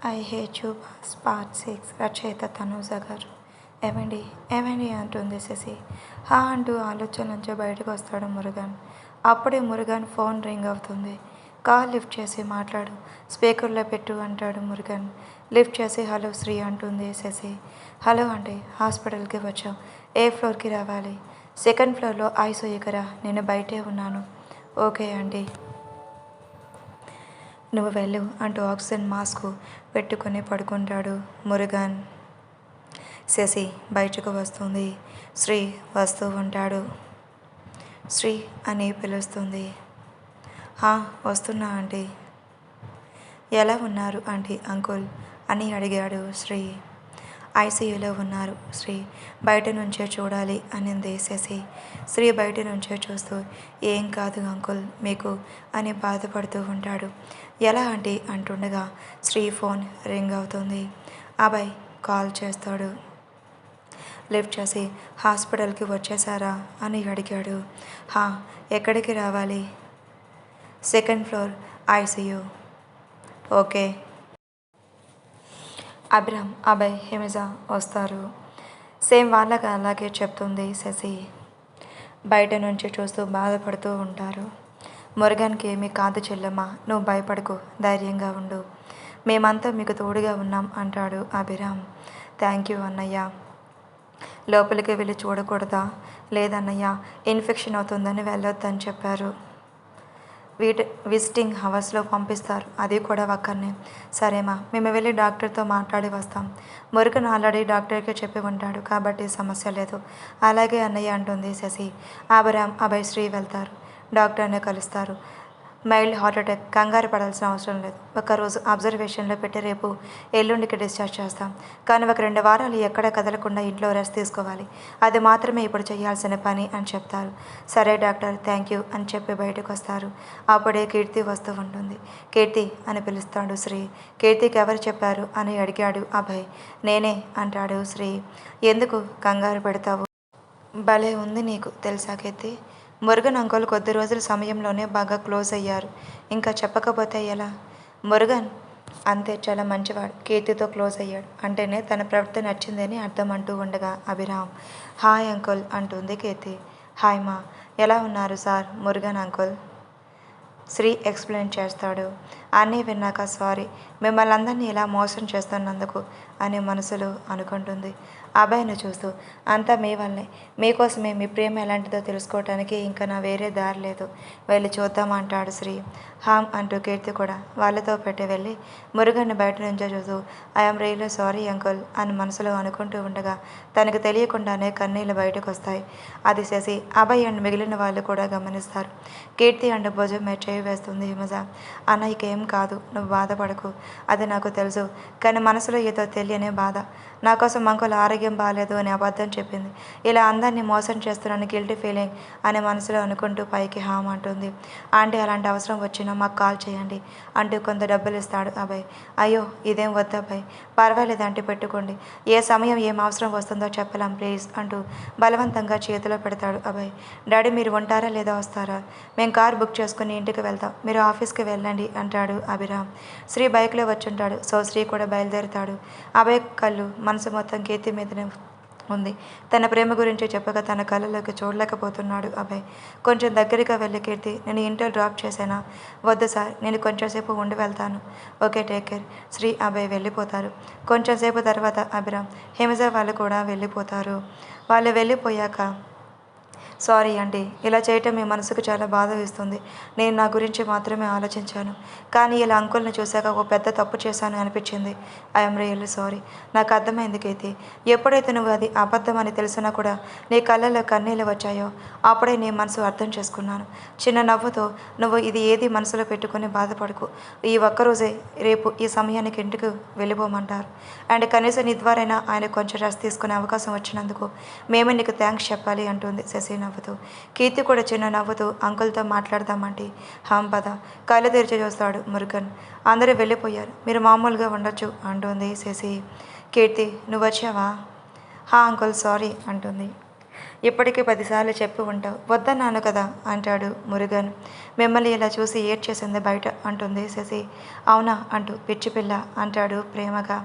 I hate you boss part 6 రచయిత తనూజ గారు. ఏమండి ఏమండి అంటుంది శశి. హా అంటూ ఆలోచన నుంచి బయటకు వస్తాడు మురుగన్. అప్పుడే మురుగన్ ఫోన్ రింగ్ అవుతుంది. కాల్ లిఫ్ట్ చేసి మాట్లాడు, స్పీకర్లో పెట్టు అంటాడు మురుగన్. లిఫ్ట్ చేసి హలో శ్రీ అంటుంది శశి. హలో అండి, హాస్పిటల్కి వచ్చాం. ఏ ఫ్లోర్కి రావాలి? సెకండ్ ఫ్లోర్లో ఐసీయూకి రా, నేను బయటే ఉన్నాను. ఓకే అండి, నువ్వు వెళ్ళు అంటూ ఆక్సిజన్ మాస్క్ పెట్టుకుని పడుకుంటాడు మురుగన్. శశి బయటకు వస్తుంది. శ్రీ వస్తూ ఉంటాడు. శ్రీ అని పిలుస్తుంది. వస్తున్నా ఆంటీ. ఎలా ఉన్నారు ఆంటీ అంకుల్ అని అడిగాడు శ్రీ. ఐసీయూలో ఉన్నారు శ్రీ, బయట నుంచే చూడాలి అనింది శశి. శ్రీ బయట నుంచే చూస్తూ ఏం కాదు అంకుల్ మీకు అని బాధపడుతూ ఉంటాడు. ఎలా ఆంటీ అంటుండగా శ్రీ ఫోన్ రింగ్ అవుతుంది. అభయ్ కాల్ చేస్తాడు. లిఫ్ట్ చేసి హాస్పిటల్కి వచ్చేసారా అని అడిగాడు. ఎక్కడికి రావాలి? Second floor ICU. Okay. Abhiram, Abhay, Himaja వస్తారు. సేమ్ వాళ్ళకి అలాగే చెప్తుంది శశి. బయట నుంచి చూస్తూ బాధపడుతూ ఉంటారు. మురుగన్కి ఏమీ కాదు చెల్లెమ్మ, నువ్వు భయపడకు, ధైర్యంగా ఉండు, మేమంతా మీకు తోడుగా ఉన్నాం అంటాడు అభిరామ్. థ్యాంక్ యూ అన్నయ్య. లోపలికి వెళ్ళి చూడకూడదా? లేదన్నయ్య, ఇన్ఫెక్షన్ అవుతుందని వెళ్ళొద్దని చెప్పారు. విజిటింగ్ హవర్స్లో పంపిస్తారు, అది కూడా ఒక్కరినే. సరేమా, మేము వెళ్ళి డాక్టర్తో మాట్లాడి వస్తాం. మురుగన్ ఆల్రెడీ డాక్టర్కి చెప్పి ఉంటాడు కాబట్టి సమస్య లేదు. అలాగే అన్నయ్య అంటుంది శశి. అభిరామ్, అభయ్, శ్రీ వెళ్తారు. డాక్టర్ని కలుస్తారు. మైల్డ్ హార్ట్ అటాక్, కంగారు పడాల్సిన అవసరం లేదు. ఒకరోజు అబ్జర్వేషన్లో పెట్టి రేపు ఎల్లుండికి డిశ్చార్జ్ చేస్తాం. కానీ ఒక 2 వారాలు ఎక్కడా కదలకుండా ఇంట్లో రెస్ట్ తీసుకోవాలి. అది మాత్రమే ఇప్పుడు చేయాల్సిన పని అని చెప్తారు. సరే డాక్టర్, థ్యాంక్ యూ అని చెప్పి బయటకు వస్తారు. అప్పుడే కీర్తి వస్తూ ఉంటుంది. కీర్తి అని పిలుస్తాడు శ్రీ. కీర్తికి ఎవరు చెప్పారు అని అడిగాడు అభయ్. నేనే అంటాడు శ్రీ. ఎందుకు కంగారు పెడతావు? భలే ఉంది నీకు తెలుసా కీర్తి. మురుగన్ అంకుల్ కొద్ది రోజుల సమయంలోనే బాగా క్లోజ్ అయ్యారు. ఇంకా చెప్పకపోతే ఎలా? మురుగన్ అంతే, చాలా మంచివాడు. కీర్తితో క్లోజ్ అయ్యాడు అంటేనే తన ప్రవర్తన నచ్చిందని అర్థం అంటూ ఉండగా అభిరామ్. హాయ్ అంకుల్ అంటుంది కీర్తి. హాయ్ మా, ఎలా ఉన్నారు sir? Murugan uncle Shri explain చేస్తాడు. అన్నీ విన్నాక సారీ, మిమ్మల్ని అందరినీ ఇలా మోసం చేస్తున్నందుకు అని మనసులో అనుకుంటుంది. అబ్బాయిని చూస్తూ అంతా మీ వల్లే, మీకోసమే, మీ ప్రేమ ఎలాంటిదో తెలుసుకోవటానికి ఇంకా నా వేరే దారి లేదు, వెళ్ళి చూద్దామంటాడు శ్రీ. హామ్ అంటూ కీర్తి కూడా వాళ్ళతో పెట్టి వెళ్ళి మురుగన్ని బయట నుంచే చూస్తూ ఐఎమ్ రియల్లీ సారీ అంకుల్ అని మనసులో అనుకుంటూ ఉండగా తనకు తెలియకుండానే కన్నీళ్ళు బయటకు వస్తాయి. అది శశి, అభయ్ అండ్ మిగిలిన వాళ్ళు కూడా గమనిస్తారు. కీర్తి అండ్ భుజం మీద చేయి వేస్తుంది హిమజ. అన్నయ్యకేం కాదు, నువ్వు బాధపడకు, అది నాకు తెలుసు, కానీ మనసులో ఏదో తెలియని బాధ. నా కోసం అంకుల్ ఆరోగ్యం బాగాలేదు అని అబద్ధం చెప్పింది. ఇలా అందరినీ మోసం చేస్తున్నాను, గిల్టీ ఫీలింగ్ అని మనసులో అనుకుంటూ పైకి హామ్ అంటుంది. ఆంటీ అలాంటి అవసరం వచ్చినా మాకు కాల్ చేయండి అంటూ కొంత డబ్బులు ఇస్తాడు అభయ్. అయ్యో ఇదేం వద్దు అభయ్, పర్వాలేదు ఆంటీ పెట్టుకోండి, ఏ సమయం ఏం అవసరం వస్తుందో చెప్పలేం ప్లీజ్ అంటూ బలవంతంగా చేతిలో పెడతాడు అభయ్. డాడీ మీరు ఉంటారా లేదా వస్తారా? మేము కార్ బుక్ చేసుకుని ఇంటికి వెళ్తాం, మీరు ఆఫీస్కి వెళ్ళండి అంటాడు అభిరామ్. శ్రీ బైక్లో వచ్చుంటాడు. సో శ్రీ కూడా బయలుదేరుతాడు. అభయ్ కళ్ళు మనసు మొత్తం కీర్తి మీదనే ఉంది. తన ప్రేమ గురించి చెప్పగా తన కళ్ళలోకి చూడలేకపోతున్నాడు అభయ్. కొంచెం దగ్గరగా వెళ్ళి కీర్తి, నేను ఇంట్లో డ్రాప్ చేశానా? వద్దు సార్, నేను కొంచెంసేపు ఉండి వెళ్తాను. Okay take care. Shri Abhay వెళ్ళిపోతారు. కొంచెంసేపు తర్వాత అభిరామ్, హిమజ వాళ్ళు కూడా వెళ్ళిపోతారు. వాళ్ళు వెళ్ళిపోయాక సారీ అండి, ఇలా చేయటం మీ మనసుకు చాలా బాధ వేస్తుంది. నేను నా గురించి మాత్రమే ఆలోచించాను, కానీ ఇలా అంకుల్ని చూశాక ఒక పెద్ద తప్పు చేశాను అనిపించింది. I'm really sorry. నాకు అర్థమైంది కీర్తి, ఎప్పుడైతే నువ్వు అది అబద్ధం అని తెలిసినా కూడా నీ కళ్ళలో కన్నీళ్ళు వచ్చాయో అప్పుడే నీ మనసు అర్థం చేసుకున్నాను. చిన్న నవ్వుతో నువ్వు ఇది ఏది మనసులో పెట్టుకుని బాధపడకు. ఈ ఒక్కరోజే, రేపు ఈ సమయానికి ఇంటికి వెళ్ళిపోమంటారు. అండ్ కనీసం నీ ద్వారైనా ఆయన కొంచెం రెస్ట్ తీసుకునే అవకాశం వచ్చినందుకు మేమే నీకు థ్యాంక్స్ చెప్పాలి అంటుంది శశి నవ్వుతూ. కీర్తి కూడా చిన్న నవ్వుతూ అంకుల్తో మాట్లాడదామంటే పద. కళ్ళు తెరిచి చూస్తాడు మురుగన్. అందరూ వెళ్ళిపోయారు, మీరు మామూలుగా ఉండొచ్చు అంటుంది శశి. కీర్తి నువ్వు వచ్చావా? అంకుల్ సారీ అంటుంది. ఇప్పటికీ 10 సార్లు చెప్పి ఉంటావు. వద్దన్నాను కదా అంటాడు మురుగన్. మిమ్మల్ని ఇలా చూసి ఏడ్చేసింది బయట అంటుంది శశి. అవునా అంటూ పిచ్చి పిల్ల అంటాడు ప్రేమగా.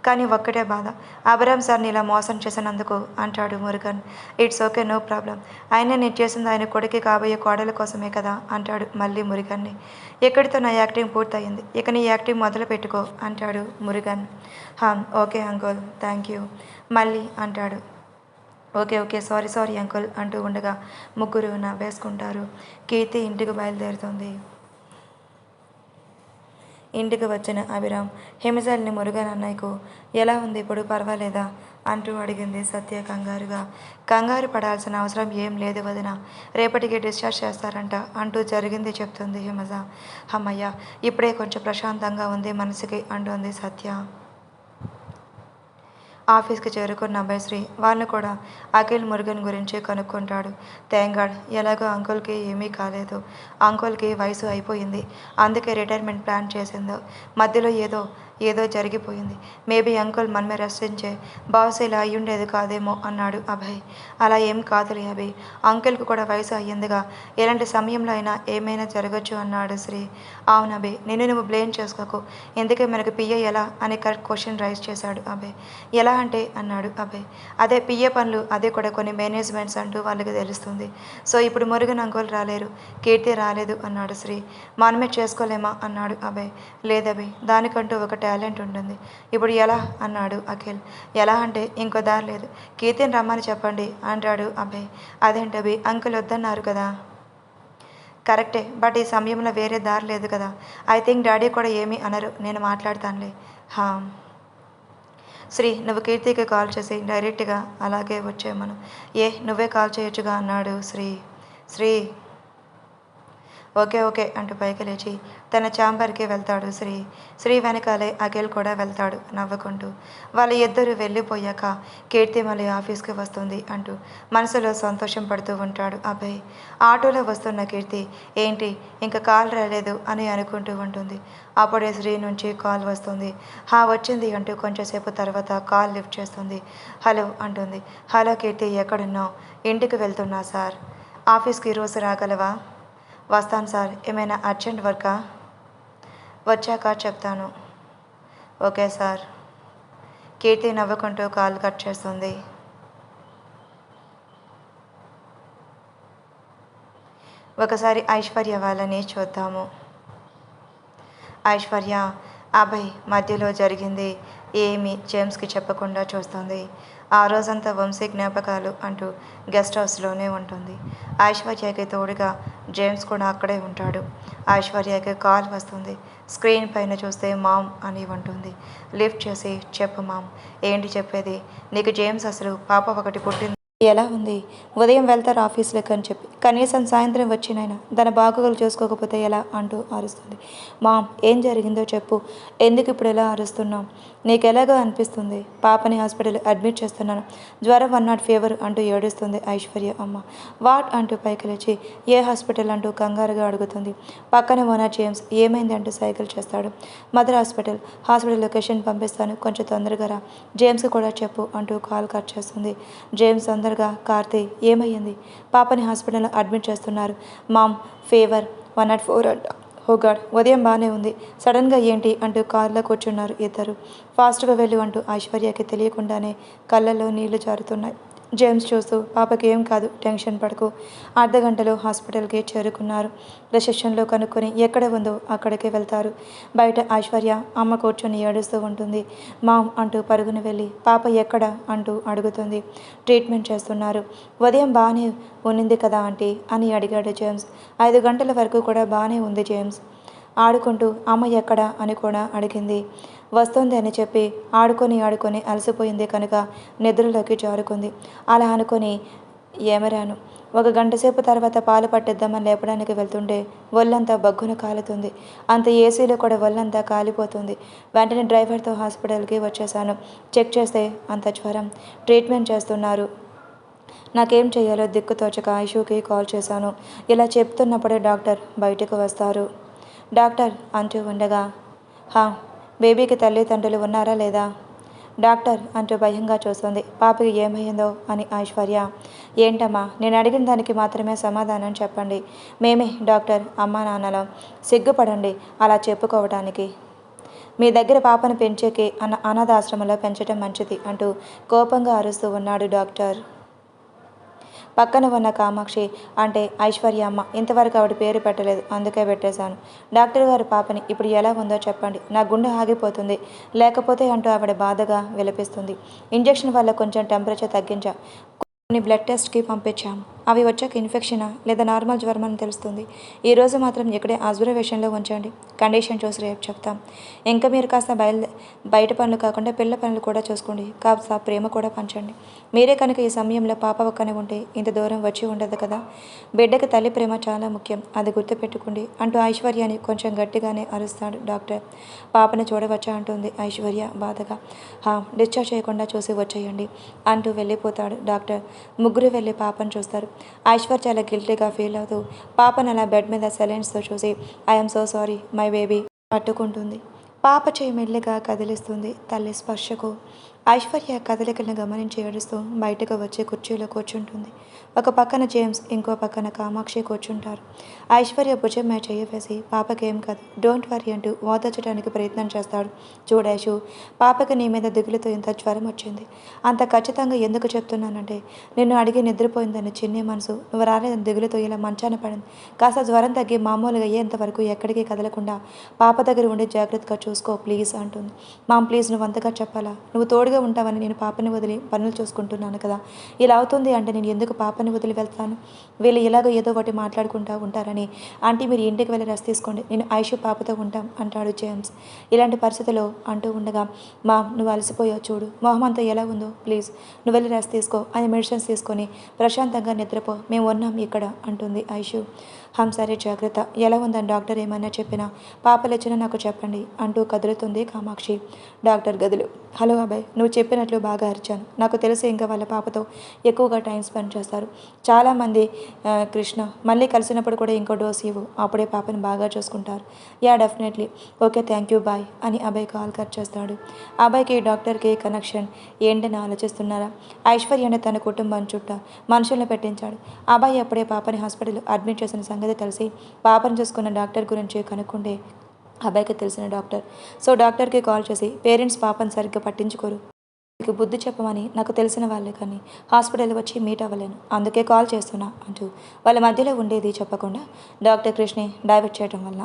కానీ ఒక్కటే బాధ, అబ్రహం సార్ని ఇలా మోసం చేసినందుకు అంటాడు Murugan. It's okay, no problem. అయినా నేను చేసింది ఆయన కొడుకు కాబోయే కోడల కోసమే కదా అంటాడు మళ్ళీ మురుగన్ని. ఇక్కడితో నా యాక్టింగ్ పూర్తయింది, ఇక నీ యాక్టింగ్ మొదలు పెట్టుకో అంటాడు Murugan. Okay uncle, thank you మళ్ళీ అంటాడు. Okay okay, sorry sorry uncle అంటూ ఉండగా ముగ్గురు నవ్వేసుకుంటారు. కీర్తి ఇంటికి బయలుదేరుతుంది. ఇంటికి వచ్చిన అభిరామ్ హిమజల్ని మురుగన్ అన్నయ్యకు ఎలా ఉంది ఇప్పుడు, పర్వాలేదా అంటూ అడిగింది సత్య కంగారుగా. కంగారు పడాల్సిన అవసరం ఏం లేదు వదిన, రేపటికి డిశ్చార్జ్ చేస్తారంట అంటూ జరిగింది చెప్తుంది హిమజ. అమ్మయ్య, ఇప్పుడే కొంచెం ప్రశాంతంగా ఉంది మనసుకి అంటుంది సత్య. ఆఫీస్కి చేరుకున్న అభయశ్రీ వాళ్ళని కూడా అఖిల్ మురుగన్ గురించి కనుక్కుంటాడు. థ్యాంక్ ఎలాగో అంకుల్కి ఏమీ కాలేదు. అంకుల్కి వయసు అయిపోయింది, అందుకే రిటైర్మెంట్ ప్లాన్ చేసిందో. మధ్యలో ఏదో ఏదో జరిగిపోయింది. మేబీ అంకుల్ మనమే రెస్టించే బాస్ ఇలా అయ్యుండేది కాదేమో అన్నాడు అభయ్. అలా ఏం కాదులే అభి, అంకుల్కి కూడా వయసు అయ్యిందిగా, ఎలాంటి సమయంలో అయినా ఏమైనా జరగచ్చు అన్నాడు శ్రీ. అవును అభయ్, నువ్వు బ్లేమ్ చేసుకోకు. ఎందుకే మనకు పిఏ ఎలా అని కరెక్ట్ క్వశ్చన్ రైజ్ చేశాడు అభయ్. ఎలా అంటే అన్నాడు అభయ్. అదే పిఏ పనులు, అదే కూడా కొన్ని మేనేజ్మెంట్స్ అంటూ వాళ్ళకి తెలుస్తుంది. సో ఇప్పుడు మురుగన్ అంకుల్ రాలేరు, కీర్తి రాలేదు అన్నాడు శ్రీ. మనమే చేసుకోలేమా అన్నాడు అభయ్. లేదభయ్, దానికంటూ ఒక టాలెంట్ ఉంటుంది. ఇప్పుడు ఎలా అన్నాడు అఖిల్. ఎలా అంటే ఇంకో దారి లేదు, కీర్తిని రమ్మని చెప్పండి అంటాడు అభయ్. అదేంటభి, అంకుల్ వద్దన్నారు కదా. కరెక్టే, బట్ ఈ సమయంలో వేరే దారి లేదు కదా. ఐ థింక్ డాడీ కూడా ఏమీ అనరు, నేను మాట్లాడతానులే. శ్రీ, నువ్వు కీర్తికి కాల్ చేసి డైరెక్ట్గా అలాగే వచ్చేయమను. నువ్వే కాల్ చేయొచ్చుగా అన్నాడు శ్రీ. శ్రీ ఓకే ఓకే అంటూ పైకి లేచి తన ఛాంబర్కి వెళ్తాడు శ్రీ. శ్రీ వెనకాలే అఖిల్ కూడా వెళ్తాడు నవ్వుకుంటూ. వాళ్ళ ఇద్దరు వెళ్ళిపోయాక కీర్తి మళ్ళీ ఆఫీస్కి వస్తుంది అంటూ మనసులో సంతోషం పడుతూ ఉంటాడు అభయ్. ఆటోలో వస్తున్న కీర్తి ఏంటి ఇంకా కాల్ రాలేదు అని అనుకుంటూ ఉంటుంది. అప్పుడే శ్రీ నుంచి కాల్ వస్తుంది. వచ్చింది అంటూ కొంచెంసేపు తర్వాత కాల్ లిఫ్ట్ చేస్తుంది. హలో అంటుంది. హలో కీర్తి, ఎక్కడున్నావు? ఇంటికి వెళ్తున్నా సార్. ఆఫీస్కి ఈరోజు రాగలవా? వస్తాను సార్. ఏమైనా అర్జెంట్ వర్కా? వచ్చాక చెప్తాను. Okay sir. కీర్తి నవ్వుకుంటూ కాల్ కట్ చేస్తుంది. ఒకసారి ఐశ్వర్య వాళ్ళని చూద్దాము. ఐశ్వర్య అభయ్ మధ్యలో జరిగింది ఏమీ జేమ్స్కి చెప్పకుండా చూస్తుంది. ఆ రోజంతా వంశీ జ్ఞాపకాలు అంటూ గెస్ట్ హౌస్లోనే ఉంటుంది. ఐశ్వర్యకి తోడుగా జేమ్స్ కూడా అక్కడే ఉంటాడు. ఐశ్వర్యకి కాల్ వస్తుంది. స్క్రీన్ పైన చూస్తే మామ్ అని ఉంటుంది. లిఫ్ట్ చేసి, చెప్పు మామ్. ఏంటి చెప్పేది? నీకు జేమ్స్ అసలు పాప ఒకటి పుట్టింది. ఎలా ఉంది? ఉదయం వెళ్తారు ఆఫీస్లోకి అని చెప్పి కనీసం సాయంత్రం వచ్చినైనా దాని బాగోగులు చూసుకోకపోతే ఎలా అంటూ అరుస్తుంది. మామ్, ఏం జరిగిందో చెప్పు. ఎందుకు ఇప్పుడు ఎలా అరుస్తున్నావు? నీకు ఎలాగో అనిపిస్తుంది. పాపని హాస్పిటల్ అడ్మిట్ చేస్తున్నాను, జ్వరం 1 ఫీవర్ అంటూ ఏడుస్తుంది ఐశ్వర్య అమ్మ. వాట్ అంటూ పైకి లేచి ఏ హాస్పిటల్ అంటూ కంగారుగా అడుగుతుంది. పక్కన ఉన్న జేమ్స్ ఏమైంది అంటూ సైకిల్ చేస్తాడు. మదర్ హాస్పిటల్ లొకేషన్ పంపిస్తాను, కొంచెం తొందరగా రా. జేమ్స్కి కూడా చెప్పు అంటూ కాల్ కట్ చేస్తుంది. జేమ్స్ తొందరగా, కార్తీ ఏమయ్యింది? పాపని హాస్పిటల్లో అడ్మిట్ చేస్తున్నారు మామ్, ఫీవర్ 104 అంట. ఓ గాడ్, ఉదయం బాగానే ఉంది, సడన్గా ఏంటి అంటూ కార్లో కూర్చున్నారు ఇద్దరు. ఫాస్ట్గా వెళ్ళు అంటూ ఐశ్వర్యకి తెలియకుండానే కళ్ళల్లో నీళ్లు జారుతున్నాయి. జేమ్స్ చూస్తూ, పాపకి ఏం కాదు, టెన్షన్ పడకు. అర్ధగంటలో హాస్పిటల్కి చేరుకున్నారు. రిసెప్షన్లో కనుక్కొని ఎక్కడ ఉందో అక్కడికి వెళ్తారు. బయట ఐశ్వర్య అమ్మ కూర్చొని ఏడుస్తూ ఉంటుంది. మామ్ అంటూ పరుగున వెళ్ళి పాప ఎక్కడ అంటూ అడుగుతుంది. ట్రీట్మెంట్ చేస్తున్నారు. ఉదయం బాగానే ఉన్నింది కదా ఆంటీ అని అడిగాడు జేమ్స్. 5 గంటల వరకు కూడా బాగానే ఉంది జేమ్స్. ఆడుకుంటూ అమ్మ ఎక్కడా అని కూడా అడిగింది. వస్తుంది అని చెప్పి ఆడుకొని అలసిపోయింది కనుక నిద్రలోకి జారుకుంది. అలా అనుకొని ఏమరాను. 1 గంట సేపు తర్వాత పాలు పట్టిద్దామని లేపడానికి వెళ్తుంటే ఒళ్ళంతా బగ్గున కాలుతుంది. అంత ఏసీలో కూడా ఒళ్ళంతా కాలిపోతుంది. వెంటనే డ్రైవర్తో హాస్పిటల్కి వచ్చేసాను. చెక్ చేస్తే అంత జ్వరం. ట్రీట్మెంట్ చేస్తున్నారు. నాకేం చేయాలో దిక్కుతోచక ఐషుకి కాల్ చేశాను. ఇలా చెప్తున్నప్పుడే డాక్టర్ బయటకు వస్తారు. డాక్టర్ అంటూ ఉండగా, బేబీకి తల్లిదండ్రులు ఉన్నారా లేదా? డాక్టర్ అంటూ భయంగా చూస్తుంది. పాపకి ఏమయ్యిందో అని ఐశ్వర్య. ఏంటమ్మా, నేను అడిగిన దానికి మాత్రమే సమాధానం చెప్పండి. మేమే డాక్టర్ అమ్మా నాన్నలం. సిగ్గుపడండి అలా చెప్పుకోవటానికి. మీ దగ్గర పాపను పెంచేకి అనాథాశ్రమంలో పెంచడం మంచిది అంటూ కోపంగా అరుస్తూ ఉన్నాడు డాక్టర్. పక్కన ఉన్న కామాక్షి అంటే ఐశ్వర్య అమ్మ. ఇంతవరకు ఆవిడ పేరు పెట్టలేదు, అందుకే పెట్టేశాను. డాక్టర్ గారు పాపని ఇప్పుడు ఎలా ఉందో చెప్పండి, నా గుండె ఆగిపోతుంది లేకపోతే అంటూ ఆవిడ బాధగా విలపిస్తుంది. ఇంజెక్షన్ వల్ల కొంచెం టెంపరేచర్ తగ్గించా, కొన్ని బ్లడ్ టెస్ట్కి పంపించాం. అవి వచ్చాక ఇన్ఫెక్షనా లేదా నార్మల్ జ్వరం అని తెలుస్తుంది. ఈరోజు మాత్రం ఇక్కడే అబ్జర్వేషన్లో ఉంచండి, కండిషన్ చూసి రేపు చెప్తాం. ఇంకా మీరు కాస్త బయట పనులు కాకుండా పిల్ల పనులు కూడా చూసుకోండి, కాస్త ప్రేమ కూడా పంచండి. మీరే కనుక ఈ సమయంలో పాప ఒక్కనే ఉంటే ఇంత దూరం వచ్చి ఉండదు కదా. బిడ్డకి తల్లి ప్రేమ చాలా ముఖ్యం, అది గుర్తుపెట్టుకోండి అంటూ ఐశ్వర్యాని కొంచెం గట్టిగానే అరుస్తాడు డాక్టర్. పాపని చూడవచ్చా అంటుంది ఐశ్వర్య బాధగా. డిశ్చార్జ్ చేయకుండా చూసి వచ్చేయండి అంటూ వెళ్ళిపోతాడు డాక్టర్. ముగ్గురు వెళ్ళి పాపను చూస్తారు. ఐశ్వర్య చాలా గిల్టీగా ఫీల్ అవుతూ పాపను అలా బెడ్ మీద సెలైన్స్తో చూసి I'm so sorry my baby పట్టుకుంటుంది. పాప చేయి మెల్లిగా కదిలిస్తుంది తల్లి స్పర్శకు. ఐశ్వర్య కదలికలను గమనించి ఏడుస్తూ బయటకు వచ్చి కుర్చీలో కూర్చుంటుంది. ఒక పక్కన జేమ్స్, ఇంకో పక్కన కామాక్షి కూర్చుంటారు. ఐశ్వర్య భుజం మీద చెయ్యి వేసి పాపకేం కాదు, డోంట్ వరీ అంటూ ఓదార్చడానికి ప్రయత్నం చేస్తాడు. చూడేషు, పాపకి నీ మీద దిగులుతో ఇంత జ్వరం వచ్చింది. అంత ఖచ్చితంగా ఎందుకు చెప్తున్నానంటే నిన్ను అడిగి నిద్రపోయిందని చిన్ని మనసు, నువ్వు రాలేదని దిగులుతో ఇలా మంచాన పడింది. కాస్త జ్వరం తగ్గి మామూలుగా అయ్యేంతవరకు ఎక్కడికి కదలకుండా పాప దగ్గర ఉండి జాగ్రత్తగా చూసుకో ప్లీజ్ అంటుంది. మామ్ ప్లీజ్, నువ్వు అంతగా చెప్పాలా? నువ్వు తోడుగా ఉంటావని నేను పాపని వదిలి పనులు చూసుకుంటున్నాను కదా. ఇలా అవుతుంది అంటే నేను ఎందుకు పాపని వదిలి వెళ్తాను? వీళ్ళు ఇలాగ ఏదో ఒకటి మాట్లాడుకుంటూ ఉంటారని. ఆంటీ మీరు ఇంటికి వెళ్ళి రెస్ట్ తీసుకోండి, నేను ఐషు పాపతో ఉంటాం అంటాడు జేమ్స్. ఇలాంటి పరిస్థితుల్లో అంటూ ఉండగా, మా నువ్వు అలసిపోయావు చూడు, మొహం అంతా ఎలా ఉందో, ప్లీజ్ నువ్వు వెళ్ళి రెస్ట్ తీసుకో అని మెడిసిన్స్ తీసుకొని ప్రశాంతంగా నిద్రపో, మేము ఉన్నాం ఇక్కడ అంటుంది ఐషు. సరే జాగ్రత్త. ఎలా ఉందని డాక్టర్ ఏమన్నా చెప్పినా పాప లేచినా నాకు చెప్పండి అంటూ కదులుతుంది కామాక్షి. డాక్టర్ గదులు. హలో అబ్బాయి, నువ్వు చెప్పినట్లు బాగా అరిచాను. నాకు తెలిసి ఇంకా వాళ్ళ పాపతో ఎక్కువగా టైం స్పెండ్ చేస్తారు చాలామంది. కృష్ణ మళ్ళీ కలిసినప్పుడు కూడా ఇంకో డోస్ ఇవ్వు, అప్పుడే పాపని బాగా చూసుకుంటారు. Yeah definitely, okay thank you bye అని అబ్బాయి కాల్ కట్ చేస్తాడు. అబ్బాయికి డాక్టర్కి కనెక్షన్ ఏంటని ఆలోచిస్తున్నారా? ఐశ్వర్యని తన కుటుంబం చుట్టూ మనుషులను పెట్టించాడు. అబ్బాయి అప్పుడే పాపని హాస్పిటల్ అడ్మిట్ చేసిన సంగతి తెలిసి పాపను చూసుకున్న డాక్టర్ గురించి కనుక్కుంటే అబ్బాయికి తెలిసిన డాక్టర్. సో డాక్టర్కి కాల్ చేసి పేరెంట్స్ పాపను సరిగ్గా పట్టించుకోరు, మీకు బుద్ధి చెప్పమని నాకు తెలిసిన వాళ్ళే కానీ హాస్పిటల్ వచ్చి మీట్ అవ్వలేను, అందుకే కాల్ చేస్తున్నా అంటూ వాళ్ళ మధ్యలో ఉండేది చెప్పకుండా డాక్టర్ కృష్ణని డైవర్ట్ చేయడం వల్ల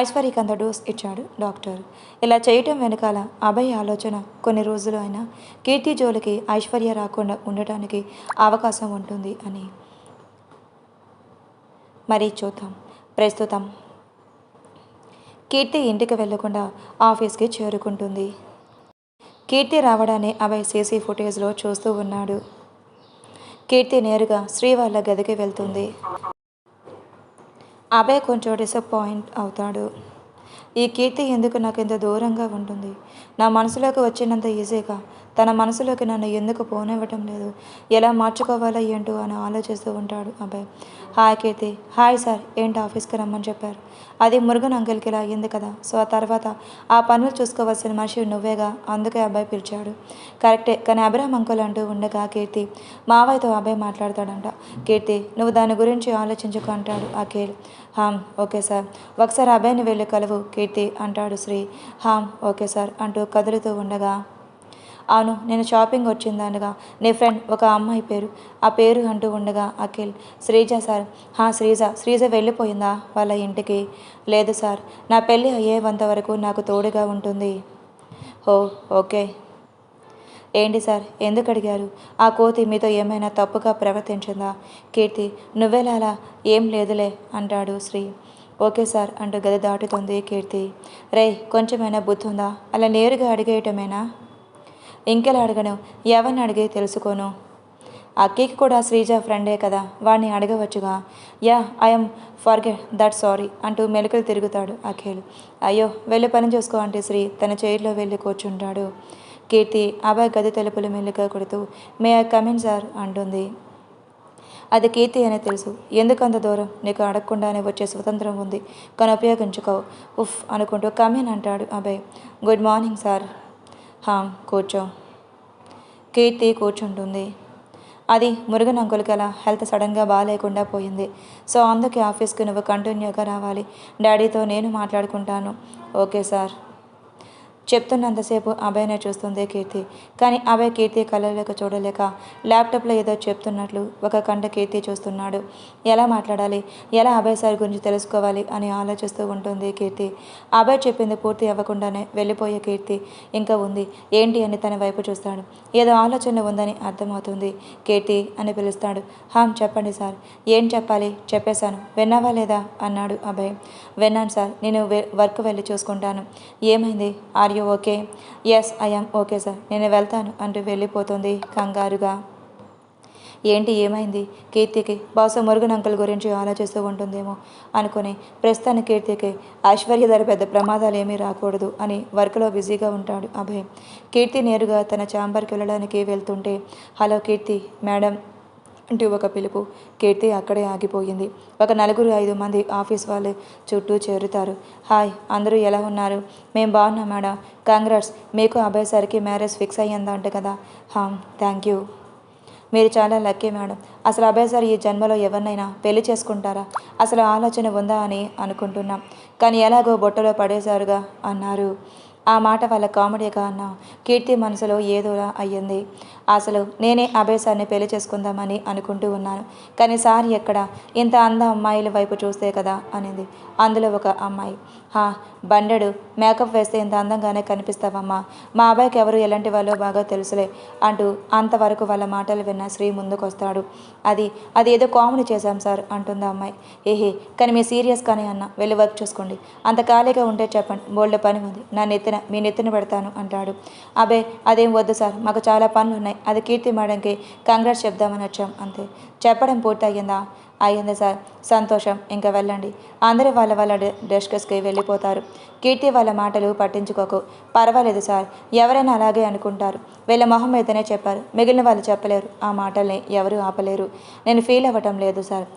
ఐశ్వర్యకి అంత డోస్ ఇచ్చాడు డాక్టర్. ఇలా చేయటం వెనకాల అభయ్ ఆలోచన కొన్ని రోజులు అయినా కీర్తి జోలికి ఐశ్వర్య రాకుండా ఉండటానికి అవకాశం ఉంటుంది అని. మరి చూద్దాం. ప్రస్తుతం కీర్తి ఇంటికి వెళ్లకుండా ఆఫీస్కి చేరుకుంటుంది. కీర్తి రావడాన్ని అభయ్ సీసీ ఫుటేజ్లో చూస్తూ ఉన్నాడు. కీర్తి నేరుగా శ్రీ వాళ్ళ గదికి వెళ్తుంది. అభయ్ కొంచెం డిసప్పాయింట్ అవుతాడు. ఈ కీర్తి ఎందుకు నాకు ఇంత దూరంగా ఉంటుంది? నా మనసులోకి వచ్చినంత ఈజీగా తన మనసులోకి నన్ను ఎందుకు పోనివ్వటం లేదు? ఎలా మార్చుకోవాలా ఏంటో అని ఆలోచిస్తూ ఉంటాడు అబ్బాయి. హాయ్ కీర్తి. హాయ్ సార్, ఏంటి ఆఫీస్కి రమ్మని చెప్పారు? అది మురుగన్ అంకుల్కి ఇలా అయ్యింది కదా, సో ఆ తర్వాత ఆ పనులు చూసుకోవాల్సిన మనిషి నువ్వేగా, అందుకే అబ్బాయి పిలిచాడు. కరెక్టే, కానీ అబ్రహం అంకుల్ అంటూ ఉండగా కీర్తి మావయ్యతో అబ్బాయి మాట్లాడతాడంట. కీర్తి నువ్వు దాని గురించి ఆలోచించుకు అంటాడు అఖిల్. ఓకే సార్, ఒకసారి అబ్బాయిని వెళ్ళి కలువు కీర్తి అంటాడు శ్రీ. ఓకే సార్ అంటూ కదులుతూ ఉండగా, అవును నేను షాపింగ్ వచ్చిందనగా నీ ఫ్రెండ్ ఒక అమ్మాయి పేరు ఆ పేరు అంటూ ఉండగా అఖిల్. శ్రీజ సార్. శ్రీజ వెళ్ళిపోయిందా వాళ్ళ ఇంటికి? లేదు సార్, నా పెళ్ళి అయ్యేంత వరకు నాకు తోడుగా ఉంటుంది. ఓకే. ఏంటి సార్ ఎందుకు అడిగారు? ఆ కోతి మీతో ఏమైనా తప్పుగా ప్రవర్తించిందా? కీర్తి నువ్వెలా? ఏం లేదులే అంటాడు శ్రీ. ఓకే సార్ అంటూ గది దాటుతుంది కీర్తి. కొంచెమైనా బుద్ధి ఉందా? అలా నేరుగా అడిగేయటమేనా? ఇంకెలా అడగను? ఎవరిని అడిగి తెలుసుకోను? అక్కకి కూడా శ్రీజ ఫ్రెండే కదా, వాడిని అడగవచ్చుగా. ఐఎమ్ ఫర్గెట్ దట్ సారీ అంటూ మెలికలు తిరుగుతాడు అఖిల్. అయ్యో వెళ్ళి పని చూసుకో అంటే శ్రీ తన చైర్లో వెళ్ళి కూర్చుంటాడు. కీర్తి అబ్బాయి గది తలుపులు మెల్లిగా కొడుతూ మే ఐ కమిన్ సార్ అంటుంది. అది కీర్తి అని తెలుసు, ఎందుకంత దూరం? నీకు అడగకుండానే వచ్చే స్వతంత్రం ఉంది, కానీ ఉపయోగించుకో అనుకుంటూ కమిన్ అంటాడు అబ్బాయి. Good morning sir. కూర్చో. కీర్తి కూర్చుంటుంది. అది మురుగన్ అంకుల్కి అలా హెల్త్ సడన్గా బాగాలేకుండా పోయింది. సో అందుకే ఆఫీస్కి నువ్వు కంటిన్యూగా రావాలి. డాడీతో నేను మాట్లాడుకుంటాను. Okay sir. చెప్తున్నంతసేపు అభయ్నే చూస్తుంది కీర్తి. కానీ అభయ్ కీర్తి కళ్ళలోకి చూడలేక ల్యాప్టాప్లో ఏదో చెప్తున్నట్లు ఒక కంట కీర్తి చూస్తున్నాడు. ఎలా మాట్లాడాలి, ఎలా అభయ్ సార్ గురించి తెలుసుకోవాలి అని ఆలోచిస్తూ ఉంటుంది కీర్తి. అభయ్ చెప్పింది పూర్తి అవ్వకుండానే వెళ్ళిపోయే కీర్తి ఇంకా ఉంది. ఏంటి అని తన వైపు చూస్తాడు. ఏదో ఆలోచన ఉందని అర్థమవుతుంది. కీర్తి అని పిలుస్తాడు. చెప్పండి సార్. ఏం చెప్పాలి? చెప్పేశాను. విన్నావా లేదా అన్నాడు అభయ్. విన్నాను సార్. నేను వర్క్ వెళ్ళి చూసుకుంటాను. ఏమైంది? Are you okay? Yes I am okay sir. నేను వెళ్తాను అంటూ వెళ్ళిపోతుంది కంగారుగా. ఏంటి ఏమైంది కీర్తికి? బహుశా మురుగన్ అంకుల్ గురించి ఆలోచిస్తూ ఉంటుందేమో అనుకుని ప్రస్తుతానికి కీర్తికి ఐశ్వర్య ధర పెద్ద ప్రమాదాలు ఏమీ రాకూడదు అని వర్క్లో బిజీగా ఉంటాడు అభయ్. కీర్తి నేరుగా తన ఛాంబర్కి వెళ్ళడానికి వెళ్తుంటే హలో కీర్తి మేడం అంటూ ఒక పిలుపు. కీర్తి అక్కడే ఆగిపోయింది. ఒక 4-5 మంది ఆఫీస్ వాళ్ళు చుట్టూ చేరుతారు. హాయ్, అందరూ ఎలా ఉన్నారు? మేము బాగున్నాం మేడం. కంగ్రాట్స్, మీకు అభయ్ సార్కి మ్యారేజ్ ఫిక్స్ అయ్యిందంట కదా? Thank you. మీరు చాలా లక్కీ మేడం. అసలు అభయ్ సార్ ఈ జన్మలో ఎవరినైనా పెళ్లి చేసుకుంటారా? అసలు ఆలోచన ఉందా అని అనుకుంటున్నాం. కానీ ఎలాగో బొట్టలో పడేశారుగా అన్నారు. ఆ మాట వాళ్ళ కామెడీగా అన్న కీర్తి మనసులో ఏదోలా అయ్యింది. అసలు నేనే అభయ్ సార్ని పెళ్లి చేసుకుందామని అనుకుంటూ ఉన్నాను. కానీ సార్ ఎక్కడ? ఇంత అమ్మాయిల వైపు చూస్తే కదా అనింది. అందులో ఒక అమ్మాయి, బండెడు మేకప్ వేస్తే ఇంత అందంగానే కనిపిస్తావమ్మా. మా అబ్బాయికి ఎవరు ఎలాంటి వాళ్ళో బాగా తెలుసులే అంటూ అంతవరకు వాళ్ళ మాటలు విన్న శ్రీ ముందుకొస్తాడు. అది ఏదో కామెడీ చేశాం సార్ అంటుంది అమ్మాయి. కానీ మీ సీరియస్ కానీ అన్న వెళ్ళి వర్క్ చూసుకోండి. అంత ఖాళీగా ఉంటే చెప్పండి, బోల్డ్ పని ఉంది. మీ నెత్తిన పెడతాను అంటాడు. అబే అదేం వద్దు సార్, మాకు చాలా పనులు ఉన్నాయి. అది కీర్తి మేడంకి కంగ్రాట్స్ చెప్దామని వచ్చాం అంతే. చెప్పడం పూర్తి అయ్యిందా? అయ్యింది సార్. సంతోషం, ఇంకా వెళ్ళండి. అందరూ వాళ్ళ డెస్కస్కి వెళ్ళిపోతారు. కీర్తి వాళ్ళ మాటలు పట్టించుకోకు. పర్వాలేదు సార్, ఎవరైనా అలాగే అనుకుంటారు. వీళ్ళ మొహం మీదనే చెప్పారు, మిగిలిన వాళ్ళు చెప్పలేరు. ఆ మాటల్ని ఎవరూ ఆపలేరు. నేను ఫీల్ అవ్వటం లేదు సార్.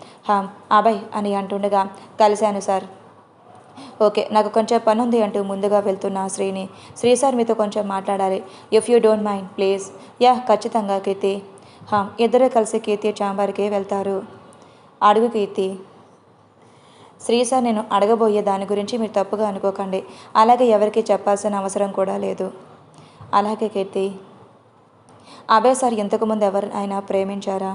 అభయ్ అని అంటుండగా కలిశాను సార్. ఓకే, నాకు కొంచెం పని ఉంది అంటూ ముందుగా వెళ్తున్న శ్రీ సార్ మీతో కొంచెం మాట్లాడాలి. If you don't mind please. ఖచ్చితంగా కీర్తి. ఇద్దరు కలిసి కీర్తి ఛాంబర్కి వెళ్తారు. అడుగు కీర్తి. శ్రీ సార్, నేను అడగబోయే దాని గురించి మీరు తప్పుగా అనుకోకండి. అలాగే ఎవరికి చెప్పాల్సిన అవసరం కూడా లేదు. అలాగే కీర్తి. అభయ్ సార్ ఇంతకుముందు ఎవరైనా ప్రేమించారా?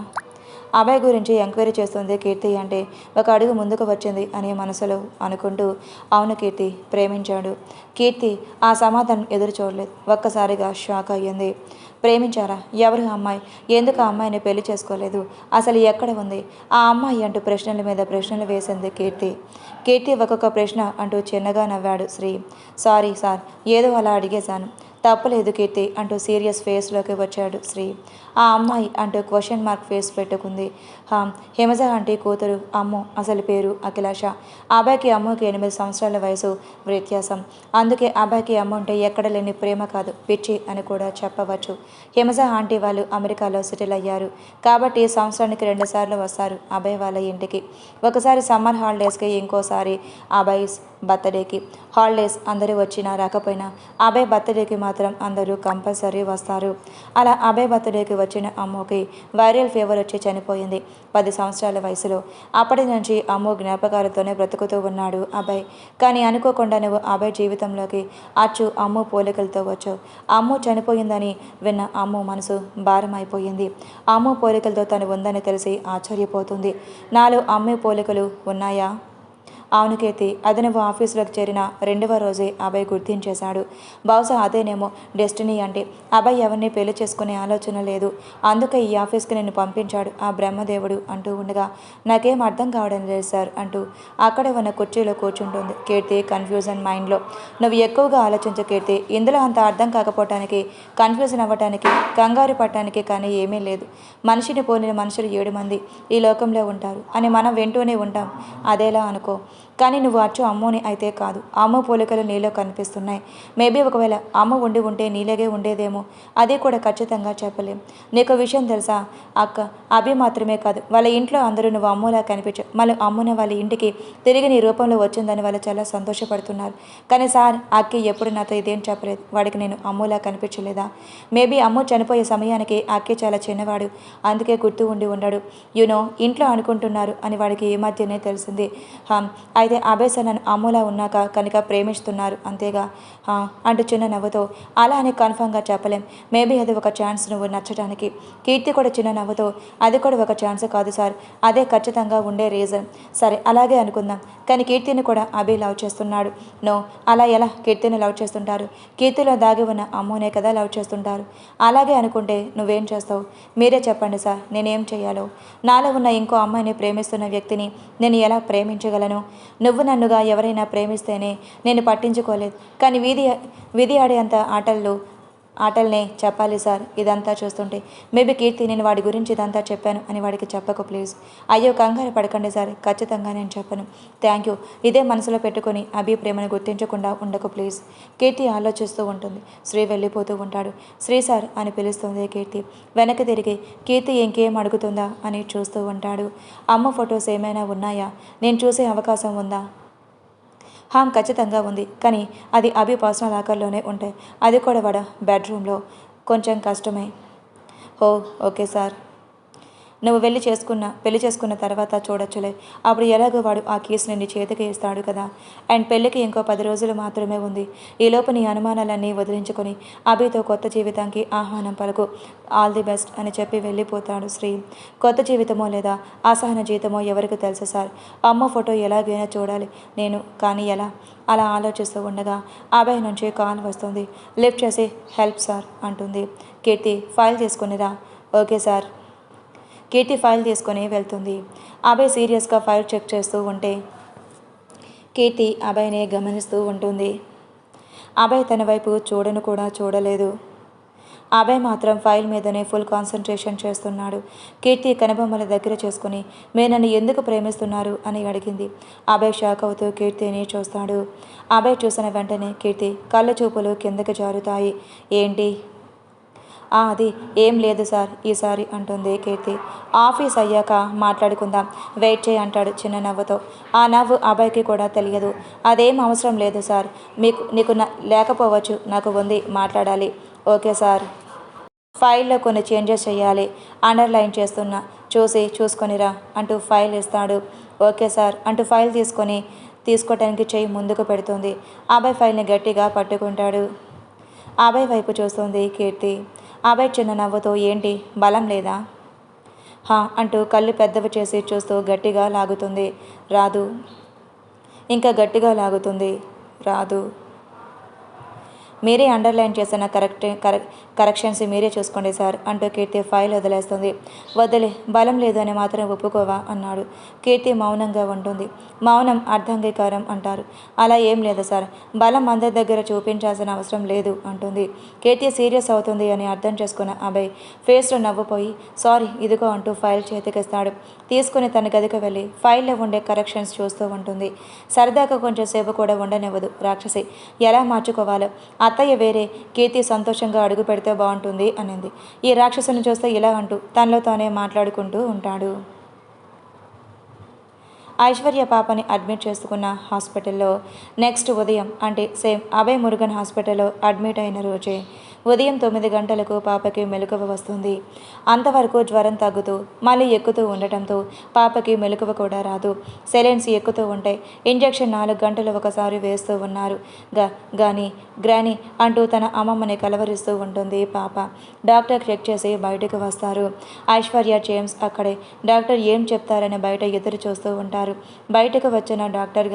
అభయ్ గురించి ఎంక్వైరీ చేస్తుంది కీర్తి అంటే ఒక అడుగు ముందుకు వచ్చింది అని మనసులో అనుకుంటూ అవును కీర్తి, ప్రేమించాడు. కీర్తి ఆ సమాధానం ఎదురు చూడలేదు. ఒక్కసారిగా షాక్ అయ్యింది. ప్రేమించారా? ఎవరు అమ్మాయి? ఎందుకు ఆ అమ్మాయిని పెళ్లి చేసుకోలేదు? అసలు ఎక్కడ ఉంది ఆ అమ్మాయి అంటూ ప్రశ్నల మీద ప్రశ్నలు వేసింది కీర్తి ఒక్కొక్క ప్రశ్న అంటూ చిన్నగా నవ్వాడు శ్రీ. సారీ సార్, ఏదో అలా అడిగేశాను. తప్పలేదు కీర్తి అంటూ సీరియస్ ఫేస్లోకి వచ్చాడు శ్రీ. ఆ అమ్మాయి అంటూ క్వశ్చన్ మార్క్ ఫేస్ పెట్టుకుంది. హిమజ ఆంటీ కూతురు. అమ్ము అసలు పేరు అఖిలాష. అబ్బాయికి అమ్ముకి 8 సంవత్సరాల వయసు వ్యత్యాసం. అందుకే అబ్బాయికి అమ్మ ఉంటే ఎక్కడ లేని ప్రేమ కాదు, పిచ్చి అని కూడా చెప్పవచ్చు. హిమజ ఆంటీ వాళ్ళు అమెరికాలో సెటిల్ అయ్యారు కాబట్టి సంవత్సరానికి 2 సార్లు వస్తారు అబ్బాయి వాళ్ళ ఇంటికి. ఒకసారి సమ్మర్ హాలిడేస్కి, ఇంకోసారి అబ్బాయి బర్త్డేకి. హాలిడేస్ అందరూ వచ్చినా రాకపోయినా అబ్బాయి బర్త్డేకి మాత్రం అందరూ కంపల్సరీ వస్తారు. అలా అబ్బాయి బర్త్డేకి వచ్చిన అమ్ముకి వైరల్ ఫీవర్ వచ్చి చనిపోయింది 10 సంవత్సరాల వయసులో. అప్పటి నుంచి అమ్ము జ్ఞాపకాలతోనే బ్రతుకుతూ ఉన్నాడు అబ్బాయి. కానీ అనుకోకుండా నువ్వు అబ్బాయి జీవితంలోకి అచ్చు అమ్ము పోలికలతో వచ్చావు. అమ్ము చనిపోయిందని విన్న అమ్ము మనసు భారం అయిపోయింది. అమ్ము పోలికలతో తను ఉందని తెలిసి ఆశ్చర్యపోతుంది. నాలో అమ్ము పోలికలు ఉన్నాయా? అవును కీర్తి, అది నువ్వు ఆఫీసులోకి చేరిన 2వ రోజే అభయ్ గుర్తించేశాడు. బహుశా అదేనేమో డెస్టినీ అంటే. అభయ్ ఎవరిని పెళ్లి చేసుకునే ఆలోచన లేదు, అందుకే ఈ ఆఫీస్కి నిన్ను పంపించాడు ఆ బ్రహ్మదేవుడు అంటూ ఉండగా నాకేం అర్థం కావడం లేదు సార్ అంటూ అక్కడే ఉన్న కుర్చీలో కూర్చుంటుంది కీర్తి కన్ఫ్యూజన్ మైండ్లో. నువ్వు ఎక్కువగా ఆలోచించు కీర్తి. ఇందులో అంత అర్థం కాకపోవటానికి, కన్ఫ్యూజన్ అవ్వటానికి, కంగారు పడటానికి కానీ ఏమీ లేదు. మనిషిని పోలిన మనుషులు 7 మంది ఈ లోకంలో ఉంటారు అని మనం వింటూనే ఉంటాం. అదేలా అనుకో. కానీ నువ్వు అచ్చు అమ్మోని అయితే కాదు. అమ్మ పోలికలు నీలో కనిపిస్తున్నాయి. మేబీ ఒకవేళ అమ్మ ఉండి ఉంటే నీలాగే ఉండేదేమో. అది కూడా ఖచ్చితంగా చెప్పలేం. నీకు విషయం తెలుసా అక్క, అభి మాత్రమే కాదు వాళ్ళ ఇంట్లో అందరూ నువ్వు అమ్మోలా కనిపించావు. మళ్ళీ అమ్మున వాళ్ళ ఇంటికి తిరిగి నీ రూపంలో వచ్చిందని వాళ్ళు చాలా సంతోషపడుతున్నారు. కానీ సార్ అక్కి ఎప్పుడు నాతో ఇదేం చెప్పలేదు. వాడికి నేను అమ్మోలా కనిపించలేదా? మేబీ అమ్ము చనిపోయే సమయానికి అక్కి చాలా చిన్నవాడు, అందుకే గుర్తు ఉండి ఉండడు. యూనో ఇంట్లో అనుకుంటున్నారు అని వాడికి ఈ మధ్యనే తెలిసింది. అయితే అభయ్ సార్ నన్ను అమ్ములా ఉన్నాక కనుక ప్రేమిస్తున్నారు అంతేగా అంటూ చిన్న నవ్వుతో. అలా అని కన్ఫర్మ్గా చెప్పలేం. మేబీ అది ఒక ఛాన్స్ నువ్వు నచ్చడానికి. కీర్తి కూడా చిన్న నవ్వుతో. అది కూడా ఒక ఛాన్స్ కాదు సార్, అదే ఖచ్చితంగా ఉండే రీజన్. సరే అలాగే అనుకుందాం. కానీ కీర్తిని కూడా అభి లవ్ చేస్తున్నాడు. నో, అలా ఎలా కీర్తిని లవ్ చేస్తుంటారు? కీర్తిలో దాగి ఉన్న అమ్మునే కదా లవ్ చేస్తుంటారు. అలాగే అనుకుంటే నువ్వేం చేస్తావు? మీరే చెప్పండి సార్, నేనేం చేయాలో? నాలో ఉన్న ఇంకో అమ్మాయిని ప్రేమిస్తున్న వ్యక్తిని నేను ఎలా ప్రేమించగలను? నువ్వు నన్నుగా ఎవరైనా ప్రేమిస్తేనే నేను పట్టించుకోలేదు. కానీ విధి ఆడేంత ఆటల్నే చెప్పాలి సార్. ఇదంతా చూస్తుంటే మేబీ కీర్తి నేను వాడి గురించి ఇదంతా చెప్పాను అని వాడికి చెప్పకు ప్లీజ్. అయ్యో కంగారు పడకండి సార్, ఖచ్చితంగా నేను చెప్పను. Thank you. ఇదే మనసులో పెట్టుకొని అభి ప్రేమను గుర్తించకుండా ఉండకు ప్లీజ్. కీర్తి ఆలోచిస్తూ ఉంటుంది. శ్రీ వెళ్ళిపోతూ ఉంటాడు. శ్రీ సార్ అని పిలుస్తుంది కీర్తి. వెనక్కి తిరిగి కీర్తి ఇంకేం అడుగుతుందా అని చూస్తూ ఉంటాడు. అమ్మ ఫొటోస్ ఏమైనా ఉన్నాయా? నేను చూసే అవకాశం ఉందా? ఖచ్చితంగా ఉంది. కానీ అది అభి పర్సనల్ లాకర్లోనే ఉంటాయి. అది కూడా వాడ బెడ్రూమ్లో. కొంచెం కష్టమే. Okay sir. నువ్వు పెళ్లి చేసుకున్న తర్వాత చూడొచ్చులే. అప్పుడు ఎలాగో వాడు ఆ కేసుని నీ చేతికి ఇస్తాడు కదా. అండ్ పెళ్ళికి ఇంకో 10 రోజులు మాత్రమే ఉంది. ఈలోపు నీ అనుమానాలన్నీ వదిలించుకొని అభితో కొత్త జీవితానికి ఆహ్వానం పలుకు. ఆల్ ది బెస్ట్ అని చెప్పి వెళ్ళిపోతాడు శ్రీ. కొత్త జీవితమో లేదా అసహన జీవితమో ఎవరికి తెలుసు సార్. అమ్మ ఫోటో ఎలాగైనా చూడాలి నేను, కానీ ఎలా? అలా ఆలోచిస్తూ ఉండగా అభయ్ నుంచి కాల్ వస్తుంది. లిఫ్ట్ చేసి హెల్ప్ సార్ అంటుంది. కీర్తి ఫైల్ తీసుకునిరా. Okay sir. కీర్తి ఫైల్ తీసుకొని వెళ్తుంది. అభయ్ సీరియస్గా ఫైల్ చెక్ చేస్తూ ఉంటే కీర్తి అభయ్ని గమనిస్తూ ఉంటుంది. అభయ్ తన వైపు చూడను కూడా చూడలేదు. అభయ్ మాత్రం ఫైల్ మీదనే ఫుల్ కాన్సన్ట్రేషన్ చేస్తున్నాడు. కీర్తి కనుబొమ్మల దగ్గర చేసుకుని మీరు నన్ను ఎందుకు ప్రేమిస్తున్నారు అని అడిగింది. అభయ్ షాక్ అవుతూ కీర్తిని చూస్తాడు. అభయ్ చూసిన వెంటనే కీర్తి కళ్ళ చూపులు కిందకి జారుతాయి. ఏంటి? అది ఏం లేదు సార్ ఈసారి అంటుంది కీర్తి. ఆఫీస్ అయ్యాక మాట్లాడుకుందాం, వెయిట్ చేయి అంటాడు చిన్న నవ్వుతో. ఆ నవ్వు అభయ్కి కూడా తెలియదు. అదేం అవసరం లేదు సార్, నీకు లేకపోవచ్చు, నాకు ఉంది, మాట్లాడాలి. Okay sir. ఫైల్లో కొన్ని చేంజెస్ చేయాలి, అండర్లైన్ చేస్తున్నా, చూసుకొనిరా అంటూ ఫైల్ ఇస్తాడు. ఓకే సార్ అంటూ ఫైల్ తీసుకోవటానికి చెయ్యి ముందుకు పెడుతుంది. అభయ్ ఫైల్ని గట్టిగా పట్టుకుంటాడు. అభయ్ వైపు చూస్తుంది కీర్తి. అభయ్ చిన్న నవ్వుతో ఏంటి బలం లేదా అంటూ కళ్ళు పెద్దవి చేసి చూస్తూ గట్టిగా లాగుతుంది. రాదు. ఇంకా గట్టిగా లాగుతుంది. రాదు. మీరే అండర్లైన్ చేసిన కరెక్షన్స్ మీరే చూసుకోండి సార్ అంటూ కీర్తి ఫైల్ వదిలేస్తుంది. వదిలే, బలం లేదు అని మాత్రం ఒప్పుకోవా అన్నాడు. కీర్తి మౌనంగా ఉంటుంది. మౌనం అర్ధాంగీకారం అంటారు. అలా ఏం లేదు సార్, బలం అందరి దగ్గర చూపించాల్సిన అవసరం లేదు అంటుంది. కీర్తి సీరియస్ అవుతుంది అని అర్థం చేసుకున్న అభయ్ ఫేస్లో నవ్వుపోయి సారీ ఇదిగో అంటూ ఫైల్ చేతికిస్తాడు. తీసుకుని తన గదికి వెళ్ళి ఫైల్లో ఉండే కరెక్షన్స్ చూస్తూ ఉంటుంది. సరదాగా కొంచెం సేపు కూడా ఉండనివ్వదు రాక్షసి. ఎలా మార్చుకోవాలో. అత్తయ్య వేరే, కీర్తి సంతోషంగా అడుగు పెడితే బాగుంటుంది అనింది. ఈ రాక్షసుని చూస్తే ఇలా అంటూ తనలో తానే మాట్లాడుకుంటూ ఉంటాడు. ఐశ్వర్య పాపని అడ్మిట్ చేసుకున్న హాస్పిటల్లో నెక్స్ట్ ఉదయం అంటే సేమ్ అభయ్ మురుగన్ హాస్పిటల్లో అడ్మిట్ అయిన రోజే ఉదయం 9 గంటలకు పాపకి మెలకువ వస్తుంది. అంతవరకు జ్వరం తగ్గుతూ మళ్ళీ ఎక్కుతూ ఉండటంతో పాపకి మెలకువ కూడా రాదు. సెలైన్స్ ఎక్కుతూ ఉంటాయి. ఇంజెక్షన్ 4 గంటలు ఒకసారి వేస్తూ ఉన్నారు. గ్రానీ అంటూ తన అమ్మమ్మని కలవరిస్తూ ఉంటుంది పాప. డాక్టర్ చెక్ చేసి బయటకు వస్తారు. ఐశ్వర్య జేమ్స్ అక్కడే. డాక్టర్ ఏం చెప్తారని బయట ఎదురు చూస్తూ ఉంటారు. బయటకు వచ్చిన డాక్టర్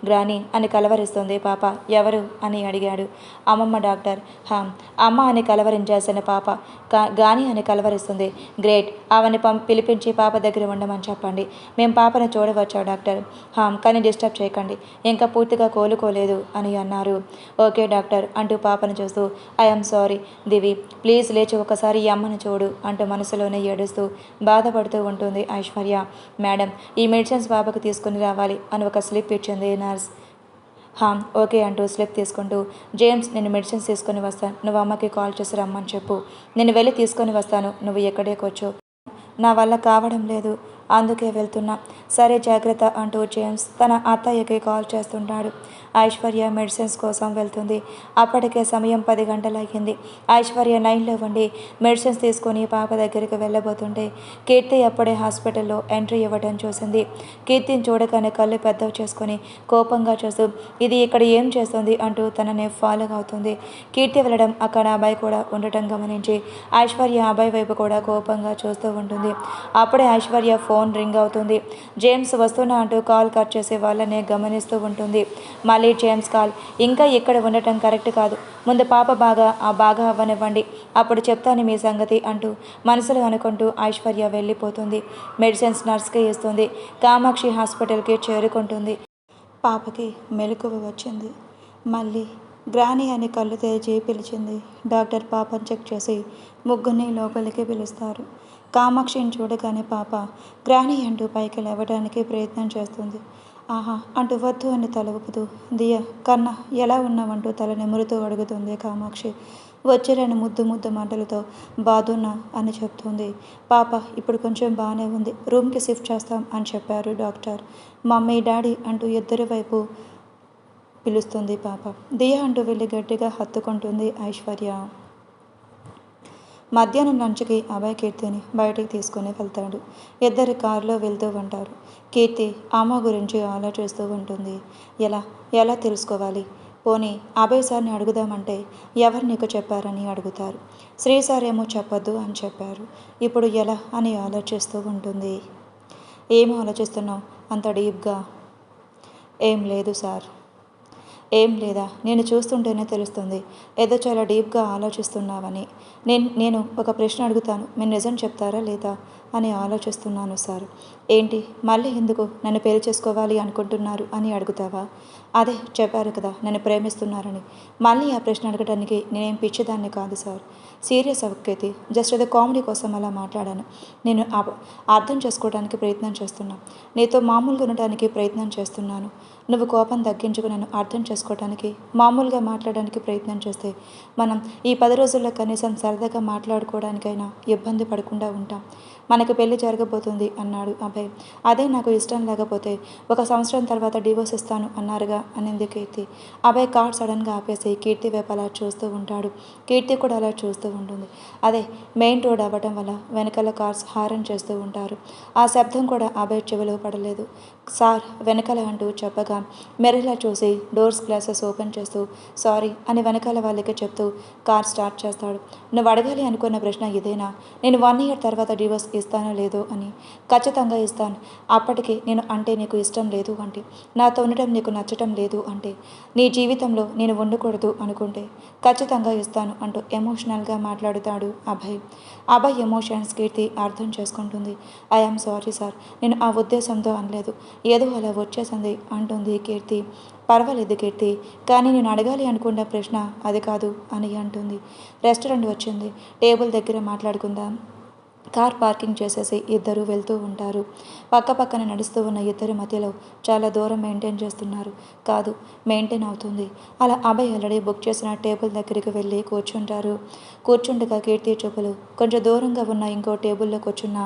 గ్రానీ అని కలవరిస్తుంది పాప. ఎవరు అని అడిగాడు. అమ్మమ్మ డాక్టర్. అమ్మ అని కలవరించాల్సిన పాప గాని అని కలవరిస్తుంది. గ్రేట్. ఆమెని పిలిపించి పాప దగ్గర ఉండమని చెప్పండి. మేము పాపను చూడవచ్చా డాక్టర్? కానీ డిస్టర్బ్ చేయకండి, ఇంకా పూర్తిగా కోలుకోలేదు అని అన్నారు. ఓకే డాక్టర్ అంటూ పాపను చూస్తూ ఐఎమ్ సారీ దివి, ప్లీజ్ లేచి ఒకసారి ఈ అమ్మను చూడు అంటూ మనసులోనే ఏడుస్తూ బాధపడుతూ ఉంటుంది ఐశ్వర్య. మేడం, ఈ మెడిసిన్స్ పాపకు తీసుకుని రావాలి అని ఒక స్లిప్ ఇచ్చింది నర్స్. ఓకే అంటూ స్లిప్ తీసుకుంటూ, జేమ్స్ నేను మెడిసిన్స్ తీసుకొని వస్తాను, నువ్వు అమ్మకి కాల్ చేసి రమ్మని చెప్పు. నేను వెళ్ళి తీసుకొని వస్తాను, నువ్వు ఎక్కడే కూర్చో. నా వల్ల కావడం లేదు, అందుకే వెళ్తున్నా. సరే జాగ్రత్త అంటూ జేమ్స్ తన అత్తయ్యకి కాల్ చేస్తుంటాడు. ఐశ్వర్య మెడిసిన్స్ కోసం వెళ్తుంది. అప్పటికే సమయం 10 గంటలయ్యింది. ఐశ్వర్య లైన్లో ఉండి మెడిసిన్స్ తీసుకొని పాప దగ్గరికి వెళ్ళబోతుంటే కీర్తి అప్పుడే హాస్పిటల్లో ఎంట్రీ ఇవ్వడం చూసింది. కీర్తిని చూడగానే కళ్ళు పెద్దవి చేసుకొని కోపంగా చూస్తూ ఇది ఇక్కడ ఏం చేస్తుంది అంటూ తనని ఫాలో అవుతుంది. కీర్తి వెళ్ళడం అక్కడ అబ్బాయి కూడా ఉండటం గమనించి ఐశ్వర్య అబ్బాయి వైపు కూడా కోపంగా చూస్తూ ఉంటుంది. అప్పుడే ఐశ్వర్య ఫోన్ రింగ్ అవుతుంది. జేమ్స్ వస్తున్నా అంటూ కాల్ కట్ చేసి వాళ్ళనే గమనిస్తూ ఉంటుంది. మళ్ళీ జేమ్స్ కాల్. ఇంకా ఇక్కడ ఉండటం కరెక్ట్ కాదు, ముందు పాప బాగా అవ్వనివ్వండి, అప్పుడు చెప్తాను మీ సంగతి అంటూ మనసులో అనుకుంటూ ఐశ్వర్య వెళ్ళిపోతుంది. మెడిసిన్స్ నర్స్కి ఇస్తుంది. కామాక్షి హాస్పిటల్కి చేరుకుంటుంది. పాపకి మెలకువ వచ్చింది. మళ్ళీ గ్రాని అని కళ్ళు తెరిచి పిలిచింది. డాక్టర్ పాపను చెక్ చేసి ముగ్గురిని లోపలికి పిలుస్తారు. కామాక్షిని చూడగానే పాప గ్రాని అంటూ పైకి లేవడానికి ప్రయత్నం చేస్తుంది. ఆహా అంటూ వద్దు అని తల ఊపుతూ దియ కన్నా ఎలా ఉన్నావంటూ తల నిమురుతూ అడుగుతుంది కామాక్షి. వచ్చేరని ముద్దు మాటలతో బాధున్నా అని చెప్తుంది. పాప ఇప్పుడు కొంచెం బాగానే ఉంది, రూమ్కి షిఫ్ట్ చేస్తాం అని చెప్పారు డాక్టర్. మమ్మీ డాడీ అంటూ ఇద్దరి వైపు పిలుస్తుంది పాప. దియ అంటూ వెళ్ళి గట్టిగా హత్తుకుంటుంది ఐశ్వర్య. మధ్యాహ్నం లంచ్కి అభయ్ కీర్తిని బయటికి తీసుకుని వెళ్తాడు. ఇద్దరు కారులో వెళ్తూ ఉంటారు. కీర్తి అమ్మ గురించి ఆలోచిస్తూ ఉంటుంది. ఎలా తెలుసుకోవాలి? పోనీ అభయ్ సార్ని అడుగుదామంటే ఎవరు నీకు చెప్పారని అడుగుతారు. శ్రీ సార్ ఏమో చెప్పొద్దు అని చెప్పారు. ఇప్పుడు ఎలా అని ఆలోచిస్తూ ఉంటుంది. ఏం ఆలోచిస్తున్నావు అంత డీప్గా? ఏం లేదు సార్. ఏం లేదా? నేను చూస్తుంటేనే తెలుస్తుంది ఏదో చాలా డీప్గా ఆలోచిస్తున్నావని. నేను ఒక ప్రశ్న అడుగుతాను, మీరు నిజం చెప్తారా లేదా అని ఆలోచిస్తున్నాను సార్. ఏంటి మళ్ళీ ఎందుకు నన్ను పెళ్లి చేసుకోవాలి అనుకుంటున్నారు అని అడుగుతావా? అదే చెప్పారు కదా నన్ను ప్రేమిస్తున్నారని. మళ్ళీ ఆ ప్రశ్న అడగడానికి నేనేం పిచ్చిదాన్ని కాదు సార్. సీరియస్ అవ్వకైతే జస్ట్ ఏదో కామెడీ కోసం అలా మాట్లాడాను. నేను అర్థం చేసుకోవడానికి ప్రయత్నం చేస్తున్నా, నీతో మామూలుగా ఉండటానికి ప్రయత్నం చేస్తున్నాను. నువ్వు కోపం తగ్గించుకు నన్ను అర్థం చేసుకోవడానికి మామూలుగా మాట్లాడడానికి ప్రయత్నం చేస్తే మనం ఈ 10 రోజుల్లో కనీసం సరదాగా మాట్లాడుకోవడానికైనా ఇబ్బంది పడకుండా ఉంటాం. మనకు పెళ్లి జరగబోతుంది అన్నాడు అభయ్. అదే నాకు ఇష్టం లేకపోతే 1 సంవత్సరం తర్వాత డివోర్స్ ఇస్తాను అన్నారుగా అనింది కీర్తి. అభయ్ కార్ సడన్గా ఆపేసి కీర్తి వైపు అలా చూస్తూ ఉంటాడు. కీర్తి కూడా అలా చూస్తూ ఉంటుంది. అదే మెయిన్ రోడ్ అవ్వటం వల్ల వెనకాల కార్స్ హారన్ చేస్తూ ఉంటారు. ఆ శబ్దం కూడా అభయ్ చెవిలో పడలేదు. సార్ వెనకాల అంటూ చెప్పగా మెరిలా చూసి డోర్స్ గ్లాసెస్ ఓపెన్ చేస్తూ సారీ అని వెనకాల వాళ్ళకి చెప్తూ కార్ స్టార్ట్ చేస్తాడు. నువ్వు అడగాలి అనుకున్న ప్రశ్న ఇదేనా? నేను 1 year తర్వాత డివోర్స్ ఇస్తానో లేదో అని. ఖచ్చితంగా ఇస్తాను. అప్పటికి నేను అంటే నీకు ఇష్టం లేదు అంటే, నాతో ఉండటం నీకు నచ్చటం లేదు అంటే, నీ జీవితంలో నేను ఉండకూడదు అనుకుంటే ఖచ్చితంగా ఇస్తాను అంటూ ఎమోషనల్గా మాట్లాడుతాడు అభయ్. అభయ్ ఎమోషన్స్ కీర్తి అర్థం చేసుకుంటుంది. ఐఎమ్ సారీ సార్, నేను ఆ ఉద్దేశంతో అనలేదు, ఏదో అలా వచ్చేసింది అంటుంది కీర్తి. పర్వాలేదు కీర్తి, కానీ నేను అడగాలి అనుకున్న ప్రశ్న అది కాదు అని అంటుంది. రెస్టారెంట్ వచ్చింది, టేబుల్ దగ్గర మాట్లాడుకుందాం. కార్ పార్కింగ్ చేసేసి ఇద్దరు వెళ్తూ ఉంటారు. పక్కపక్కన నడుస్తూ ఉన్న ఇద్దరి మధ్యలో చాలా దూరం మెయింటైన్ చేస్తున్నారు కాదు, మెయింటైన్ అవుతుంది. అలా అభయ్ ఆల్రెడీ బుక్ చేసిన టేబుల్ దగ్గరికి వెళ్ళి కూర్చుంటారు. కూర్చుండగా కీర్తి చూపులు కొంచెం దూరంగా ఉన్న ఇంకో టేబుల్లో కూర్చున్న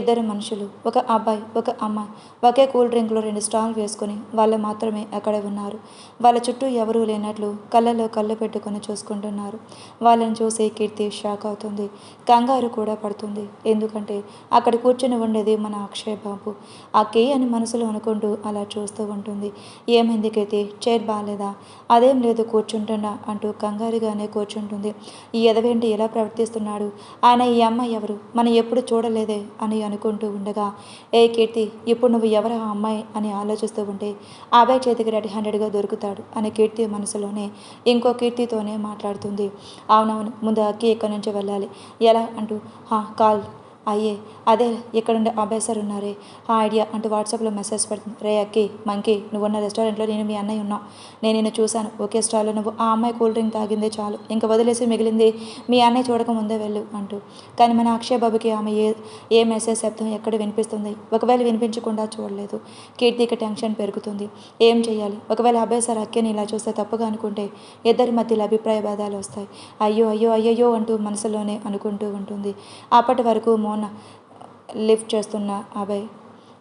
ఇద్దరు మనుషులు, ఒక అబ్బాయి ఒక అమ్మాయి, ఒకే కూల్ డ్రింక్లో 2 స్టాల్ వేసుకుని వాళ్ళు మాత్రమే అక్కడ ఉన్నారు. వాళ్ళ చుట్టూ ఎవరూ లేనట్లు కళ్ళలో కళ్ళు పెట్టుకొని చూసుకుంటున్నారు. వాళ్ళని చూసి కీర్తి షాక్ అవుతుంది, కంగారు కూడా పడుతుంది. ఎందుకంటే అక్కడ కూర్చొని ఉండేది మన అక్షయ్ బాబు. ఆ కే అని మనసులో అనుకుంటూ అలా చూస్తూ ఉంటుంది. ఏమైంది కీర్తి, చైర్ బాగాలేదా? అదేం లేదు కూర్చుంటున్నా అంటూ కంగారుగానే కూర్చుంటుంది. ఈ ఎదవేంటి ఎలా ప్రవర్తిస్తున్నాడు? ఆయన ఈ అమ్మాయి ఎవరు? మనం ఎప్పుడు చూడలేదే అని అనుకుంటూ ఉండగా, ఏ కీర్తి, ఇప్పుడు నువ్వు ఎవరు ఆ అమ్మాయి అని ఆలోచిస్తూ ఉంటే అభయ్ చేతికి రెడ్ హ్యాండెడ్గా దొరుకుతాడు అని కీర్తి మనసులోనే ఇంకో కీర్తితోనే మాట్లాడుతుంది. అవునవును, ముందు అక్కి ఇక్కడి నుంచి వెళ్ళాలి. ఎలా అంటూ కాల్ అయ్యే అదే ఇక్కడుండే అభయ్ సార్ ఉన్నారే, ఆ ఐడియా అంటూ వాట్సాప్లో మెసేజ్ పెడుతుంది. రే అక్కి, మంకీ, నువ్వున్న రెస్టారెంట్లో నేను మీ అన్నయ్య ఉన్నాం. నేను నిన్ను చూశాను. ఒకే స్టాల్లో నువ్వు ఆ అమ్మాయి కూల్ డ్రింక్ తాగిందే చాలు, ఇంకా వదిలేసి మిగిలింది మీ అన్నయ్య చూడక ముందే వెళ్ళు అంటూ. కానీ మన అక్షయ్ బాబుకి ఆమె ఏ మెసేజ్ శబ్దం ఎక్కడ వినిపిస్తుంది? ఒకవేళ వినిపించకుండా చూడలేదు. కీర్తికి టెన్షన్ పెరుగుతుంది. ఏం చేయాలి? ఒకవేళ అభయ్ సార్ అక్కిని ఇలా చూస్తే తప్పుగా అనుకుంటే ఇద్దరి మధ్యలో అభిప్రాయ భేదాలు వస్తాయి. అయ్యో అయ్యో అయ్యయ్యో అంటూ మనసులోనే అనుకుంటూ ఉంటుంది. అప్పటి వరకు మౌన లిఫ్ట్ చేస్తున్న అభయ్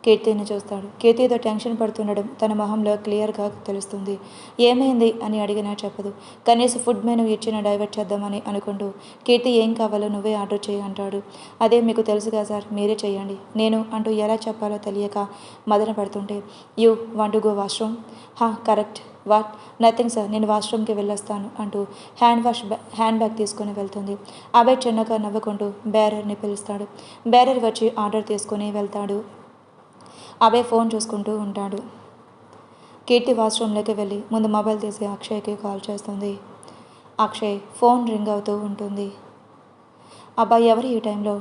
కీర్తిని చూస్తాడు. కీర్తితో టెన్షన్ పడుతుండడం తన మొహంలో క్లియర్గా తెలుస్తుంది. ఏమైంది అని అడిగినా చెప్పదు. కనీసం ఫుడ్ మెనూ ఇచ్చిన డైవర్ట్ చేద్దామని అనుకుంటూ, కీర్తి ఏం కావాలో నువ్వే ఆర్డర్ చేయి అంటాడు. అదే మీకు తెలుసుగా సార్, మీరే చేయండి. నేను అంటూ ఎలా చెప్పాలో తెలియక మదన పడుతుంటే, you want to go washroom? Correct. What? Nothing sir, నేను వాష్రూమ్కి వెళ్ళొస్తాను అంటూ హ్యాండ్ బ్యాగ్ తీసుకుని వెళ్తుంది. అభయ్ చిన్నగా నవ్వుకుంటూ బేరర్ని పిలుస్తాడు. బేరర్ వచ్చి ఆర్డర్ తీసుకుని వెళ్తాడు. అభయ్ ఫోన్ చూసుకుంటూ ఉంటాడు. కీర్తి వాష్రూమ్లోకి వెళ్ళి ముందు మొబైల్ తీసి అక్షయ్కి కాల్ చేస్తుంది. అక్షయ్ ఫోన్ రింగ్ అవుతూ ఉంటుంది. అబ్బాయి ఎవరు ఈ టైంలో?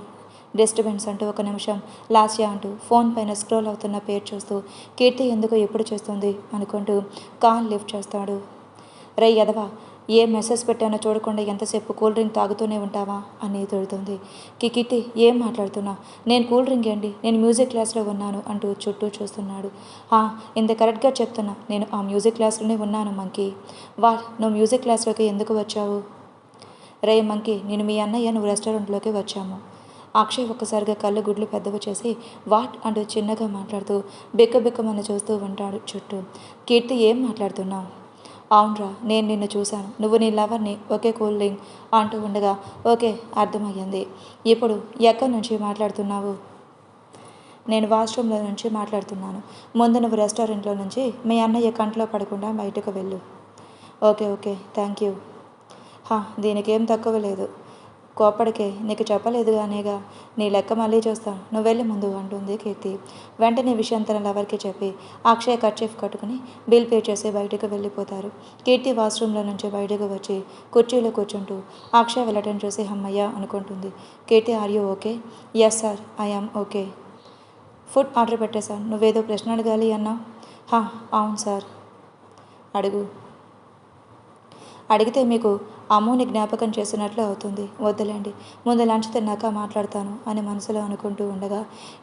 డిస్టర్బెన్స్ అంటూ ఒక నిమిషం లాస్య అంటూ ఫోన్ పైన స్క్రోల్ అవుతున్న పేరు చూస్తూ కీర్తి ఎందుకు ఎప్పుడు చేస్తుంది అనుకుంటూ కాల్ లిఫ్ట్ చేస్తాడు. రే యదవా, ఏ మెసేజ్ పెట్టానో చూడకుండా ఎంతసేపు కూల్ డ్రింక్ తాగుతూనే ఉంటావా అని తిడుతుంది. కీర్తి, ఏం మాట్లాడుతున్నా? నేను కూల్ డ్రింక్ ఏంటి, నేను మ్యూజిక్ క్లాస్లో ఉన్నాను అంటూ చుట్టూ చూస్తున్నాడు. ఇంత కరెక్ట్గా చెప్తున్నా, నేను ఆ మ్యూజిక్ క్లాస్లోనే ఉన్నాను మంకీ. నువ్వు మ్యూజిక్ క్లాస్లోకి ఎందుకు వచ్చావు? రే మంకీ, నేను మీ అన్నయ్య నువ్వు రెస్టారెంట్లోకి వచ్చాము. అక్షయ్ ఒక్కసారిగా కళ్ళు గుడ్లు పెద్దవి చేసి వాట్ అంటూ చిన్నగా మాట్లాడుతూ బిక్కబిక్కమని చూస్తూ ఉంటాడు చుట్టూ. కీర్తి, ఏం మాట్లాడుతున్నావు? అవునరా, నేను నిన్ను చూశాను. నువ్వు నీ లవర్ని ఒకే కూల్ డ్రింక్ అంటూ ఉండగా ఓకే, అర్థమయ్యింది. ఇప్పుడు ఎక్కడి నుంచి మాట్లాడుతున్నావు? నేను వాష్రూమ్లో నుంచి మాట్లాడుతున్నాను. ముందు నువ్వు రెస్టారెంట్లో నుంచి మీ అన్నయ్య కంట్లో పడకుండా బయటకు వెళ్ళు. Okay, thank you. దీనికేం తక్కువ లేదు. కోప్పడికే, నీకు చెప్పలేదు అనేగా. నీ లెక్క మళ్ళీ చూస్తాను, నువ్వు వెళ్ళి ముందు అంటుంది కీర్తి. వెంటనే విషయం తన లవర్కి చెప్పి అక్షయ్ కర్చీఫ్ కట్టుకుని బిల్ పే చేసి బయటకు వెళ్ళిపోతారు. కీర్తి వాష్రూమ్లో నుంచి బయటకు వచ్చి కుర్చీలో కూర్చుంటూ అక్షయ్ వెళ్ళటం చూసి అమ్మయ్య అనుకుంటుంది. Keerthi, are you okay? Yes sir, I am okay. Food order పెట్టేశాను. నువ్వేదో ప్రశ్న అడగాలి అన్నావు. అవును సార్. అడిగితే మీకు అమ్ముని జ్ఞాపకం చేసినట్లు అవుతుంది. వద్దులేండి, ముందు లంచ్ తిన్నాక మాట్లాడతాను అని మనసులో అనుకుంటూ ఉండగా,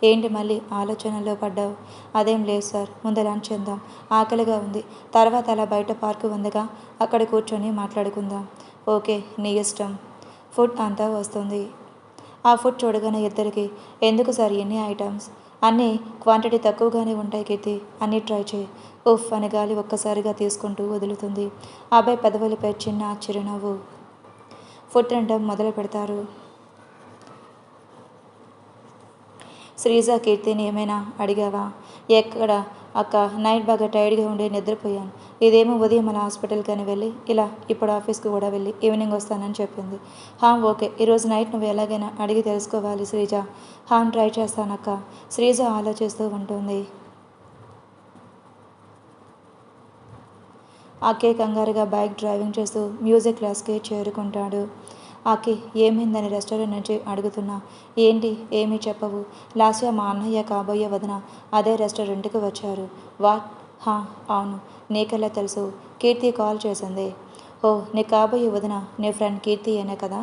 ఏంటి మళ్ళీ ఆలోచనల్లో పడ్డావు? అదేం లేదు సార్, ముందు లంచ్ చేద్దాం, ఆకలిగా ఉంది. తర్వాత అలా బయట పార్కు ఉందిగా, అక్కడ కూర్చొని మాట్లాడుకుందాం. ఓకే, నీ ఇష్టం. ఫుడ్ అంతా వస్తుంది. ఆ ఫుడ్ చూడగానే ఇద్దరికి ఎందుకు సార్ ఎన్ని ఐటమ్స్? అన్నీ క్వాంటిటీ తక్కువగానే ఉంటాయి కీర్తి, అన్నీ ట్రై చేయి. ఉఫ్ అని గాలి ఒక్కసారిగా తీసుకుంటూ వదులుతుంది. అబ్బాయి పెదవులపై చిన్న చిరునవ్వు. ఫుడ్ తినడం మొదలు పెడతారు. శ్రీజ కీర్తిని ఏమైనా అడిగావా? ఎక్కడ అక్క, నైట్ బాగా టైర్డ్గా ఉండి నిద్రపోయాను. ఇదేమో ఉదయం అలా హాస్పిటల్కి అని వెళ్ళి ఇలా ఇప్పుడు ఆఫీస్కి కూడా వెళ్ళి ఈవినింగ్ వస్తానని చెప్పింది. ఓకే, ఈరోజు నైట్ నువ్వు ఎలాగైనా అడిగి తెలుసుకోవాలి శ్రీజ. ట్రై చేస్తానక్క. శ్రీజ ఆలోచిస్తూ ఉంటుంది. అక్కే కంగారుగా బైక్ డ్రైవింగ్ చేస్తూ మ్యూజిక్ క్లాస్కి చేరుకుంటాడు. అక్కి, ఏమైందని రెస్టారెంట్ నుంచి అడుగుతున్నా, ఏంటి ఏమీ చెప్పవు? లాస్య మా అన్నయ్య కాబోయే వదిన అదే రెస్టారెంట్కి వచ్చారు. వాట్? అవును, నీకెలా తెలుసు? కీర్తి కాల్ చేసింది. ఓ, నీ కాబోయే వదిన నీ ఫ్రెండ్ కీర్తి అనే కదా?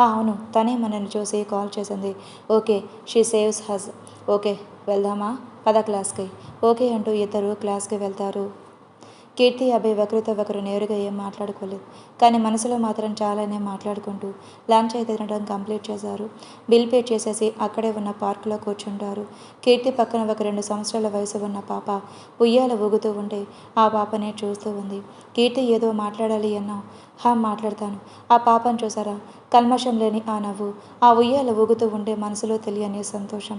అవును, తనే మనల్ని చూసి కాల్ చేసింది. Okay, she saves has. Okay, వెళ్దామా? పద క్లాస్కి. ఓకే అంటూ ఇద్దరు క్లాస్కి వెళ్తారు. కీర్తి, అభయ్ ఒకరితో ఒకరు నేరుగా ఏం మాట్లాడుకోలేదు, కానీ మనసులో మాత్రం చాలానే మాట్లాడుకుంటూ లంచ్ అయితే తినడం కంప్లీట్ చేశారు. బిల్ పే చేసేసి అక్కడే ఉన్న పార్కులో కూర్చుంటారు. కీర్తి పక్కన ఒక 2 సంవత్సరాల వయసు ఉన్న పాప ఉయ్యాల ఊగుతూ ఉంటే ఆ పాపనే చూస్తూ ఉంది. కీర్తి, ఏదో మాట్లాడాలి అన్నావు. మాట్లాడతాను. ఆ పాపను చూసారా? కల్మషం లేని ఆ నవ్వు, ఆ ఉయ్యాల ఊగుతూ ఉంటే మనసులో తెలియని సంతోషం.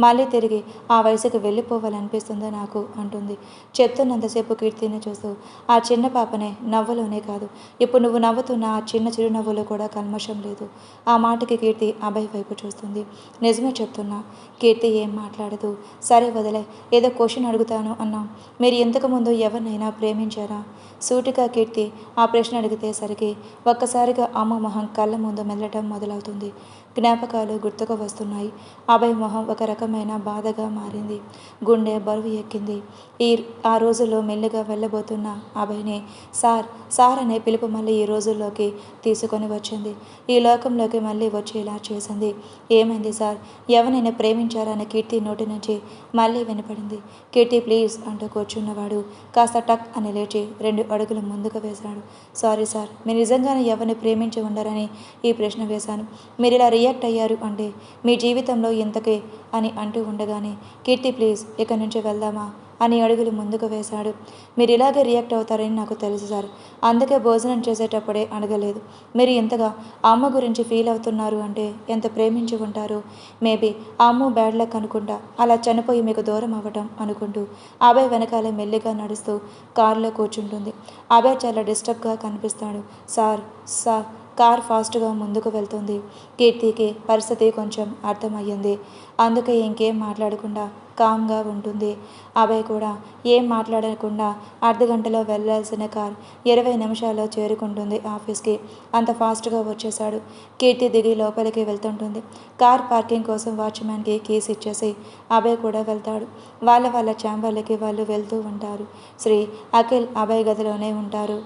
మళ్ళీ తిరిగి ఆ వయసుకు వెళ్ళిపోవాలనిపిస్తుందో నాకు అంటుంది. చెప్తున్నంతసేపు కీర్తిని చూస్తూ ఆ చిన్న పాపనే నవ్వులోనే కాదు, ఇప్పుడు నువ్వు నవ్వుతున్న ఆ చిన్న చిరునవ్వులో కూడా కల్మషం లేదు. ఆ మాటకి కీర్తి అభయ్ వైపు చూస్తుంది. నిజమే చెప్తున్నా. కీర్తి ఏం మాట్లాడదు. సరే వదిలే, ఏదో క్వశ్చన్ అడుగుతాను అన్నా. మీరు ఇంతకుముందు ఎవరినైనా ప్రేమించారా? సూటిగా కీర్తి ఆ ప్రశ్న అడిగేసరికి ఒక్కసారిగా అమ్మ మొహం కళ్ళ ముందు మెదలటం మొదలవుతుంది. జ్ఞాపకాలు గుర్తుకు వస్తున్నాయి. అభయ్ మొహం ఒక రకమైన బాధగా మారింది. గుండె బరువు ఎక్కింది. ఆ రోజుల్లో మెల్లిగా వెళ్ళబోతున్న అభయ్ని సార్ సార్ అనే పిలుపు మళ్ళీ ఈ రోజుల్లోకి తీసుకొని వచ్చింది. ఈ లోకంలోకి మళ్ళీ వచ్చేలా చేసింది. ఏమైంది సార్? ఎవరినైనా ప్రేమించారన్న కీర్తి నోటి నుంచి మళ్ళీ వినపడింది. కీర్తి ప్లీజ్ అంటూ కూర్చున్నవాడు కాస్త టక్ అని లేచి 2 అడుగులు ముందుకు వేశాడు. సారీ సార్, మీరు నిజంగానే ఎవరిని ప్రేమించి ఉండరని ఈ ప్రశ్న వేశాను. మీరు ఇలా రియాక్ట్ అయ్యారు అంటే మీ జీవితంలో ఇంతకే అని అంటూ ఉండగానే కీర్తి ప్లీజ్ ఇక్కడి నుంచి వెళ్దామా అని అడుగులు ముందుకు వేశాడు. మీరు ఇలాగే రియాక్ట్ అవుతారని నాకు తెలుసు సార్, అందుకే భోజనం చేసేటప్పుడే అడగలేదు. మీరు ఇంతగా అమ్మ గురించి ఫీల్ అవుతున్నారు అంటే ఎంత ప్రేమించి ఉంటారు. మేబీ అమ్మ బ్యాడ్ లక్ అనుకుంటా అలా చనిపోయి మీకు దూరం అవ్వటం అనుకుంటూ అభయ్ వెనకాలే మెల్లిగా నడుస్తూ కారులో కూర్చుంటుంది. అభయ్ చాలా డిస్టర్బ్గా కనిపిస్తాడు. సార్ సార్ కార్ ఫాస్ట్గా ముందుకు వెళ్తుంది. కీర్తికి పరిస్థితి కొంచెం అర్థమయ్యింది. అందుకే ఇంకేం మాట్లాడకుండా కామ్గా ఉంటుంది. అభయ్ కూడా ఏం మాట్లాడకుండా అర్ధగంటలో వెళ్ళాల్సిన కార్ 20 నిమిషాల్లో చేరుకుంటుంది ఆఫీస్కి. అంత ఫాస్ట్గా వచ్చేశాడు. కీర్తి దిగి లోపలికి వెళ్తుంటుంది. కార్ పార్కింగ్ కోసం వాచ్మ్యాన్కి కీస్ ఇచ్చేసి అభయ్ కూడా వెళ్తాడు. వాళ్ళ ఛాంబర్లకి వాళ్ళు వెళ్తూ ఉంటారు. శ్రీ, అఖిల్ అభయ్ గదిలోనే ఉంటారు.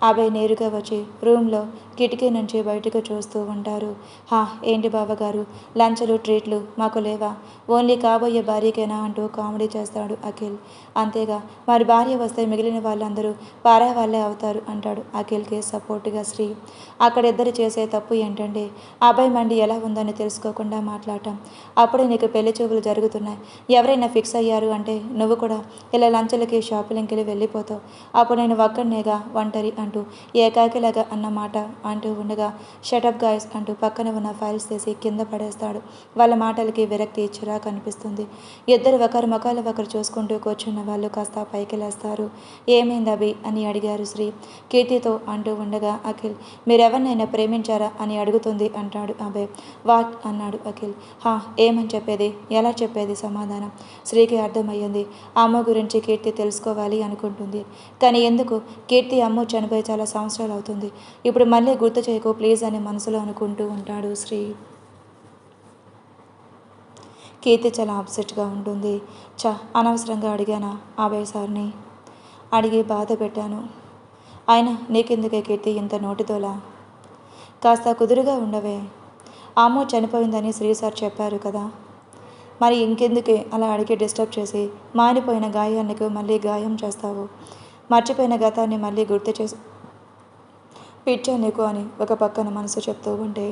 అభయ్ నేరుగా వచ్చి రూమ్లో కిటికీ నుంచి బయటకు చూస్తూ ఉంటారు. హా, ఏంటి బావగారు, లంచ్లు ట్రీట్లు మాకు లేవా? ఓన్లీ కాబోయే భార్యకేనా అంటూ కామెడీ చేస్తాడు అఖిల్. అంతేగా, మరి భార్య వస్తే మిగిలిన వాళ్ళందరూ పారా వాళ్ళే అవుతారు అంటాడు అఖిల్కి సపోర్టుగా శ్రీ. అక్కడిద్దరు చేసే తప్పు ఏంటంటే అభయ్ మండి ఎలా ఉందని తెలుసుకోకుండా మాట్లాడటం. అప్పుడే నీకు పెళ్లి చూపులు జరుగుతున్నాయి. ఎవరైనా ఫిక్స్ అయ్యారు అంటే నువ్వు కూడా ఇలా లంచ్లకి షాపింగ్కి వెళ్ళిపోతావు. అప్పుడు నేను ఒక్కడినేగా ఒంటరి అంటూ ఏకాకిలాగా అన్నమాట అంటూ ఉండగా షటప్ గాయస్ అంటూ పక్కన ఉన్న ఫైల్స్ తీసి కింద పడేస్తాడు. వాళ్ళ మాటలకి విరక్తి చిరాకు అనిపిస్తుంది. ఇద్దరు ఒకరి ముఖాలు ఒకరు చూసుకుంటూ కూర్చున్న వాళ్ళు కాస్త పైకి లేస్తారు. ఏమైంది అభి అని అడిగారు శ్రీ కీర్తితో అంటూ ఉండగా అఖిల్ మీరెవరినైనా ప్రేమించారా అని అడుగుతుంది అంటాడు అభయ్. వాట్ అన్నాడు అఖిల్. హా, ఏమని చెప్పేది, ఎలా చెప్పేది సమాధానం? శ్రీకి అర్థమయ్యింది. అమ్మ గురించి కీర్తి తెలుసుకోవాలి అనుకుంటుంది. కానీ ఎందుకు? కీర్తి అమ్మ చనిపోయి చాలా సంవత్సరాలు అవుతుంది. ఇప్పుడు మళ్ళీ గుర్తు చేయకు ప్లీజ్ అని మనసులో అనుకుంటూ ఉంటాడు శ్రీ. కీర్తి చాలా అప్సెట్గా ఉంటుంది. అనవసరంగా అడిగానా అభయ్ సార్ని? అడిగి బాధ పెట్టాను. అయినా నీకెందుకే కీర్తి ఇంత నోటితోలా? కాస్త కుదురుగా ఉండవే. అమ్మ చనిపోయిందని శ్రీ సార్ చెప్పారు కదా, మరి ఇంకెందుకే అలా అడిగి డిస్టర్బ్ చేసి మానిపోయిన గాయానికి మళ్ళీ గాయం చేస్తావు? మర్చిపోయిన గతాన్ని మళ్ళీ గుర్తు చేసి పిచ్చా నీకు అని ఒక పక్కన మనసు చెప్తూ ఉంటే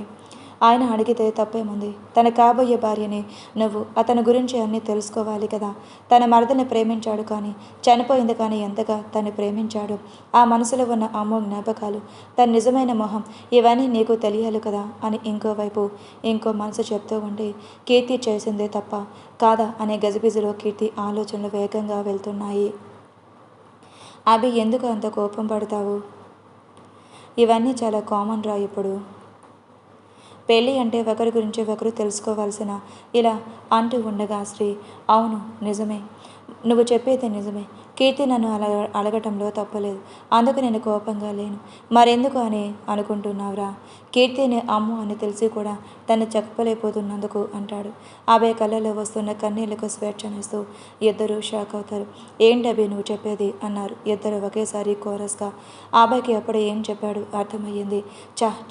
ఆయన అడిగితే తప్పేముంది? తన కాబోయే భార్యని నువ్వు అతని గురించి అన్నీ తెలుసుకోవాలి కదా. తన మరదని ప్రేమించాడు కానీ చనిపోయింది, కానీ ఎంతగా తను ప్రేమించాడు. ఆ మనసులో ఉన్న అమ్మో జ్ఞాపకాలు, తన నిజమైన మొహం, ఇవన్నీ నీకు తెలియాలి కదా అని ఇంకోవైపు ఇంకో మనసు చెప్తూ ఉంటే కీర్తి చేసిందే తప్ప కాదా అనే గజిబిజిలో కీర్తి ఆలోచనలు వేగంగా వెళ్తున్నాయి. అభి ఎందుకు అంత కోపం పడతావు? ఇవన్నీ చాలా కామన్ రా ఇప్పుడు. పెళ్ళి అంటే ఒకరి గురించి ఒకరు తెలుసుకోవాల్సిన ఇలా అంటూ ఉండగా శ్రీ అవును నిజమే, నువ్వు చెప్పేది నిజమే. కీర్తి నన్ను అడగటంలో తప్పలేదు. అందుకు నేను కోపంగా లేను. మరెందుకు అని అనుకుంటున్నావురా? కీర్తిని అమ్ము అని తెలిసి కూడా తను చెప్పలేకపోతున్నందుకు అంటాడు. అభయ్ కళ్ళలో వస్తున్న కన్నీళ్లకు స్వేచ్ఛనిస్తూ ఇద్దరు షాక్ అవుతారు. ఏంటి అభి నువ్వు చెప్పేది అన్నారు ఇద్దరు ఒకేసారి కోరస్గా. అభయ్కి అప్పుడే ఏం చెప్పాడు అర్థమయ్యింది.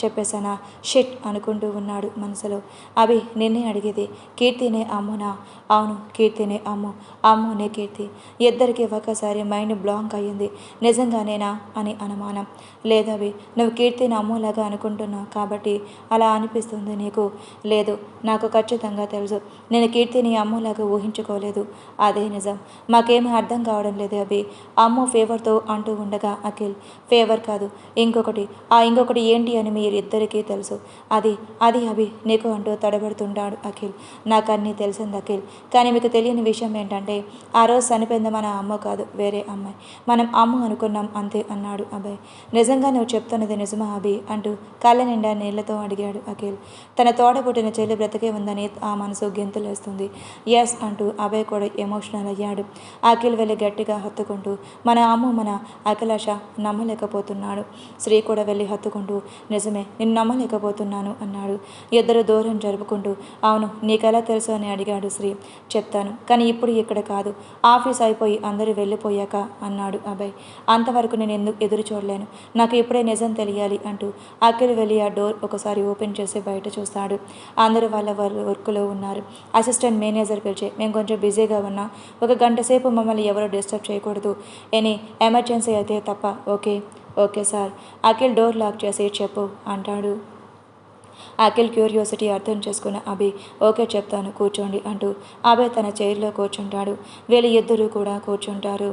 చెప్పేశానా, షిట్ అనుకుంటూ ఉన్నాడు మనసులో. అభి నిన్నే అడిగేది, కీర్తినే అమ్మునా? అవును, కీర్తినే అమ్ము, అమ్మునే కీర్తి. ఇద్దరికి ఒక ఒక్కసారి మైండ్ బ్లాంక్ అయ్యింది. నిజంగానేనా అని అనుమానం. లేదవి, నువ్వు కీర్తిని అమ్మలాగా అనుకుంటున్నావు కాబట్టి అలా అనిపిస్తుంది నీకు. లేదు, నాకు ఖచ్చితంగా తెలుసు. నేను కీర్తిని అమ్మలాగా ఊహించుకోలేదు. అదే నిజం. మాకేమీ అర్థం కావడం లేదు అభి. అమ్ము ఫేవర్తో అంటూ ఉండగా అఖిల్, ఫేవర్ కాదు, ఇంకొకటి. ఆ ఇంకొకటి ఏంటి అని మీరిద్దరికీ తెలుసు. అది అది అభి నీకు అంటూ తడబడుతుంటాడు అఖిల్. నాకన్నీ తెలిసింది అఖిల్. కానీ మీకు తెలియని విషయం ఏంటంటే ఆ రోజు చనిపోయింది మన అమ్మ కాదు, వేరే అమ్మాయి. మనం అమ్మ అనుకున్నాం అంతే అన్నాడు అభయ్. నిజంగా నువ్వు చెప్తున్నది నిజమా అభి అంటూ కళ్ళ నిండా నీళ్లతో అడిగాడు అఖిల్. తన తోడబుట్టిన చెల్లి బ్రతికే ఉందని ఆ మనసు గెంతులేస్తుంది. ఎస్ అంటూ అభయ్ కూడా ఎమోషనల్ అయ్యాడు. అఖిల్ వెళ్ళి గట్టిగా హత్తుకుంటూ మన అమ్మ మన అఖిలాష నమ్మలేకపోతున్నాడు. శ్రీ కూడా వెళ్ళి హత్తుకుంటూ నిజమే, నేను నమ్మలేకపోతున్నాను అన్నాడు. ఇద్దరు దూరం జరుపుకుంటూ అవును, నీకెలా తెలుసు అని అడిగాడు శ్రీ. చెప్తాను, కానీ ఇప్పుడు ఇక్కడ కాదు, ఆఫీస్ అయిపోయి అందరూ వెళ్ళిపోయాక అన్నాడు అభయ్. అంతవరకు నేను ఎందుకు ఎదురు చూడలేను, నాకు ఇప్పుడే నిజం తెలియాలి అంటూ అఖిల్ వెళ్ళి ఆ డోర్ ఒకసారి ఓపెన్ చేసి బయట చూస్తాడు. అందరూ వాళ్ళ వర్క్లో ఉన్నారు. అసిస్టెంట్ మేనేజర్ పిలిచి మేము కొంచెం బిజీగా ఉన్నాం, ఒక గంట సేపు మమ్మల్ని ఎవరో డిస్టర్బ్ చేయకూడదు, ఎనీ ఎమర్జెన్సీ అయితే తప్ప. Okay okay sir. Akhil door lock చేసి చెప్పు అంటాడు. అఖిల్ క్యూరియాసిటీ అర్థం చేసుకున్న అభి ఓకే చెప్తాను కూర్చోండి అంటూ అభయ్ తన చైర్లో కూర్చుంటాడు. వీళ్ళు ఇద్దరు కూడా కూర్చుంటారు.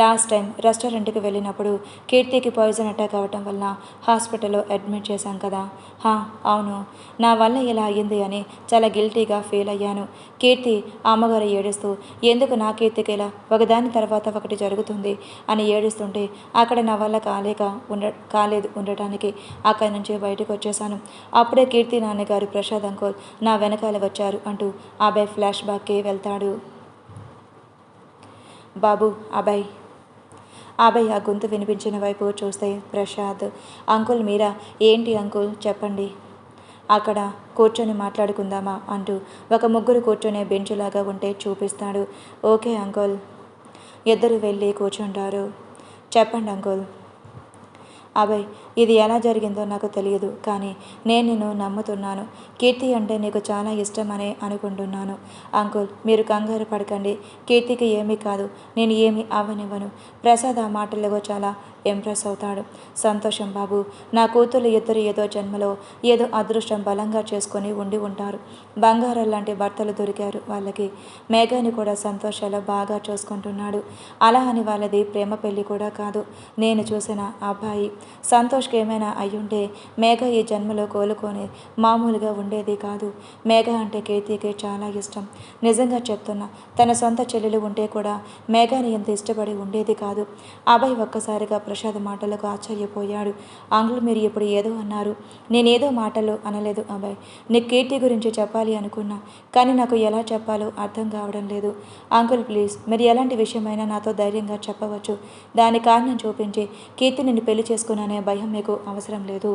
లాస్ట్ టైం రెస్టారెంట్కి వెళ్ళినప్పుడు కీర్తికి పాయిజన్ అటాక్ అవ్వటం వల్ల హాస్పిటల్లో అడ్మిట్ చేశాం కదా. అవును, నా వల్ల ఇలా అయ్యింది అని చాలా గిల్టీగా ఫీల్ అయ్యాను. కీర్తి అమ్మగారు ఏడుస్తూ ఎందుకు నా కీర్తికి ఇలా ఒకదాని తర్వాత ఒకటి జరుగుతుంది అని ఏడుస్తుంటే అక్కడ నా వల్ల కాలేదు ఉండటానికి అక్కడి నుంచి బయటకు వచ్చేసాను. అప్పుడే కీర్తి నాన్నగారు ప్రసాద్ అంకుల్ నా వెనకాల వచ్చారు అంటూ అభయ్ ఫ్లాష్ బ్యాక్కి వెళ్తాడు. బాబు అభయ్ అభయ్ ఆ గొంతు వినిపించిన వైపు చూస్తే ప్రసాద్, అంకుల్ మీరా? ఏంటి అంకుల్ చెప్పండి, అక్కడ కూర్చొని మాట్లాడుకుందామా అంటూ ఒక ముగ్గురు కూర్చొనే బెంచులాగా ఉంటే చూపిస్తాడు. Okay uncle. ఇద్దరు వెళ్ళి కూర్చుంటారు. చెప్పండి అంకుల్. అభయ్, ఇది ఎలా జరిగిందో నాకు తెలియదు, కానీ నేను నిన్ను నమ్ముతున్నాను. కీర్తి అంటే నీకు చాలా ఇష్టమనే అనుకుంటున్నాను. అంకుల్ మీరు కంగారు పడకండి, కీర్తికి ఏమీ కాదు, నేను ఏమీ అవ్వనివ్వను. ప్రసాద్ ఆ మాటలకు చాలా ఇంప్రెస్ అవుతాడు. సంతోషం బాబు, నా కూతురు ఇద్దరు ఏదో జన్మలో ఏదో అదృష్టం బలంగా చేసుకొని ఉండి ఉంటారు. బంగారం లాంటి భర్తలు దొరికారు వాళ్ళకి. మేఘాని కూడా సంతోషాలు బాగా చూసుకుంటున్నాడు. అలా అని వాళ్ళది ప్రేమ పెళ్ళి కూడా కాదు. నేను చూసిన అబ్బాయి సంతోష్కి ఏమైనా అయ్యుంటే మేఘ ఈ జన్మలో కోలుకొని మామూలుగా ఉండేది కాదు. మేఘ అంటే కీర్తికి చాలా ఇష్టం. నిజంగా చెప్తున్నా, తన సొంత చెల్లెలు ఉంటే కూడా మేఘాని ఎంత ఇష్టపడి ఉండేది కాదు. అభయ్ ఒక్కసారిగా ప్రసాద్ మాటలకు ఆశ్చర్యపోయాడు. అంకుల్ మీరు ఇప్పుడు ఏదో అన్నారు. నేనేదో మాటలు అనలేదు అభయ్. నీకు కీర్తి గురించి చెప్పాలి అనుకున్నా, కానీ నాకు ఎలా చెప్పాలో అర్థం కావడం లేదు. అంకుల్ ప్లీజ్, మీరు ఎలాంటి విషయమైనా నాతో ధైర్యంగా చెప్పవచ్చు. దాని కారణం చూపించి కీర్తి నిన్ను పెళ్లి చేసుకున్నానే భయం మీకు అవసరం లేదు.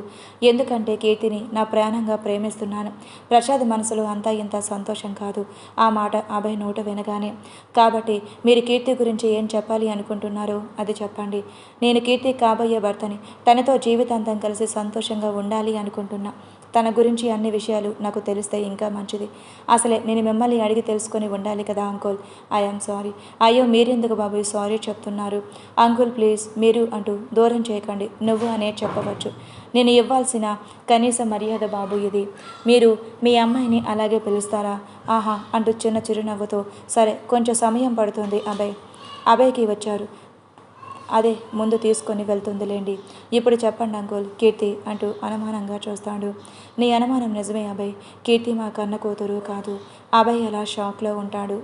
ఎందుకంటే కీర్తిని నా ప్రాణంగా ప్రేమిస్తున్నాను. ప్రసాద్ మనసులో అంతా ఇంత సంతోషం కాదు ఆ మాట అభయ్ నోట వినగానే. కాబట్టి మీరు కీర్తి గురించి ఏం చెప్పాలి అనుకుంటున్నారో అది చెప్పండి. నేను కీర్తి కాబోయే భర్తని, తనతో జీవితాంతం కలిసి సంతోషంగా ఉండాలి అనుకుంటున్నా. తన గురించి అన్ని విషయాలు నాకు తెలిస్తే ఇంకా మంచిది. అసలే నేను మిమ్మల్ని అడిగి తెలుసుకొని ఉండాలి కదా అంకుల్. I'm sorry. అయ్యో మీరెందుకు బాబు సారీ చెప్తున్నారు? అంకుల్ ప్లీజ్ మీరు అంటూ దూరం చేయకండి, నువ్వు అనే చెప్పవచ్చు. నేను ఇవ్వాల్సిన కనీస మర్యాద బాబు ఇది. మీరు మీ అమ్మాయిని అలాగే పిలుస్తారా? ఆహా అంటూ చిన్న చిరునవ్వుతో సరే కొంచెం సమయం పడుతుంది అభయ్కి వచ్చారు, అదే ముందు తీసుకొని వెళ్తుందిలేండి. ఇప్పుడు చెప్పండి అంకుల్, కీర్తి అంటూ అనుమానంగా చూస్తాడు. నీ అనుమానం నిజమే అభయ్, కీర్తి మా కన్న కూతురు కాదు. అభయ్ అలా షాక్లో ఉంటాడు.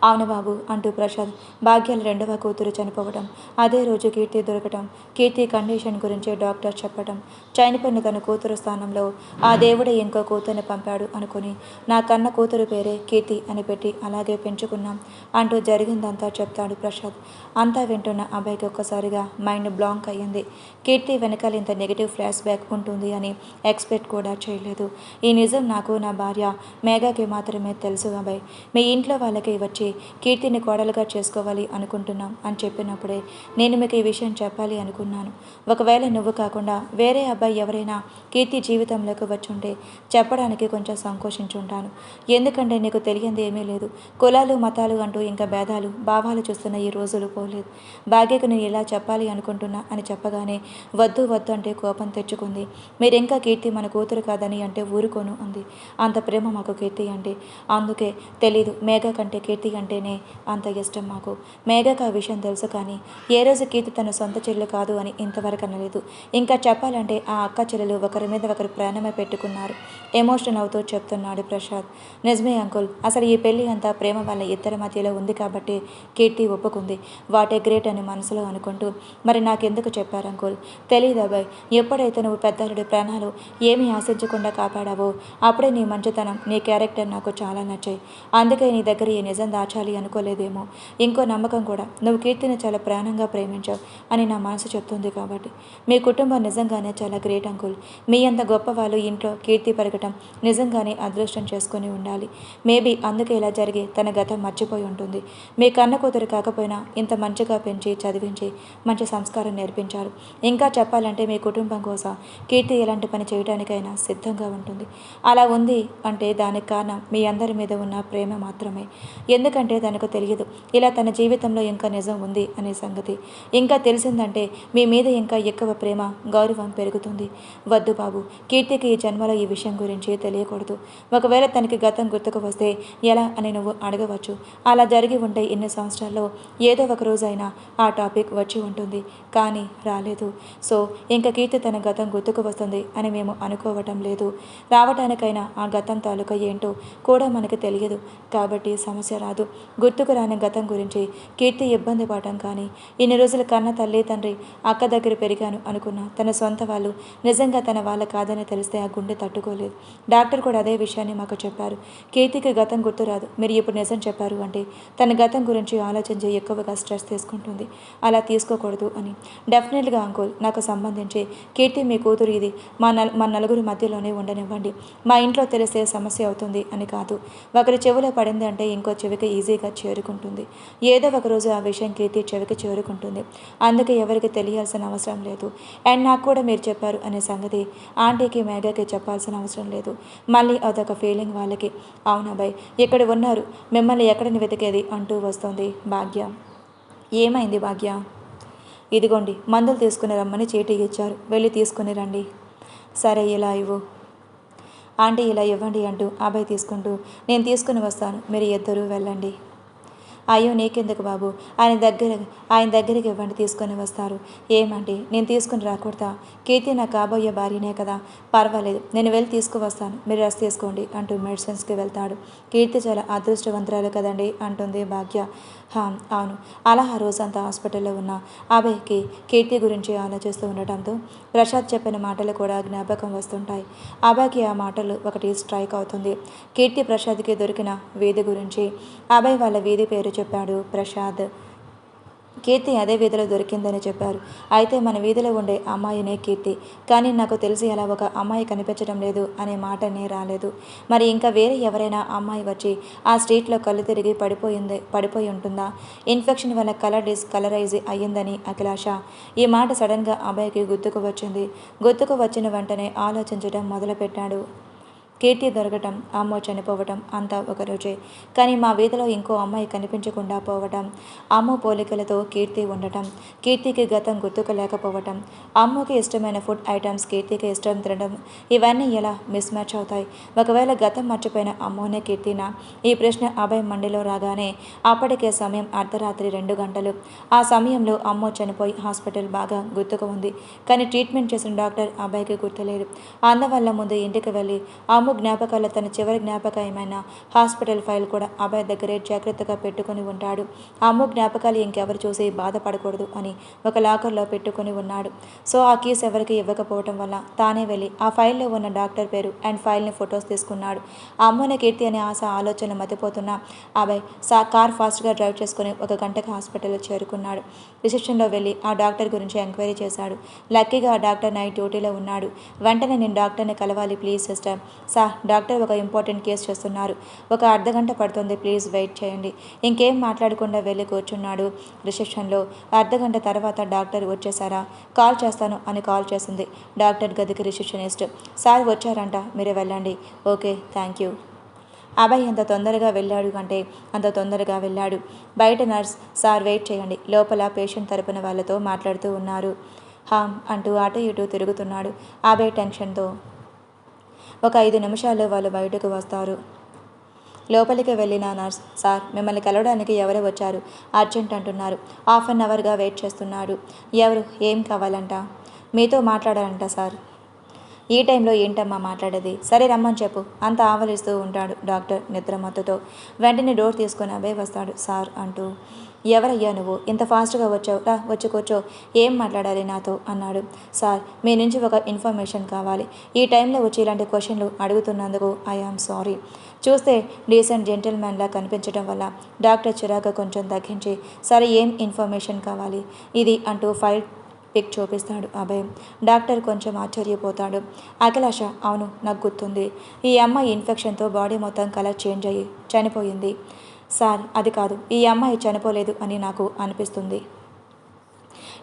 అవును బాబు అంటూ ప్రసాద్ భాగ్యాల రెండవ కూతురు చనిపోవడం, అదే రోజు కీర్తి దొరకటం, కీర్తి కండిషన్ గురించి డాక్టర్ చెప్పటం, చనిపోయిన తన కూతురు స్థానంలో ఆ దేవుడే ఇంకో కూతురుని పంపాడు అనుకుని నా కన్న కూతురు పేరే కీర్తి అని పెట్టి అలాగే పెంచుకున్నాం అంటూ జరిగిందంతా చెప్తాడు ప్రసాద్. అంతా వింటున్న అబ్బాయికి ఒక్కసారిగా మైండ్ బ్లాంక్ అయ్యింది. కీర్తి వెనకాల ఇంత నెగిటివ్ ఫ్లాష్ బ్యాక్ ఉంటుంది అని ఎక్స్పెక్ట్ కూడా చేయలేదు. ఈ నిజం నాకు నా భార్య మేఘాకి మాత్రమే తెలుసు అబ్బాయి. మీ ఇంట్లో వాళ్ళకి వచ్చి కీర్తిని కోడలుగా చేసుకోవాలి అనుకుంటున్నాం అని చెప్పినప్పుడే నేను మీకు ఈ విషయం చెప్పాలి అనుకున్నాను. ఒకవేళ నువ్వు కాకుండా వేరే అబ్బాయి ఎవరైనా కీర్తి జీవితంలోకి వచ్చుంటే చెప్పడానికి కొంచెం సంకోచించుంటాను. ఎందుకంటే నీకు తెలియంది ఏమీ లేదు. కులాలు మతాలు అంటూ ఇంకా భేదాలు భావాలు చూస్తున్న ఈ రోజులు పోలేదు. భాగ్యకు నేను ఇలా చెప్పాలి అనుకుంటున్నా అని చెప్పగానే వద్దు వద్దు అంటే కోపం తెచ్చుకుంది. మీరింకా కీర్తి మన కూతురు కాదని అంటే ఊరుకోను అంది. అంత ప్రేమ మాకు కీర్తి అంటే. అందుకే తెలీదు, మేఘ కంటే కీర్తి అంటేనే అంత ఇష్టం మాకు. మేఘకు ఆ విషయం తెలుసు, కానీ ఏ రోజు కీర్తి తన సొంత చెల్లెలు కాదు అని ఇంతవరకు అనలేదు. ఇంకా చెప్పాలంటే ఆ అక్క చెల్లెలు ఒకరి మీద ఒకరు ప్రాణమే పెట్టుకున్నారు. ఎమోషనల్ అవుతూ చెప్తున్నాడు ప్రసాద్. నిజమే అంకుల్, అసలు ఈ పెళ్ళి అంతా ప్రేమ వాళ్ళ ఇద్దరి మధ్యలో ఉంది కాబట్టి కీర్తి ఒప్పుకుంది. వాటే గ్రేట్ అని మనసులో అనుకుంటూ, మరి నాకెందుకు చెప్పారు అంకుల్? తెలీదు అబ్బాయి. ఎప్పుడైతే నువ్వు పెద్దలుడి ప్రాణాలు ఏమీ ఆశించకుండా కాపాడావో అప్పుడే నీ మంచితనం, నీ క్యారెక్టర్ నాకు చాలా నచ్చాయి. అందుకే నీ దగ్గర ఈ నిజం దాచాలి అనుకోలేదేమో. ఇంకో నమ్మకం కూడా, నువ్వు కీర్తిని చాలా ప్రాణంగా ప్రేమించావు అని నా మనసు చెప్తుంది. కాబట్టి మీ కుటుంబం నిజంగానే చాలా గ్రేట్ అంకుల్. మీ అంత గొప్ప వాళ్ళు ఇంట్లో కీర్తి పెరగటం నిజంగానే అదృష్టం చేసుకుని ఉండాలి. మేబీ అందుకే ఇలా జరిగి తన గతం మర్చిపోయి ఉంటుంది. మీ కన్న కూతురు కాకపోయినా ఇంత మంచిగా పెంచి చదివించి మంచి సంస్కారం నేర్పించారు. ఇంకా చెప్పాలంటే మీ కుటుంబం కోసం కీర్తి ఎలాంటి పని చేయడానికైనా సిద్ధంగా ఉంటుంది. అలా ఉంది అంటే దానికి కారణం మీ అందరి మీద ఉన్న ప్రేమ మాత్రమే. ఎందుకంటే తనకు తెలియదు ఇలా తన జీవితంలో ఇంకా నిజం ఉంది అనే సంగతి. ఇంకా తెలిసిందంటే మీ మీద ఇంకా ఎక్కువ ప్రేమ గౌరవం పెరుగుతుంది. వద్దు బాబు, కీర్తికి ఈ జన్మలో ఈ విషయం గురించి తెలియకూడదు. ఒకవేళ తనకి గతం గుర్తుకు వస్తే ఎలా అని నువ్వు అడగవచ్చు. అలా జరిగి ఉంటే ఇన్ని సంవత్సరాల్లో ఏదో ఒక రోజైనా ఆ టాపిక్ వచ్చి ఉంటుంది, కానీ రాలేదు. సో ఇంకా కీర్తి తన గతం గుర్తుకు వస్తుంది అని మేము అనుకోవటం లేదు. రావటానికైనా ఆ గతం తాలూకా ఏంటో కూడా మనకు తెలియదు కాబట్టి సమస్య రాదు. గుర్తుకు రాని గతం గురించి కీర్తి ఇబ్బంది పడటం కానీ, ఇన్ని రోజులు కన్న తల్లి తండ్రి అక్క దగ్గర పెరిగాను అనుకున్న తన సొంత వాళ్ళు నిజంగా తన వాళ్ళ కాదని తెలిస్తే ఆ గుండె తట్టుకోలేదు. డాక్టర్ కూడా అదే విషయాన్ని మాకు చెప్పారు. కీర్తికి గతం గుర్తురాదు, మీరు ఇప్పుడు నిజం చెప్పారు అంటే తన గతం గురించి ఆలోచించి ఎక్కువగా స్ట్రెస్ తీసుకుంటుంది. అలా తీసుకోకూడదు అని. డెఫినెట్గా అంకుల్, నాకు సంబంధించి కీర్తి మీ కూతురు, ఇది మా నలుగురు మధ్యలోనే ఉండనివ్వండి. మా ఇంట్లో తెలిసే సమస్య అవుతుంది అని కాదు. ఒకరి చెవిలో పడింది అంటే ఇంకో చెవికి ఈజీగా చేరుకుంటుంది. ఏదో ఒకరోజు ఆ విషయం కీర్తి చెవికి చేరుకుంటుంది. అందుకే ఎవరికి తెలియాల్సిన అవసరం లేదు. అండ్ నాకు కూడా మీరు చెప్పారు అనే సంగతి ఆంటీకి మేఘకి చెప్పాల్సిన అవసరం లేదు. మళ్ళీ అదొక ఫీలింగ్ వాళ్ళకి. అవునబ్బాయి, ఇక్కడ ఉన్నారు, మిమ్మల్ని ఎక్కడిని వెతికేది అంటూ వస్తుంది భాగ్య. ఏమైంది భాగ్య? ఇదిగోండి మందులు తీసుకుని రమ్మని చీటీ ఇచ్చారు, వెళ్ళి తీసుకుని రండి. సరే ఇలా ఇవ్వు ఆంటీ, ఇలా ఇవ్వండి అంటూ అబ్బాయి తీసుకుంటూ, నేను తీసుకుని వస్తాను, మీరు ఇద్దరూ వెళ్ళండి. అయ్యో నీకెందుకు బాబు, ఆయన దగ్గరికి ఇవ్వండి, తీసుకొని వస్తారు. ఏమంటే నేను తీసుకుని రాకూడదా? కీర్తి నా కాబోయే భార్యనే కదా, పర్వాలేదు, నేను వెళ్ళి తీసుకువస్తాను, మీరు రెస్ట్ తీసుకోండి అంటూ మెడిసిన్స్కి వెళ్తాడు. కీర్తి చాలా అదృష్టవంతురాలు కదండి అంటుంది భాగ్య. అవును. అలా ఆ రోజంతా హాస్పిటల్లో ఉన్న అభయ్కి కీర్తి గురించి ఆలోచిస్తూ ఉండటంతో ప్రసాద్ చెప్పిన మాటలు కూడా జ్ఞాపకం వస్తుంటాయి. అభయ్కి ఆ మాటలు ఒకటి స్ట్రైక్ అవుతుంది. కీర్తి ప్రసాద్కి దొరికిన వీధి గురించి. అభయ్ వాళ్ళ వీధి పేరు చెప్పాడు ప్రసాద్. కీర్తి అదే వీధిలో దొరికిందని చెప్పారు. అయితే మన వీధిలో ఉండే అమ్మాయినే కీర్తి, కానీ నాకు తెలిసి అలా ఒక అమ్మాయి కనిపించడం లేదు అనే మాటనే రాలేదు. మరి ఇంకా వేరే ఎవరైనా అమ్మాయి వచ్చి ఆ స్ట్రీట్లో కళ్ళు తిరిగి పడిపోయి ఉంటుందా? ఇన్ఫెక్షన్ వల్ల కలరైజ్ అయ్యిందని అఖిలాష. ఈ మాట సడన్గా అబ్బాయికి గుర్తుకు వచ్చింది. గుర్తుకు వచ్చిన వెంటనే ఆలోచించడం మొదలుపెట్టాడు. కీర్తి దొరకటం, అమ్మో చనిపోవటం అంతా ఒకరోజే. కానీ మా వీధిలో ఇంకో అమ్మాయి కనిపించకుండా పోవటం, అమ్మో పోలికలతో కీర్తి ఉండటం, కీర్తికి గతం గుర్తుకు లేకపోవటం, అమ్మకి ఇష్టమైన ఫుడ్ ఐటమ్స్ కీర్తికి ఇష్టం తినడం, ఇవన్నీ ఎలా మిస్ మ్యాచ్ అవుతాయి? ఒకవేళ గతం మర్చిపోయిన అమ్మోనే కీర్తినా? ఈ ప్రశ్న అభయ్ మండిలో రాగానే అప్పటికే సమయం అర్ధరాత్రి 2 గంటలు. ఆ సమయంలో అమ్మో చనిపోయి హాస్పిటల్ బాగా గుర్తుకు ఉంది, కానీ ట్రీట్మెంట్ చేసిన డాక్టర్ అభయ్కి గుర్తులేదు. అందువల్ల ముందు ఇంటికి వెళ్ళి అమ్మ జ్ఞాపకాలు, తన చివరి జ్ఞాపకమైన హాస్పిటల్ ఫైల్ కూడా అభయ్ దగ్గరే జాగ్రత్తగా పెట్టుకుని ఉంటాడు. అమ్మ జ్ఞాపకాలు ఇంకెవరు చూసి బాధపడకూడదు అని ఒక లాకర్లో పెట్టుకుని ఉన్నాడు. సో ఆ కీస్ ఎవరికి ఇవ్వకపోవటం వల్ల తానే వెళ్ళి ఆ ఫైల్లో ఉన్న డాక్టర్ పేరు అండ్ ఫైల్ని ఫొటోస్ తీసుకున్నాడు. అమ్మని కీర్తి అనే ఆలోచన మతిపోతున్న అభయ్ కార్ ఫాస్ట్గా డ్రైవ్ చేసుకుని 1 గంటకు హాస్పిటల్లో చేరుకున్నాడు. రిసెప్షన్లో వెళ్ళి ఆ డాక్టర్ గురించి ఎంక్వైరీ చేశాడు. లక్కీగా ఆ డాక్టర్ నైట్ డ్యూటీలో ఉన్నాడు. వెంటనే నేను డాక్టర్ని కలవాలి ప్లీజ్ సిస్టర్, సార్ డాక్టర్ ఒక ఇంపార్టెంట్ కేసు చేస్తున్నారు, ఒక అర్ధగంట పడుతుంది, ప్లీజ్ వెయిట్ చేయండి. ఇంకేం మాట్లాడకుండా వెళ్ళి కూర్చున్నాడు రిసెప్షన్లో. అర్ధగంట తర్వాత డాక్టర్ వచ్చేసారా, కాల్ చేస్తాను అని కాల్ చేసింది డాక్టర్ గదికి రిసెప్షనిస్ట్. సార్ వచ్చారంట, మీరు వెళ్ళండి. Okay, thank you. అభయ్ ఎంత తొందరగా వెళ్ళాడు అంటే అంత తొందరగా వెళ్ళాడు. బయట నర్స్, సార్ వెయిట్ చేయండి, లోపల పేషెంట్ తరపున వాళ్ళతో మాట్లాడుతూ ఉన్నారు. హామ్ అంటూ అటు ఇటు తిరుగుతున్నాడు అభయ్ టెన్షన్తో. ఒక 5 నిమిషాల్లో వాళ్ళు బయటకు వస్తారు. లోపలికి వెళ్ళిన నర్స్, సార్ మిమ్మల్ని కలవడానికి ఎవరు వచ్చారు, అర్జెంట్ అంటున్నారు. 1/2 అవర్గా వెయిట్ చేస్తున్నాడు. ఎవరు, ఏం కావాలంట? మీతో మాట్లాడాలంట సార్. ఈ టైంలో ఏంటమ్మా మాట్లాడేది, సరే రమ్మని చెప్పు. అంత ఆవలిస్తూ ఉంటాడు డాక్టర్ నిద్రమత్తుతో. వెంటనే డోర్ తీసుకొని అభయ్ వస్తాడు. సార్ అంటూ. ఎవరయ్యా నువ్వు, ఇంత ఫాస్ట్గా వచ్చావు, రా వచ్చి కూర్చో, ఏం మాట్లాడాలి నాతో అన్నాడు. సార్ మీ నుంచి ఒక ఇన్ఫర్మేషన్ కావాలి, ఈ టైంలో వచ్చి ఇలాంటి క్వశ్చన్లు అడుగుతున్నందుకు ఐ ఆమ్ సారీ. చూస్తే డీసెంట్ జెంటిల్మెన్లా కనిపించడం వల్ల డాక్టర్ చిరాకు కొంచెం తగ్గించి, సరే ఏం ఇన్ఫర్మేషన్ కావాలి ఇది అంటూ ఫైల్ పిక్ చూపిస్తాడు అభయ్. డాక్టర్ కొంచెం ఆశ్చర్యపోతాడు. అఖిలాష, అవును నాకు గుర్తుంది, ఈ అమ్మాయి ఇన్ఫెక్షన్తో బాడీ మొత్తం కలర్ చేంజ్ అయ్యి చనిపోయింది. సార్ అది కాదు, ఈ అమ్మాయి చనిపోలేదు అని నాకు అనిపిస్తుంది.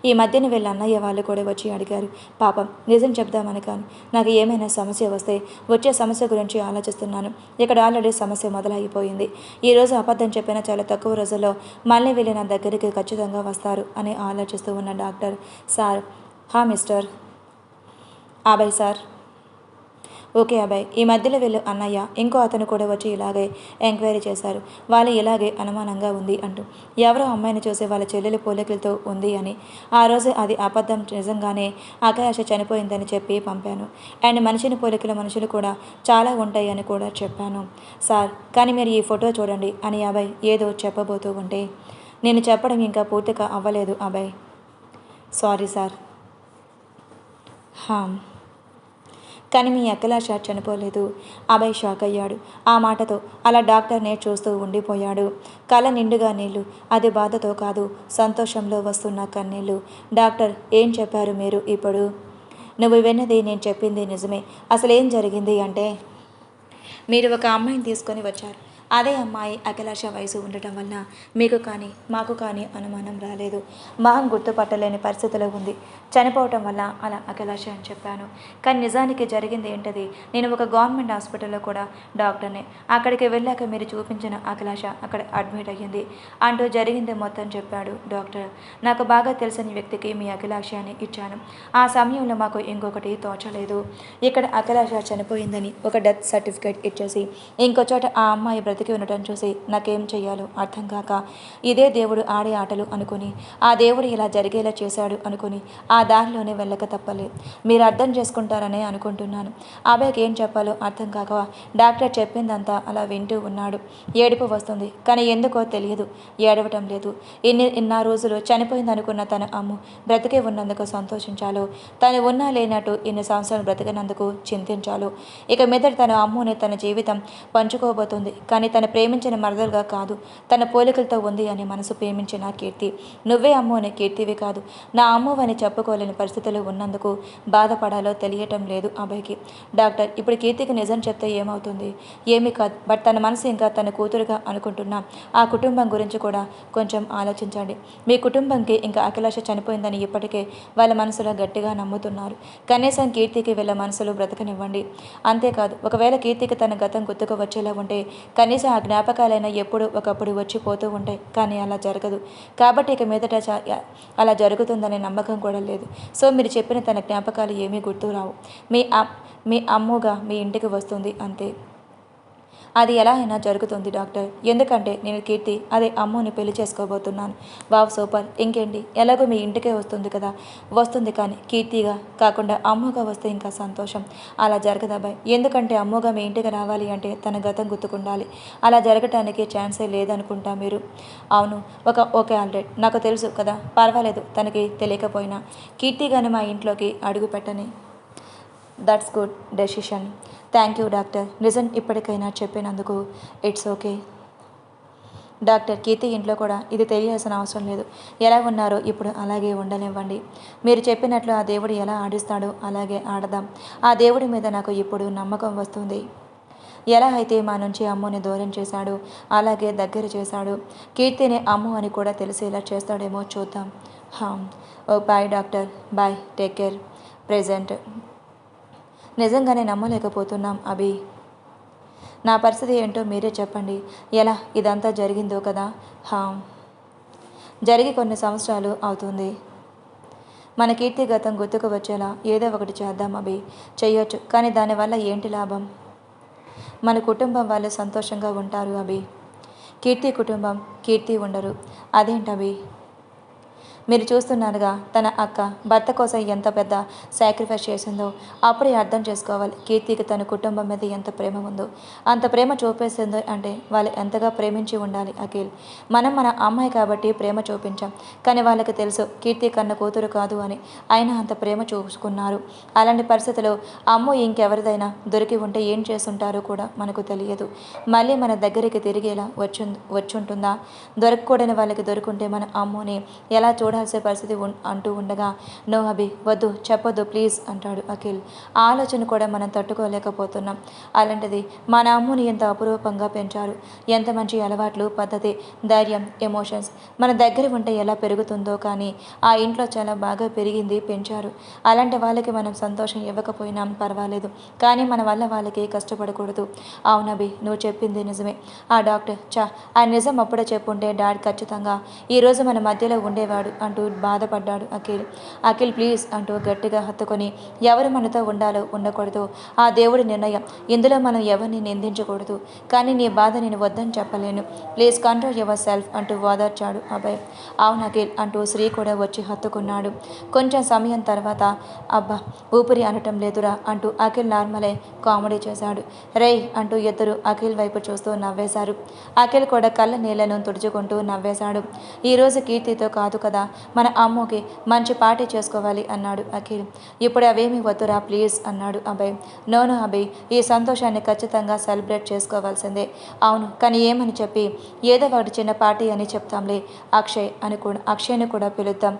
ఈ మధ్యన వీళ్ళ అన్నయ్య వాళ్ళు కూడా వచ్చి అడిగారు. పాపం నిజం చెప్దామని కానీ నాకు ఏమైనా సమస్య వస్తే వచ్చే సమస్య గురించి ఆలోచిస్తున్నాను. ఇక్కడ ఆల్రెడీ సమస్య మొదలైపోయింది. ఈరోజు అబద్ధం చెప్పినా చాలా తక్కువ రోజుల్లో మళ్ళీ వీళ్ళు నా దగ్గరికి ఖచ్చితంగా వస్తారు అని ఆలోచిస్తూ ఉన్న డాక్టర్, సార్. హా mister Abhay sir. Okay Abhay, ఈ మధ్యలో వీళ్ళు అన్నయ్య ఇంకో అతను కూడా వచ్చి ఇలాగే ఎంక్వైరీ చేశారు. వాళ్ళు ఇలాగే అనుమానంగా ఉంది అంటూ, ఎవరో అమ్మాయిని చూసి వాళ్ళ చెల్లెలి పోలికలతో ఉంది అని. ఆ రోజు అది అబద్ధం, నిజంగానే అఖిలాష చనిపోయిందని చెప్పి పంపాను. అండ్ మనిషిని పోలికల మనుషులు కూడా చాలా ఉంటాయి అని కూడా చెప్పాను సార్. కానీ మీరు ఈ ఫోటో చూడండి అని అభయ్ ఏదో చెప్పబోతూ ఉంటే, నేను చెప్పడం ఇంకా పూర్తిగా అవ్వలేదు అభయ్. Sorry sir. కానీ మీ అఖిలాష చనిపోలేదు. అభయ్ షాక్ అయ్యాడు ఆ మాటతో. అలా డాక్టర్నే చూస్తూ ఉండిపోయాడు. కళ్ళ నిండుగా నీళ్లు. అది బాధతో కాదు, సంతోషంలో వస్తున్న కన్నీళ్ళు. డాక్టర్, ఏం చెప్పారు మీరు ఇప్పుడు? నువ్వు విన్నది నేను చెప్పింది నిజమే. అసలేం జరిగింది అంటే, మీరు ఒక అమ్మాయిని తీసుకొని వచ్చారు. అదే అమ్మాయి అఖిలాష వయసు ఉండటం వల్ల మీకు కానీ మాకు కానీ అనుమానం రాలేదు. మహం గుర్తుపట్టలేని పరిస్థితిలో ఉంది. చనిపోవటం వల్ల అలా అఖిలాష అని చెప్పాను. కానీ నిజానికి జరిగింది ఏంటది, నేను ఒక గవర్నమెంట్ హాస్పిటల్లో కూడా డాక్టర్నే. అక్కడికి వెళ్ళాక మీరు చూపించిన అఖిలాష అక్కడ అడ్మిట్ అయ్యింది అంటూ జరిగింది మొత్తం చెప్పాడు డాక్టర్. నాకు బాగా తెలిసిన వ్యక్తికి మీ అఖిలాష అని ఇచ్చాను. ఆ సమయంలో మాకు ఇంకొకటి తోచలేదు. ఇక్కడ అఖిలాష చనిపోయిందని ఒక డెత్ సర్టిఫికేట్ ఇచ్చేసి ఇంకో చోట ఆ అమ్మాయి బ్రతికి ఉండటం చూసి నాకేం చెయ్యాలో అర్థం కాక, ఇదే దేవుడు ఆడే ఆటలు అనుకుని, ఆ దేవుడు ఇలా జరిగేలా చేశాడు అనుకుని ఆ దారిలోనే వెళ్ళక తప్పలేదు. మీరు అర్థం చేసుకుంటారనే అనుకుంటున్నాను. అబ్బాయికి ఏం చెప్పాలో అర్థం కాక డాక్టర్ చెప్పిందంతా అలా వింటూ ఉన్నాడు. ఏడుపు వస్తుంది, కానీ ఎందుకో తెలియదు, ఏడవటం లేదు. ఇన్న రోజులు చనిపోయిందనుకున్న తన అమ్ము బ్రతికే ఉన్నందుకు సంతోషించాలో, తను ఉన్నా లేనట్టు ఇన్ని సంవత్సరాలు బ్రతికినందుకు చింతించాలో. ఇక మీద తన అమ్ముని తన జీవితం పంచుకోబోతుంది. కానీ తన ప్రేమించిన మరదలుగా కాదు, తన పోలికలతో ఉంది అని మనసు ప్రేమించిన కీర్తి. నువ్వే అమ్ము అనే కీర్తివి కాదు, నా అమ్ము అని చెప్పుకోలేని పరిస్థితులు ఉన్నందుకు బాధపడాలో తెలియటం లేదు అభయ్కి. డాక్టర్, ఇప్పుడు కీర్తికి నిజం చెప్తే ఏమవుతుంది? ఏమీ కాదు. బట్ తన మనసు ఇంకా తన కూతురుగా అనుకుంటున్నా ఆ కుటుంబం గురించి కూడా కొంచెం ఆలోచించండి. మీ కుటుంబంకి ఇంకా అఖిలాష చనిపోయిందని ఇప్పటికే వాళ్ళ మనసులో గట్టిగా నమ్ముతున్నారు. కనీసం కీర్తికి వీళ్ళ మనసులో బ్రతకనివ్వండి. అంతేకాదు, ఒకవేళ కీర్తికి తన గతం గుర్తుకు వచ్చేలా ఉంటే కనీసం ఆ జ్ఞాపకాలైనా ఎప్పుడు ఒకప్పుడు వచ్చిపోతూ ఉంటాయి. కానీ అలా జరగదు. కాబట్టి ఇక మీదట అలా జరుగుతుందనే నమ్మకం కూడా లేదు. సో మీరు చెప్పిన తన జ్ఞాపకాలు ఏమీ గుర్తు రావు. మీ అమ్ముగా మీ ఇంటికి వస్తుంది అంతే. అది ఎలా అయినా జరుగుతుంది డాక్టర్. ఎందుకంటే నేను కీర్తి అదే అమ్ముని పెళ్లి చేసుకోబోతున్నాను. Wow super. ఇంకేంటి, ఎలాగో మీ ఇంటికే వస్తుంది కదా. వస్తుంది, కానీ కీర్తిగా కాకుండా అమ్ముగా వస్తే ఇంకా సంతోషం. అలా జరగదాబాయ్. ఎందుకంటే అమ్ముగా మీ ఇంటికి రావాలి అంటే తన గతం గుర్తుకుండాలి. అలా జరగటానికి ఛాన్సే లేదనుకుంటా మీరు. అవును, ఓకే ఆల్రెడీ నాకు తెలుసు కదా, పర్వాలేదు తనకి తెలియకపోయినా. కీర్తిగాని మా ఇంట్లోకి అడుగు పెట్టని. That's good decision. Thank you doctor. నిజం ఇప్పటికైనా చెప్పినందుకు. It's okay doctor. కీర్తి ఇంట్లో కూడా ఇది తెలియాల్సిన అవసరం లేదు. ఎలా ఉన్నారో ఇప్పుడు అలాగే ఉండనివ్వండి. మీరు చెప్పినట్లు ఆ దేవుడు ఎలా ఆడిస్తాడో అలాగే ఆడదాం. ఆ దేవుడి మీద నాకు ఇప్పుడు నమ్మకం వస్తుంది. ఎలా అయితే మా నుంచి అమ్ముని దూరం చేశాడో అలాగే దగ్గర చేశాడు. కీర్తిని అమ్ము అని కూడా తెలిసేలా చేస్తాడేమో చూద్దాం. హా, oh bye doctor, bye, take care. Present నిజంగానే నమ్మలేకపోతున్నాం అభి. నా పరిస్థితి ఏంటో మీరే చెప్పండి. ఎలా ఇదంతా జరిగిందో కదా. హా, జరిగి కొన్ని సంవత్సరాలు అవుతుంది. మన కీర్తి గతం గుర్తుకు వచ్చేలా ఏదో ఒకటి చేద్దాం అభి. చెయ్యొచ్చు, కానీ దానివల్ల ఏంటి లాభం? మన కుటుంబం వాళ్ళు సంతోషంగా ఉంటారు అభి. కీర్తి కుటుంబం కీర్తి ఉండరు. అదేంటభి? మీరు చూస్తున్నారుగా తన అక్క భర్త కోసం ఎంత పెద్ద సాక్రిఫైస్ చేసిందో. అప్పుడే అర్థం చేసుకోవాలి కీర్తికి తన కుటుంబం మీద ఎంత ప్రేమ ఉందో. అంత ప్రేమ చూపేసిందో అంటే వాళ్ళు ఎంతగా ప్రేమించి ఉండాలి అఖిల్. మనం మన అమ్మాయి కాబట్టి ప్రేమ చూపించాం, కానీ వాళ్ళకి తెలుసు కీర్తి కన్న కూతురు కాదు అని. అయినా అంత ప్రేమ చూసుకున్నారు. అలాంటి పరిస్థితుల్లో అమ్ము ఇంకెవరిదైనా దొరికి ఉంటే ఏం చేస్తుంటారో కూడా మనకు తెలియదు. మళ్ళీ మన దగ్గరికి తిరిగేలా వచ్చుంటుందా? దొరకకూడని వాళ్ళకి దొరుకుంటే మన అమ్ముని ఎలా చూడాల్సిన పరిస్థితి అంటూ ఉండగా, నో అభి, వద్దు, చెప్పొద్దు ప్లీజ్ అంటాడు అఖిల్. ఆ ఆలోచన కూడా మనం తట్టుకోలేకపోతున్నాం. అలాంటిది మన అమ్ముని ఎంత అపురూపంగా పెంచారు. ఎంత మంచి అలవాట్లు, పద్ధతి, ధైర్యం, ఎమోషన్స్ మన దగ్గర ఉంటే ఎలా పెరుగుతుందో. కానీ ఆ ఇంట్లో చాలా బాగా పెరిగింది, పెంచారు. అలాంటి వాళ్ళకి మనం సంతోషం ఇవ్వకపోయినా పర్వాలేదు, కానీ మన వల్ల వాళ్ళకి కష్టపడకూడదు. అవునభి, నువ్వు చెప్పింది నిజమే. ఆ డాక్టర్ ఆ నిజం అప్పుడే చెప్పుంటే డాడ్ ఖచ్చితంగా ఈరోజు మన మధ్యలో ఉండేవాడు అంటూ బాధపడ్డాడు అఖిల్. అఖిల్ ప్లీజ్ అంటూ గట్టిగా హత్తుకొని, ఎవరు మనతో ఉండాలో ఉండకూడదు ఆ దేవుడి నిర్ణయం. ఇందులో మనం ఎవరిని నిందించకూడదు. కానీ నీ బాధ నేను వద్దని చెప్పలేను. ప్లీజ్ కంట్రోల్ యువర్ సెల్ఫ్ అంటూ ఓదార్చాడు అభయ్. అవును అఖిల్ అంటూ శ్రీ కూడా వచ్చి హత్తుకున్నాడు. కొంచెం సమయం తర్వాత, అబ్బా ఊపిరి అనటం లేదురా అంటూ అఖిల్ నార్మలే కామెడీ చేశాడు. రేయ్ అంటూ ఇద్దరు అఖిల్ వైపు చూస్తూ నవ్వేశారు. అఖిల్ కూడా కళ్ళ నీళ్లను తుడుచుకుంటూ నవ్వేశాడు. ఈరోజు కీర్తితో కాదు కదా మన అమ్ముకి మంచి పార్టీ చేసుకోవాలి అన్నాడు అఖిల్. ఇప్పుడు అవేమీ వద్దురా ప్లీజ్ అన్నాడు అభయ్. నోను అభయ్, ఈ సంతోషాన్ని ఖచ్చితంగా సెలబ్రేట్ చేసుకోవాల్సిందే. అవును, కానీ ఏమని చెప్పి? ఏదో ఒకటి చిన్న పార్టీ అని చెప్తాంలే. అక్షయ్ని కూడా పిలుద్దాం.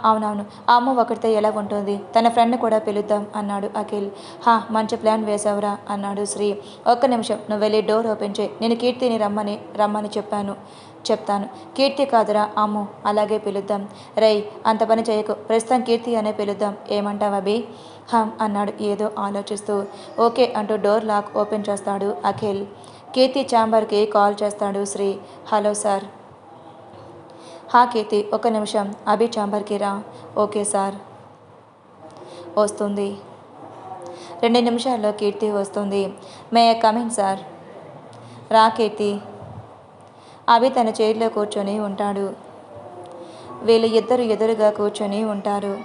అవునవును, అమ్మ ఒకటితో ఎలా ఉంటుంది, తన ఫ్రెండ్ని కూడా పిలుద్దాం అన్నాడు అఖిల్. మంచి ప్లాన్ వేసావురా అన్నాడు శ్రీ. ఒక్క నిమిషం, నువ్వు వెళ్ళి డోర్ ఓపెన్ చేయి, నేను కీర్తిని రమ్మని చెప్తాను. కీర్తి కాదురా అమ్ము, అలాగే పిలుద్దాం. రేయ్ అంత పని చేయకు, ప్రస్తుతం కీర్తి అనే పిలుద్దాం. ఏమంటావు అభి? అన్నాడు ఏదో ఆలోచిస్తూ. ఓకే అంటూ డోర్ లాక్ ఓపెన్ చేస్తాడు అఖిల్. కీర్తి ఛాంబర్కి కాల్ చేస్తాడు శ్రీ. Hello sir. కీర్తి, ఒక్క నిమిషం అభి ఛాంబర్కి రా. Okay sir. వస్తుంది. 2 నిమిషాల్లో కీర్తి వస్తుంది. May I come in sir. రా కీర్తి. అభి తన చైర్లో కూర్చొని ఉంటాడు. వీళ్ళు ఇద్దరు ఎదురుగా కూర్చొని ఉంటారు.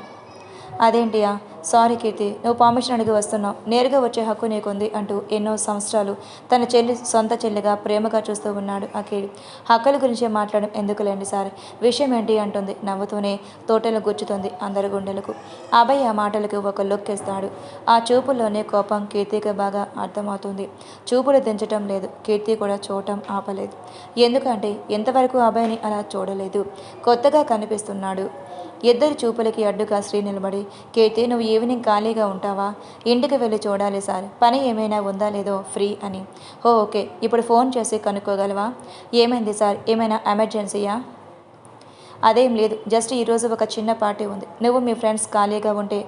అదేంటియా? సారీ కీర్తి, నువ్వు పర్మిషన్ అడిగి వస్తున్నావు, నేరుగా వచ్చే హక్కు నీకుంది అంటూ ఎన్నో సంవత్సరాలు తన సొంత చెల్లిగా ప్రేమగా చూస్తూ ఉన్నాడు అఖిల్. హక్కుల గురించి మాట్లాడడం ఎందుకులేండి సార్, విషయం ఏంటి అంటుంది నవ్వుతూనే. తోటలు గుచ్చుతుంది అందరి గుండెలకు. అభయ్ ఆ మాటలకు ఒక లుక్ ఇస్తాడు. ఆ చూపుల్లోనే కోపం కీర్తికి బాగా అర్థమవుతుంది. చూపులు దించటం లేదు, కీర్తి కూడా చూడటం ఆపలేదు. ఎందుకంటే ఇంతవరకు అభయ్ని అలా చూడలేదు. కొత్తగా కనిపిస్తున్నాడు. ఇద్దరు చూపులకి అడ్డుగా శ్రీ నిలబడి, కీర్తి నువ్వు ఈవినింగ్ ఖాళీగా ఉంటావా? ఇంటికి వెళ్ళి చూడాలి సార్, పని ఏమైనా ఉందా లేదో ఫ్రీ అని. ఓకే, ఇప్పుడు ఫోన్ చేసి కనుక్కోగలవా? ఏమైంది సార్, ఏమైనా ఎమర్జెన్సీయా? అదేం లేదు, జస్ట్ ఈరోజు ఒక చిన్న పార్టీ ఉంది, నువ్వు మీ ఫ్రెండ్స్ ఖాళీగా ఉంటే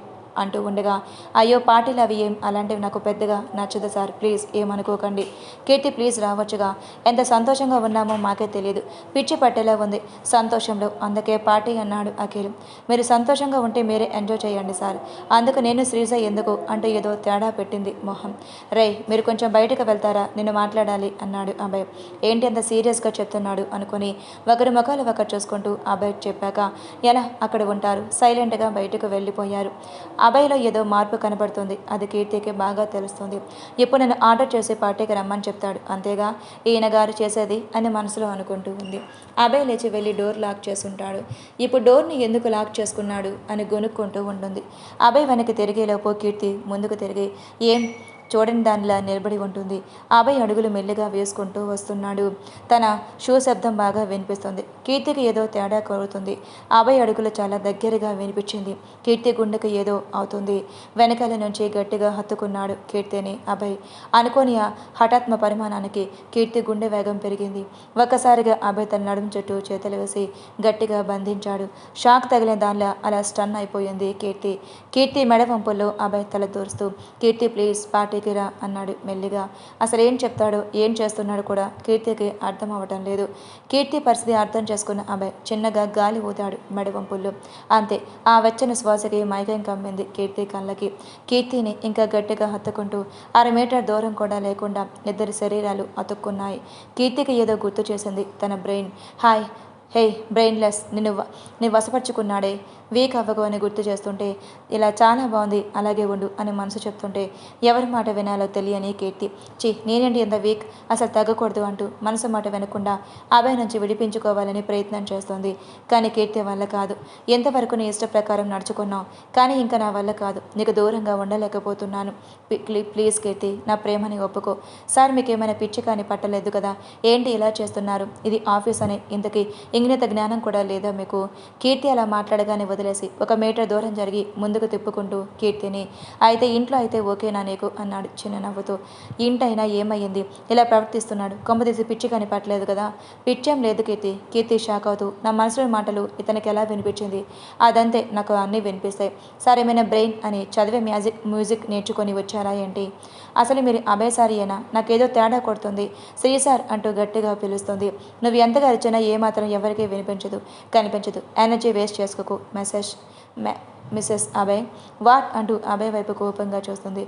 అంటూ ఉండగా, అయ్యో పార్టీలు అవి ఏం అలాంటివి నాకు పెద్దగా నచ్చదు సార్, ప్లీజ్ ఏమనుకోకండి. కీర్తి ప్లీజ్ రావచ్చుగా, ఎంత సంతోషంగా ఉన్నామో మాకే తెలియదు, పిచ్చి పట్టేలా ఉంది సంతోషంలో, అందుకే పార్టీ అన్నాడు అఖిల్. మీరు సంతోషంగా ఉంటే మీరే ఎంజాయ్ చేయండి సార్, అందుకు నేను శ్రీజ ఎందుకు అంటూ ఏదో తేడా పెట్టింది మొహం. రేయ్ మీరు కొంచెం బయటకు వెళ్తారా, నేను మాట్లాడాలి అన్నాడు అభయ్. ఏంటి అంత సీరియస్గా చెప్తున్నాడు అనుకుని ఒకరి ముఖాలు ఒకరు చూసుకుంటూ అభయ్ చెప్పాక ఎలా అక్కడ ఉంటారు, సైలెంట్గా బయటకు వెళ్ళిపోయారు. అభయ్లో ఏదో మార్పు కనబడుతుంది, అది కీర్తికి బాగా తెలుస్తుంది. ఇప్పుడు నన్ను ఆర్డర్ చేసి పార్టీకి రమ్మని చెప్తాడు అంతేగా ఈయన గారు చేసేది అని మనసులో అనుకుంటూ ఉంది. అభయ్ లేచి వెళ్ళి డోర్ లాక్ చేసుంటాడు. ఇప్పుడు డోర్ని ఎందుకు లాక్ చేసుకున్నాడు అని గొనుక్కుంటూ ఉంటుంది. అభయ్ వెనక్కి తిరిగేలోపు కీర్తి ముందుకు తిరిగి, ఏం చూడని దానిలా నిలబడి ఉంటుంది. అభయ్ అడుగులు మెల్లిగా వేసుకుంటూ వస్తున్నాడు. తన షూ శబ్దం బాగా వినిపిస్తుంది. కీర్తికి ఏదో తేడా కలుగుతుంది. అభయ్ అడుగులు చాలా దగ్గరగా వినిపించింది. కీర్తి గుండెకు ఏదో అవుతుంది. వెనకాల నుంచి గట్టిగా హత్తుకున్నాడు కీర్తిని అభయ్. అనుకోని ఆ హఠాత్మ పరిమాణానికి కీర్తి గుండె వేగం పెరిగింది. ఒక్కసారిగా అభయ్ తన నడుము చుట్టూ చేతులు వేసి గట్టిగా బంధించాడు. షాక్ తగిలిన దానిలా అలా స్టన్ అయిపోయింది కీర్తి. కీర్తి మెడ వంపుల్లో అభయ్ తల దూరుస్తూ, కీర్తి ప్లీజ్ పార్టీకి రా అన్నాడు మెల్లిగా. అసలు ఏం చెప్తాడో ఏం చేస్తున్నాడో కూడా కీర్తికి అర్థం అవ్వటం లేదు. కీర్తి పరిస్థితి అర్థం చేసుకున్న అభయ్ చిన్నగా గాలి ఊదాడు మెడ వంపుల్లో. అంతే, ఆ వెచ్చని శ్వాసకి మైకం కమ్మింది కీర్తి కళ్ళకి. కీర్తిని ఇంకా గట్టిగా హత్తుకుంటూ 1/2 మీటర్ దూరం కూడా లేకుండా ఇద్దరి శరీరాలు అతుక్కున్నాయి. కీర్తికి ఏదో గుర్తు చేసింది తన బ్రెయిన్. హాయ్ హే బ్రెయిన్లెస్, నీ వశపరుచుకున్నాడే, వీక్ అవ్వకు అని గుర్తు చేస్తుంటే, ఇలా చాలా బాగుంది అలాగే ఉండు అని మనసు చెప్తుంటే ఎవరి మాట వినాలో తెలియని కీర్తి, నేనేంటి ఎంత వీక్, అసలు తగ్గకూడదు అంటూ మనసు మాట వినకుండా అభయ్ నుంచి విడిపించుకోవాలని ప్రయత్నం చేస్తుంది. కానీ కీర్తి వల్ల కాదు. ఎంతవరకు నీ ఇష్ట ప్రకారం నడుచుకున్నావు, కానీ ఇంకా నా వల్ల కాదు, నీకు దూరంగా ఉండలేకపోతున్నాను. ప్లీజ్ కీర్తి, నా ప్రేమని ఒప్పుకో. సార్ మీకు ఏమైనా పిచ్చి కానీ పట్టలేదు కదా, ఏంటి ఇలా చేస్తున్నారు, ఇది ఆఫీస్ అని ఇంతకీ ఇంగిత జ్ఞానం కూడా లేదా మీకు? కీర్తి అలా మాట్లాడగానే వదిలేసి 1 మీటర్ దూరం జరిగి ముందుకు తిప్పుకుంటూ కీర్తిని, అయితే ఇంట్లో అయితే ఓకేనా నీకు అన్నాడు చిన్న నవ్వుతూ. ఇంటైనా ఏమయ్యింది, ఇలా ప్రవర్తిస్తున్నాడు, కొమ్మదీసి పిచ్చి కానీ పట్టలేదు కదా? పిచ్చేం లేదు కీర్తి. కీర్తి షాక్ అవుతూ, నా మనసులోని మాటలు ఇతనికి ఎలా వినిపించింది? అదంతే, నాకు అన్నీ వినిపిస్తాయి. సరేమైనా బ్రెయిన్ అని చదివే మ్యూజిక్ నేర్చుకొని వచ్చారా ఏంటి? అసలు మీరు అభయ్ సారీయేనా? నాకేదో తేడా కొడుతుంది. శ్రీ సార్ అంటూ గట్టిగా పిలుస్తుంది. నువ్వు ఎంతగా అరిచినా ఏమాత్రం ఎవరికీ కనిపించదు. ఎనర్జీ వేస్ట్ చేసుకోకు. మిస్సెస్ అభయ్. వాట్ అంటూ అభయ్ వైపు కోపంగా చూస్తుంది.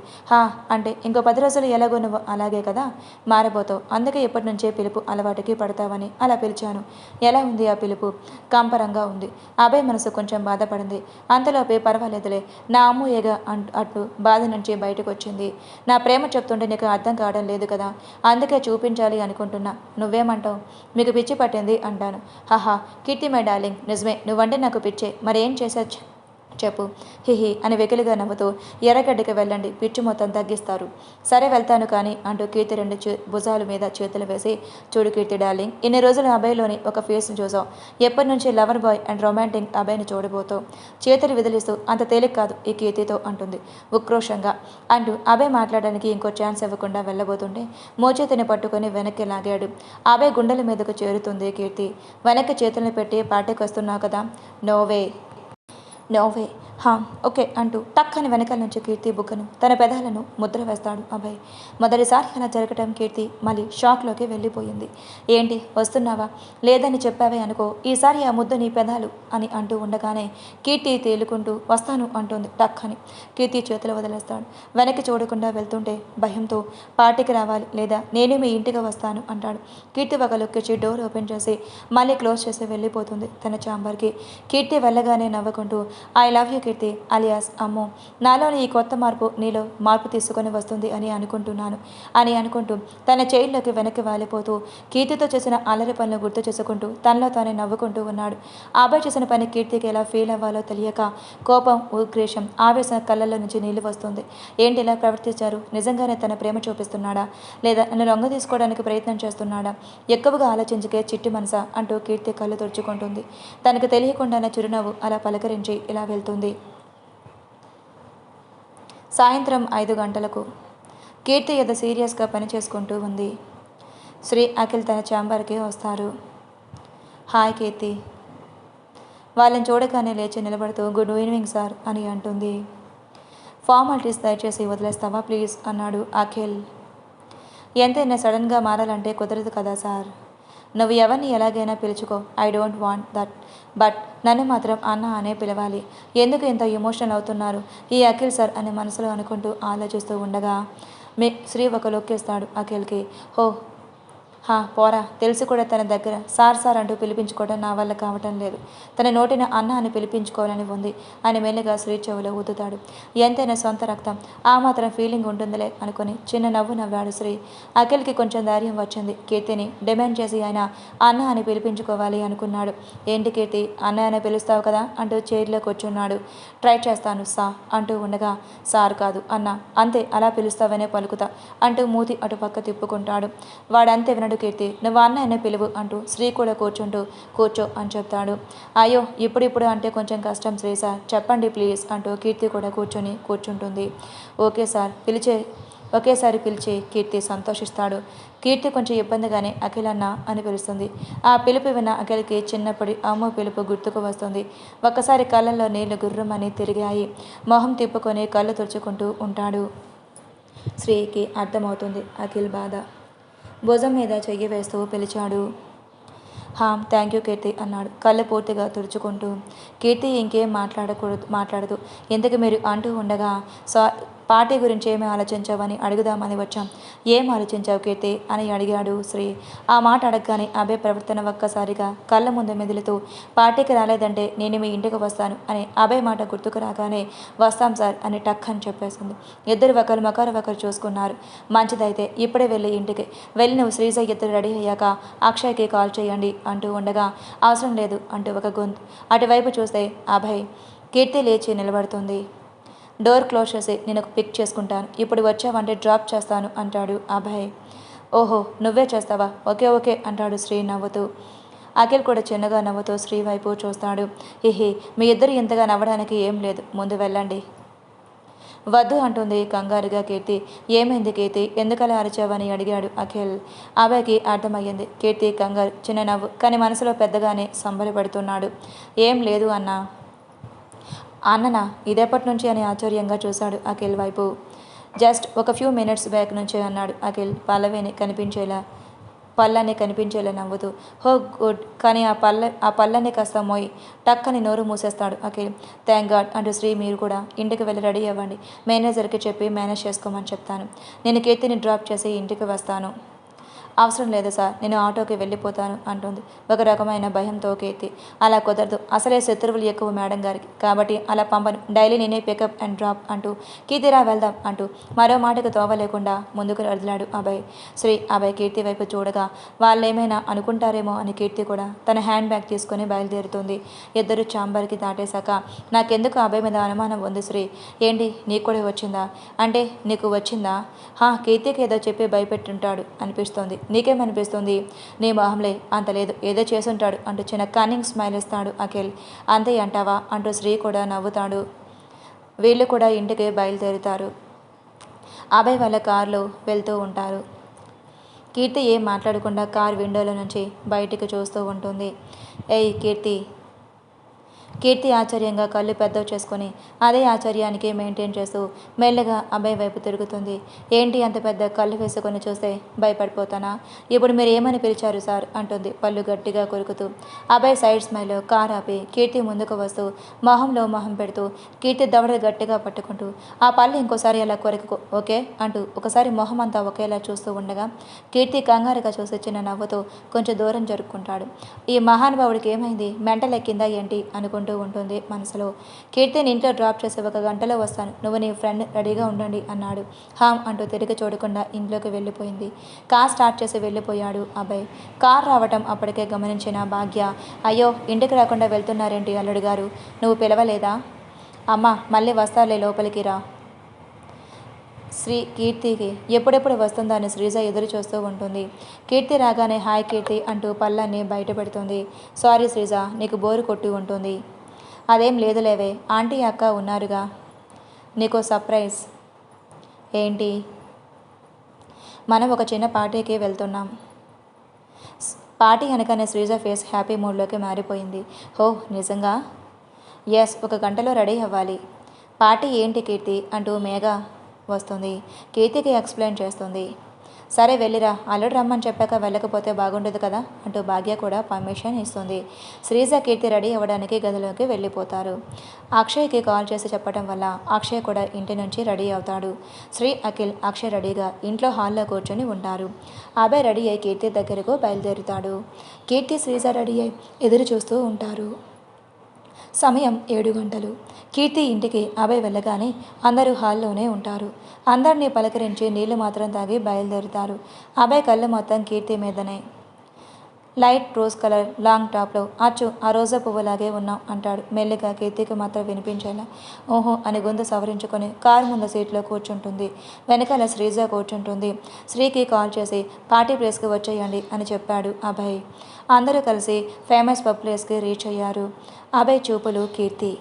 అంటే ఇంకో 10 రోజులు ఎలాగో నువ్వు అలాగే కదా మారబోతావు, అందుకే ఇప్పటి నుంచే పిలుపు అలవాటుకి పడతావని అలా పిలిచాను. ఎలా ఉంది ఆ పిలుపు? కంపరంగా ఉంది. అభయ్ మనసు కొంచెం బాధపడింది. అంతలోపే పర్వాలేదులే, నా అమ్మూయేగా అట్టు బాధ నుంచి బయటకు వచ్చింది. నా ప్రేమ చెప్తుంటే నీకు అర్థం కావడం లేదు కదా, అందుకే చూపించాలి అనుకుంటున్నా. నువ్వేమంటావు? మీకు పిచ్చి పట్టింది అంటాను. కీర్తి మై డార్లింగ్, నిజమే, నువ్వంటే నాకు పిచ్చే, మరేం చేసా చెప్పు. హిహి అని వెకిలిగా నవ్వుతూ, ఎర్రగడ్డకి వెళ్ళండి, పిచ్చి మొత్తం తగ్గిస్తారు. సరే వెళ్తాను కానీ అంటూ కీర్తి 2 భుజాల మీద చేతులు వేసి, చూడు కీర్తి డార్లింగ్, ఇన్ని రోజులు అభయ్లోని ఒక ఫేస్ని చూసావు, ఎప్పటి నుంచి లవర్ బాయ్ అండ్ రొమాంటిక్ అభయ్ని చూడబోతావు. చేతులు విదిలిస్తూ, అంత తేలిక కాదు ఈ కీర్తితో అంటుంది ఉక్రోషంగా. అంటూ అభయ్ మాట్లాడడానికి ఇంకో ఛాన్స్ ఇవ్వకుండా వెళ్ళబోతుంటే మోచేతిని పట్టుకొని వెనక్కి లాగాడు. అభయ్ గుండెల మీదకు చేరుతుంది కీర్తి. వెనక్కి చేతులను పెట్టి పార్టీకి వస్తున్నావు కదా? నోవే. ఓకే అంటూ టక్కని వెనకాల నుంచి కీర్తి బుగ్గను తన పెదాలను ముద్ర వేస్తాడు అభయ్. మొదటిసారి అలా జరగటం కీర్తి మళ్ళీ షాక్లోకి వెళ్ళిపోయింది. ఏంటి వస్తున్నావా? లేదని చెప్పావే అనుకో, ఈసారి ఆ ముద్దు నీ పెదాలు అని అంటూ ఉండగానే కీర్తి తేలుకుంటూ వస్తాను అంటుంది టక్కని. కీర్తి చేతులు వదిలేస్తాడు. వెనక్కి చూడకుండా వెళ్తుంటే భయంతో, పార్టీకి రావాలి లేదా నేనే మీ ఇంటికి వస్తాను అంటాడు. కీర్తి ఒక లుక్కిచ్చి డోర్ ఓపెన్ చేసి మళ్ళీ క్లోజ్ చేసి వెళ్ళిపోతుంది తన ఛాంబర్కి. కీర్తి వెళ్ళగానే నవ్వుకుంటూ, I love you Keerthi alias అమ్మో, నాలోని ఈ కొత్త మార్పు నీలో మార్పు తీసుకొని వస్తుంది అని అనుకుంటూ తన చైల్డ్లోకి వెనక్కి వాలిపోతూ కీర్తితో చేసిన అల్లరి పనులు గుర్తు చేసుకుంటూ తనలో తానే నవ్వుకుంటూ ఉన్నాడు. అబ్బాయి చేసిన పని కీర్తికి ఎలా ఫీల్ అవ్వాలో తెలియక కోపం, ఉద్రేషం, ఆవేశం కళ్ళల్లో నుంచి నీళ్లు వస్తుంది. ఏంటి ఇలా ప్రవర్తించారు? నిజంగానే తన ప్రేమ చూపిస్తున్నాడా లేదా నన్ను లొంగ తీసుకోవడానికి ప్రయత్నం చేస్తున్నాడా? ఎక్కువగా ఆలోచించకే చిట్టి మనసా అంటూ కీర్తి కళ్ళు తుడుచుకుంటుంది. తనకు తెలియకుండానే చిరునవ్వు అలా పలకరించి ఇలా వెళ్తుంది. సాయంత్రం 5 గంటలకు కీర్తి ఏదో సీరియస్గా పని చేసుకుంటూ ఉంది. శ్రీ, అఖిల్ తన ఛాంబర్కి వస్తారు. హాయ్ కీర్తి. వాళ్ళని చూడగానే లేచి నిలబడుతూ గుడ్ ఈవినింగ్ సార్ అని అంటుంది. ఫార్మాలిటీస్ దయచేసి వదిలేస్తావా ప్లీజ్ అన్నాడు అఖిల్. ఎంతైనా సడన్గా మారాలంటే కుదరదు కదా సార్. నువ్వు ఎవరిని ఎలాగైనా పిలుచుకో, I don't want that, but నన్ను మాత్రం అన్న అనే పిలవాలి. ఎందుకు ఇంత ఎమోషనల్ అవుతున్నారు ఈ అఖిల్ సార్ అని మనసులో అనుకుంటూ ఆలోచిస్తూ ఉండగా శ్రీ ఒక లుక్ ఇస్తాడు అఖిల్కి. పోరా తెలిసి కూడా తన దగ్గర సార్ సార్ అంటూ పిలిపించుకోవడం నా వల్ల కావటం లేదు. తన నోటిన అన్న అని పిలిపించుకోవాలని ఉంది అని మెల్లిగా శ్రీ చెవులో ఊదుతాడు. ఎంతైనా సొంత రక్తం, ఆ మాత్రం ఫీలింగ్ ఉంటుందిలే అనుకుని చిన్న నవ్వు నవ్వాడు శ్రీ. అఖిల్కి కొంచెం ధైర్యం వచ్చింది. కీర్తిని డిమాండ్ చేసి ఆయన అన్న అని పిలిపించుకోవాలి అనుకున్నాడు. ఏంటి కీర్తి, అన్న అని పిలుస్తావు కదా అంటూ చైర్లో కూర్చున్నాడు. ట్రై చేస్తాను సా అంటూ ఉండగా, సార్ కాదు అన్న, అంతే అలా పిలుస్తావనే పలుకుతా అంటూ మూతి అటుపక్క తిప్పుకుంటాడు. వాడంతే వినడు. కీర్తి, నువ్వు అన్నయ్యనే పిలువు అంటూ శ్రీ కూడా కూర్చుంటూ కూర్చో అని చెప్తాడు. అయ్యో ఇప్పుడిప్పుడు అంటే కొంచెం కష్టం శ్రీ సార్, చెప్పండి ప్లీజ్ అంటూ కీర్తి కూడా కూర్చుంటుంది. ఓకే సార్ ఒకేసారి పిలిచి కీర్తి సంతోషిస్తాడు. కీర్తి కొంచెం ఇబ్బందిగానే అఖిల్ అన్న అని పిలుస్తుంది. ఆ పిలుపు విన్న అఖిల్కి చిన్నప్పటి అమ్మ పిలుపు గుర్తుకు వస్తుంది. ఒక్కసారి కళ్ళల్లో నీళ్లు గుర్రమని తిరిగాయి. మొహం తిప్పుకొని కళ్ళు తుడుచుకుంటూ ఉంటాడు. శ్రీకి అర్థమవుతుంది అఖిల్ బాధ. భుజం మీద చెయ్యి వేస్తూ పిలిచాడు. థ్యాంక్ యూ కీర్తి అన్నాడు కళ్ళు పూర్తిగా తుడుచుకుంటూ. కీర్తి ఇంకేం మాట్లాడదు. ఎందుకు మీరు అంటూ ఉండగా, పార్టీ గురించి ఏమి ఆలోచించావని అడుగుదామని వచ్చాం. ఏం ఆలోచించావు కీర్తి అని అడిగాడు శ్రీ. ఆ మాట అడగగానే అభయ్ ప్రవర్తన ఒక్కసారిగా కళ్ళ ముందు మెదులుతూ, పార్టీకి రాలేదంటే నేను మీ ఇంటికి వస్తాను అని అభయ్ మాట గుర్తుకు రాగానే, వస్తాం సార్ అని టక్ అని చెప్పేసింది. ఇద్దరు ఒకరు చూసుకున్నారు. మంచిదైతే ఇప్పుడే వెళ్ళి ఇంటికి వెళ్ళి నువ్వు శ్రీజ ఇద్దరు రెడీ అయ్యాక అక్షయ్కి కాల్ చేయండి అంటూ ఉండగా, అవసరం లేదు అంటూ ఒక గొంతు. అటువైపు చూస్తే అభయ్. కీర్తి లేచి నిలబడుతుంది. డోర్ క్లోజ్ చేసి నేను పిక్ చేసుకుంటాను, ఇప్పుడు వచ్చావంటే డ్రాప్ చేస్తాను అంటాడు అభయ్. ఓహో నువ్వే చేస్తావా, ఓకే అంటాడు శ్రీ నవ్వుతూ. అఖిల్ కూడా చిన్నగా నవ్వుతూ శ్రీ వైపు చూస్తాడు. హిహి, మీ ఇద్దరు ఇంతగా నవ్వడానికి ఏం లేదు, ముందు వెళ్ళండి. వద్దు అంటుంది కంగారుగా కీర్తి. ఏమైంది కీర్తి, ఎందుకలా అరిచావని అడిగాడు అఖిల్. అభయ్కి అర్థమయ్యింది కీర్తి కంగారు. చిన్న నవ్వు, కానీ మనసులో పెద్దగానే సంబరపడుతున్నాడు. ఏం లేదు అన్ననా ఇదేపటి నుంచి అని ఆశ్చర్యంగా చూశాడు అఖిల్ వైపు. జస్ట్ ఒక ఫ్యూ మినిట్స్ బ్యాక్ నుంచే అన్నాడు అఖిల్ పళ్ళని కనిపించేలా నవ్వుతూ. హో గుడ్, కానీ ఆ పళ్ళని కాస్త మోయి. టక్కని నోరు మూసేస్తాడు అఖిల్. థ్యాంక్ గాడ్ అంటూ శ్రీ, మీరు కూడా ఇంటికి వెళ్ళి రెడీ అవ్వండి, మేనేజర్కి చెప్పి మేనేజ్ చేసుకోమని చెప్తాను. నేను కీర్తిని డ్రాప్ చేసి ఇంటికి వస్తాను. అవసరం లేదు సార్, నేను ఆటోకి వెళ్ళిపోతాను అంటుంది ఒక రకమైన భయంతో కీర్తి. అలా కుదరదు, అసలే శత్రువులు ఎక్కువ మేడం గారికి, కాబట్టి అలా పంపను, డైలీ నేనే పికప్ అండ్ డ్రాప్ అంటూ కీర్తిరా వెళ్దాం అంటూ మరో మాటకు తోవ లేకుండా ముందుకు వదిలాడు అభయ్. అభయ్ కీర్తి వైపు చూడగా, వాళ్ళేమైనా అనుకుంటారేమో అని కీర్తి కూడా తన హ్యాండ్ బ్యాగ్ తీసుకొని బయలుదేరుతుంది. ఇద్దరు ఛాంబర్కి దాటేశాక, నాకెందుకు అభయ్ మీద అనుమానం ఉంది శ్రీ. ఏంటి నీకు కూడా వచ్చిందా అంటే నీకు వచ్చిందా? కీర్తికి ఏదో చెప్పి భయపెట్టుంటాడు అనిపిస్తోంది. నీకేమనిపిస్తుంది? నీ మొహంలే, అంత లేదు, ఏదో చేసుంటాడు అంటూ చిన్న కన్నింగ్ స్మైల్ ఇస్తాడు అఖిల్. అంతే అంటావా అంటూ శ్రీ కూడా నవ్వుతాడు. వీళ్ళు కూడా ఇంటికి బయలుదేరుతారు. అభయ్ వాళ్ళ కారులో వెళ్తూ ఉంటారు. కీర్తి ఏం మాట్లాడకుండా కార్ విండోలో నుంచి బయటికి చూస్తూ ఉంటుంది. ఏయ్ కీర్తి ఆశ్చర్యంగా కళ్ళు పెద్దవి చేసుకొని అదే ఆశ్చర్యానికి మెయింటైన్ చేస్తూ మెల్లగా అభయ్ వైపు తిరుగుతుంది. ఏంటి అంత పెద్ద కళ్ళు వేసుకొని చూస్తే భయపడిపోతానా? ఇప్పుడు మీరు ఏమని పిలిచారు సార్ అంటుంది పళ్ళు గట్టిగా కొరుకుతూ. అభయ్ సైడ్ స్మైల్లో కార్ ఆపి కీర్తి ముందుకు వస్తూ మొహంలో మొహం పెడుతూ కీర్తి దవడలు గట్టిగా పట్టుకుంటూ, ఆ పళ్ళు ఇంకోసారి అలా కొరకుకో ఓకే అంటూ ఒకసారి మొహం అంతా ఒకేలా చూస్తూ ఉండగా, కీర్తి కంగారుగా చూసి చిన్న నవ్వుతూ కొంచెం దూరం జరుపుకుంటాడు. ఈ మహానుభావుడికి ఏమైంది, మెంటల్ ఎక్కిందా ఏంటి అనుకుంటూ ఉంటుంది మనసులో. కీర్తిని ఇంట్లో డ్రాప్ చేసి 1 గంటలో వస్తాను, నువ్వు నీ ఫ్రెండ్ రెడీగా ఉండండి అన్నాడు. అంటూ తిరిగి చూడకుండా ఇంట్లోకి వెళ్ళిపోయింది. కార్ స్టార్ట్ చేసి వెళ్ళిపోయాడు అభయ్. కార్ రావటం అప్పటికే గమనించిన భాగ్య, అయ్యో ఇంటికి రాకుండా వెళ్తున్నారేంటి అల్లుడు గారు, నువ్వు పిలవలేదా? అమ్మ మళ్ళీ వస్తాలే, లోపలికి రా. కీర్తికి ఎప్పుడెప్పుడు వస్తుందా అని శ్రీజ ఎదురు చూస్తూ ఉంటుంది. కీర్తి రాగానే హాయ్ కీర్తి అంటూ పళ్ళని బయట పెడుతుంది. సారీ శ్రీజ, నీకు బోరు కొట్టి ఉంటుంది. అదేం లేదులేవే, ఆంటీ అక్క ఉన్నారుగా, నీకో సర్ప్రైజ్. ఏంటి? మనం ఒక చిన్న పార్టీకి వెళ్తున్నాం. పార్టీ అనగానే శ్రీజ ఫేస్ హ్యాపీ మూడ్లోకి మారిపోయింది. హో నిజంగా? ఎస్, 1 గంటలో రెడీ అవ్వాలి. పార్టీ ఏంటి కీర్తి అంటూ మేఘ వస్తుంది. కీర్తికి ఎక్స్ప్లెయిన్ చేస్తుంది. సరే వెళ్ళిరా, అల్లుడు రమ్మని చెప్పాక వెళ్ళకపోతే బాగుండదు కదా అంటూ భాగ్య కూడా పర్మిషన్ ఇస్తుంది. శ్రీజ కీర్తి రెడీ అవ్వడానికి గదిలోకి వెళ్ళిపోతారు. అక్షయ్కి కాల్ చేసి చెప్పడం వల్ల అక్షయ్ కూడా ఇంటి నుంచి రెడీ అవుతాడు. శ్రీ, అఖిల్, అక్షయ్ రెడీగా ఇంట్లో హాల్లో కూర్చొని ఉంటారు. అభయ్ రెడీ అయి కీర్తి దగ్గరకు బయలుదేరుతాడు. కీర్తి, శ్రీజ రెడీ అయి ఎదురు చూస్తూ ఉంటారు. సమయం 7 గంటలు. కీర్తి ఇంటికి అభయ్ వెళ్ళగానే అందరూ హాల్లోనే ఉంటారు. అందరినీ పలకరించి నీళ్లు మాత్రం తాగి బయలుదేరుతారు. అభయ్ కళ్ళు మొత్తం కీర్తి మీదనే. లైట్ రోజ్ కలర్ లాంగ్ టాప్లో అచ్చు ఆ రోజా పువ్వులాగే ఉన్నాం అంటాడు మెల్లిగా కీర్తికి మాత్రం వినిపించేలా. ఓహో అని గొంతు సవరించుకొని కారు ముందు సీట్లో కూర్చుంటుంది. వెనకాల శ్రీజ కూర్చుంటుంది. శ్రీకి కాల్ చేసి పార్టీ ప్లేస్కి వచ్చేయండి అని చెప్పాడు అభయ్. అందరూ కలిసి ఫేమస్ పబ్ ప్లేస్కి రీచ్ అయ్యారు. అభయ్ చూపులు కీర్తి,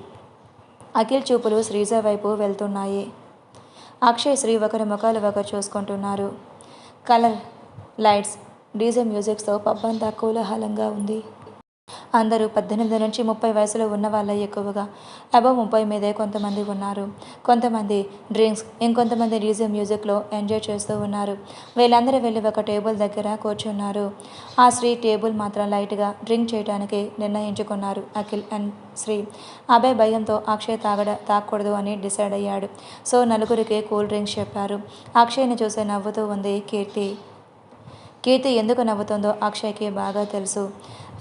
అఖిల్ చూపులు శ్రీజ వైపు వెళ్తున్నాయి. అక్షయ్, శ్రీ ఒకరి ముఖాలు ఒకరు చూసుకుంటున్నారు. కలర్ లైట్స్, డీజే మ్యూజిక్స్తో పబ్ అంతా కోలాహలంగా ఉంది. అందరూ 18 నుంచి 30 వయసులో ఉన్న వాళ్ళే ఎక్కువగా. అబవ్ 30 మీదే కొంతమంది ఉన్నారు. కొంతమంది డ్రింక్స్, ఇంకొంతమంది డీజే మ్యూజిక్లో ఎంజాయ్ చేస్తూ ఉన్నారు. వీళ్ళందరూ వెళ్ళి ఒక టేబుల్ దగ్గర కూర్చున్నారు. ఆ శ్రీ టేబుల్ మాత్రం లైట్గా డ్రింక్ చేయడానికి నిర్ణయించుకున్నారు అఖిల్ అండ్ శ్రీ. అభయ్ భయంతో అక్షయ్ తాగకూడదు అని డిసైడ్ అయ్యాడు. సో నలుగురికి కూల్ డ్రింక్స్ చెప్పారు. అక్షయ్ని చూసి నవ్వుతూ ఉంది కీర్తి. కీర్తి ఎందుకు నవ్వుతుందో అక్షయ్కి బాగా తెలుసు.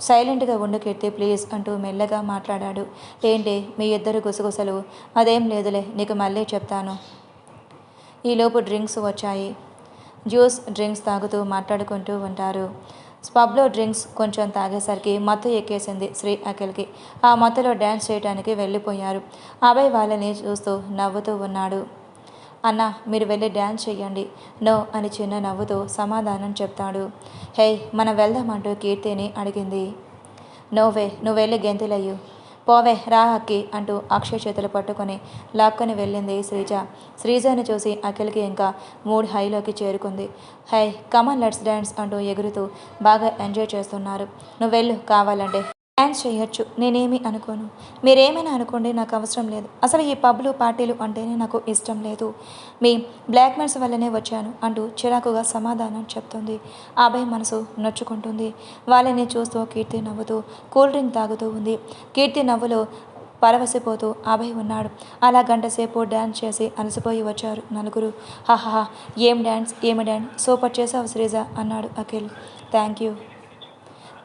సైలెంట్గా ఉండు కీర్తి ప్లీజ్ అంటూ మెల్లగా మాట్లాడాడు. ఏంటి మీ ఇద్దరు గుసగుసలు? అదేం లేదులే, నీకు మళ్ళీ చెప్తాను. ఈలోపు డ్రింక్స్ వచ్చాయి. జ్యూస్, డ్రింక్స్ తాగుతూ మాట్లాడుకుంటూ ఉంటారు. పబ్లో డ్రింక్స్ కొంచెం తాగేసరికి మత్తు ఎక్కేసింది శ్రీ, అఖిల్కి. ఆ మత్తులో డ్యాన్స్ చేయడానికి వెళ్ళిపోయారు. అభయ్ వాళ్ళని చూస్తూ నవ్వుతూ ఉన్నాడు. అన్న, మీరు వెళ్ళి డ్యాన్స్ చెయ్యండి. నో అని చిన్న నవ్వుతూ సమాధానం చెప్తాడు. హే, మనం వెళ్దామంటూ కీర్తిని అడిగింది. నోవే, నువ్వు వెళ్ళి గెంతులయ్యు. పోవే, రా అక్కి అంటూ అక్షయ్ చేతులు పట్టుకొని లాక్కొని వెళ్ళింది శ్రీజ. శ్రీజని చూసి అఖిల్కి ఇంకా మూడ్ హైలోకి చేరుకుంది. హై, కమన్ లెట్స్ డ్యాన్స్ అంటూ ఎగురుతూ బాగా ఎంజాయ్ చేస్తున్నారు. నువ్వు వెళ్ళు, కావాలంటే డ్యాన్స్ చేయొచ్చు, నేనేమీ అనుకోను. మీరేమైనా అనుకోండి, నాకు అవసరం లేదు. అసలు ఈ పబ్లు పార్టీలు అంటేనే నాకు ఇష్టం లేదు. మీ బ్లాక్మెయిల్స్ వల్లనే వచ్చాను అంటూ చిరాకుగా సమాధానం చెప్తుంది. అభయ్ మనసు నొచ్చుకుంటుంది. వాళ్ళని చూస్తూ కీర్తి నవ్వుతూ కూల్ డ్రింక్ తాగుతూ ఉంది. కీర్తి నవ్వులో పరవశిపోతూ అభయ్ ఉన్నాడు. అలా గంటసేపు డ్యాన్స్ చేసి అలసిపోయి వచ్చారు నలుగురు. హాహా, ఏమి డ్యాన్స్, సూపర్ చేసావు శ్రీజ అన్నాడు అఖిల్. Thank you.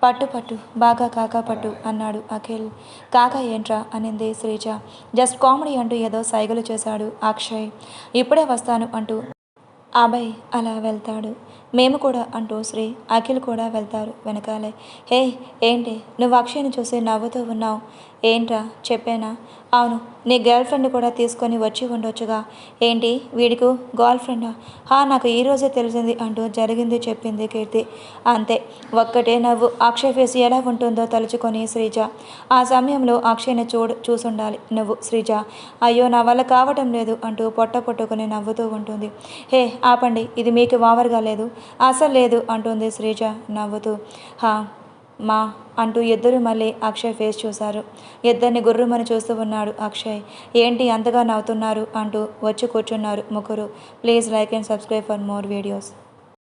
పట్టు బాగా కాకా పట్టు అన్నాడు అఖిల్. కాకా ఏంట్రా అనింది శ్రీజ. జస్ట్ కామెడీ అంటూ ఏదో సైగలు చేశాడు అక్షయ్. ఇప్పుడే వస్తాను అంటూ అభయ్ అలా వెళ్తాడు. మేము కూడా అంటూ శ్రీ, అఖిల్ కూడా వెళ్తారు వెనకాలే. హే, ఏంటి నువ్వు అక్షయ్ని చూసి నవ్వుతూ ఉన్నావు? ఏంట్రా, చెప్పానా? అవును, నీ గర్ల్ ఫ్రెండ్ కూడా తీసుకొని వచ్చి ఉండొచ్చుగా. ఏంటి వీడికు గర్ల్ ఫ్రెండా? నాకు ఈరోజే తెలిసింది అంటూ జరిగింది చెప్పింది కీర్తి. అంతే, ఒక్కటే నవ్వు. అక్షయ్ ఫేస్ ఎలా ఉంటుందో తలుచుకొని శ్రీజ. ఆ సమయంలో అక్షయ్ని చూసుండాలి నువ్వు శ్రీజ. అయ్యో, నా వల్ల కావటం లేదు అంటూ పొట్టుకొని నవ్వుతూ ఉంటుంది. హే ఆపండి, ఇది మీకు ఓవర్గా లేదు? అసలు లేదు అంటుంది శ్రీజ నవ్వుతూ. మా అంటూ ఇద్దరు మళ్ళీ అక్షయ్ ఫేస్ చూశారు. ఇద్దరిని గుర్రుమని చూస్తూ ఉన్నాడు అక్షయ్. ఏంటి అంతగా నవ్వుతున్నారు అంటూ వచ్చి కూర్చున్నారు ముగ్గురు. Please like and subscribe for more videos.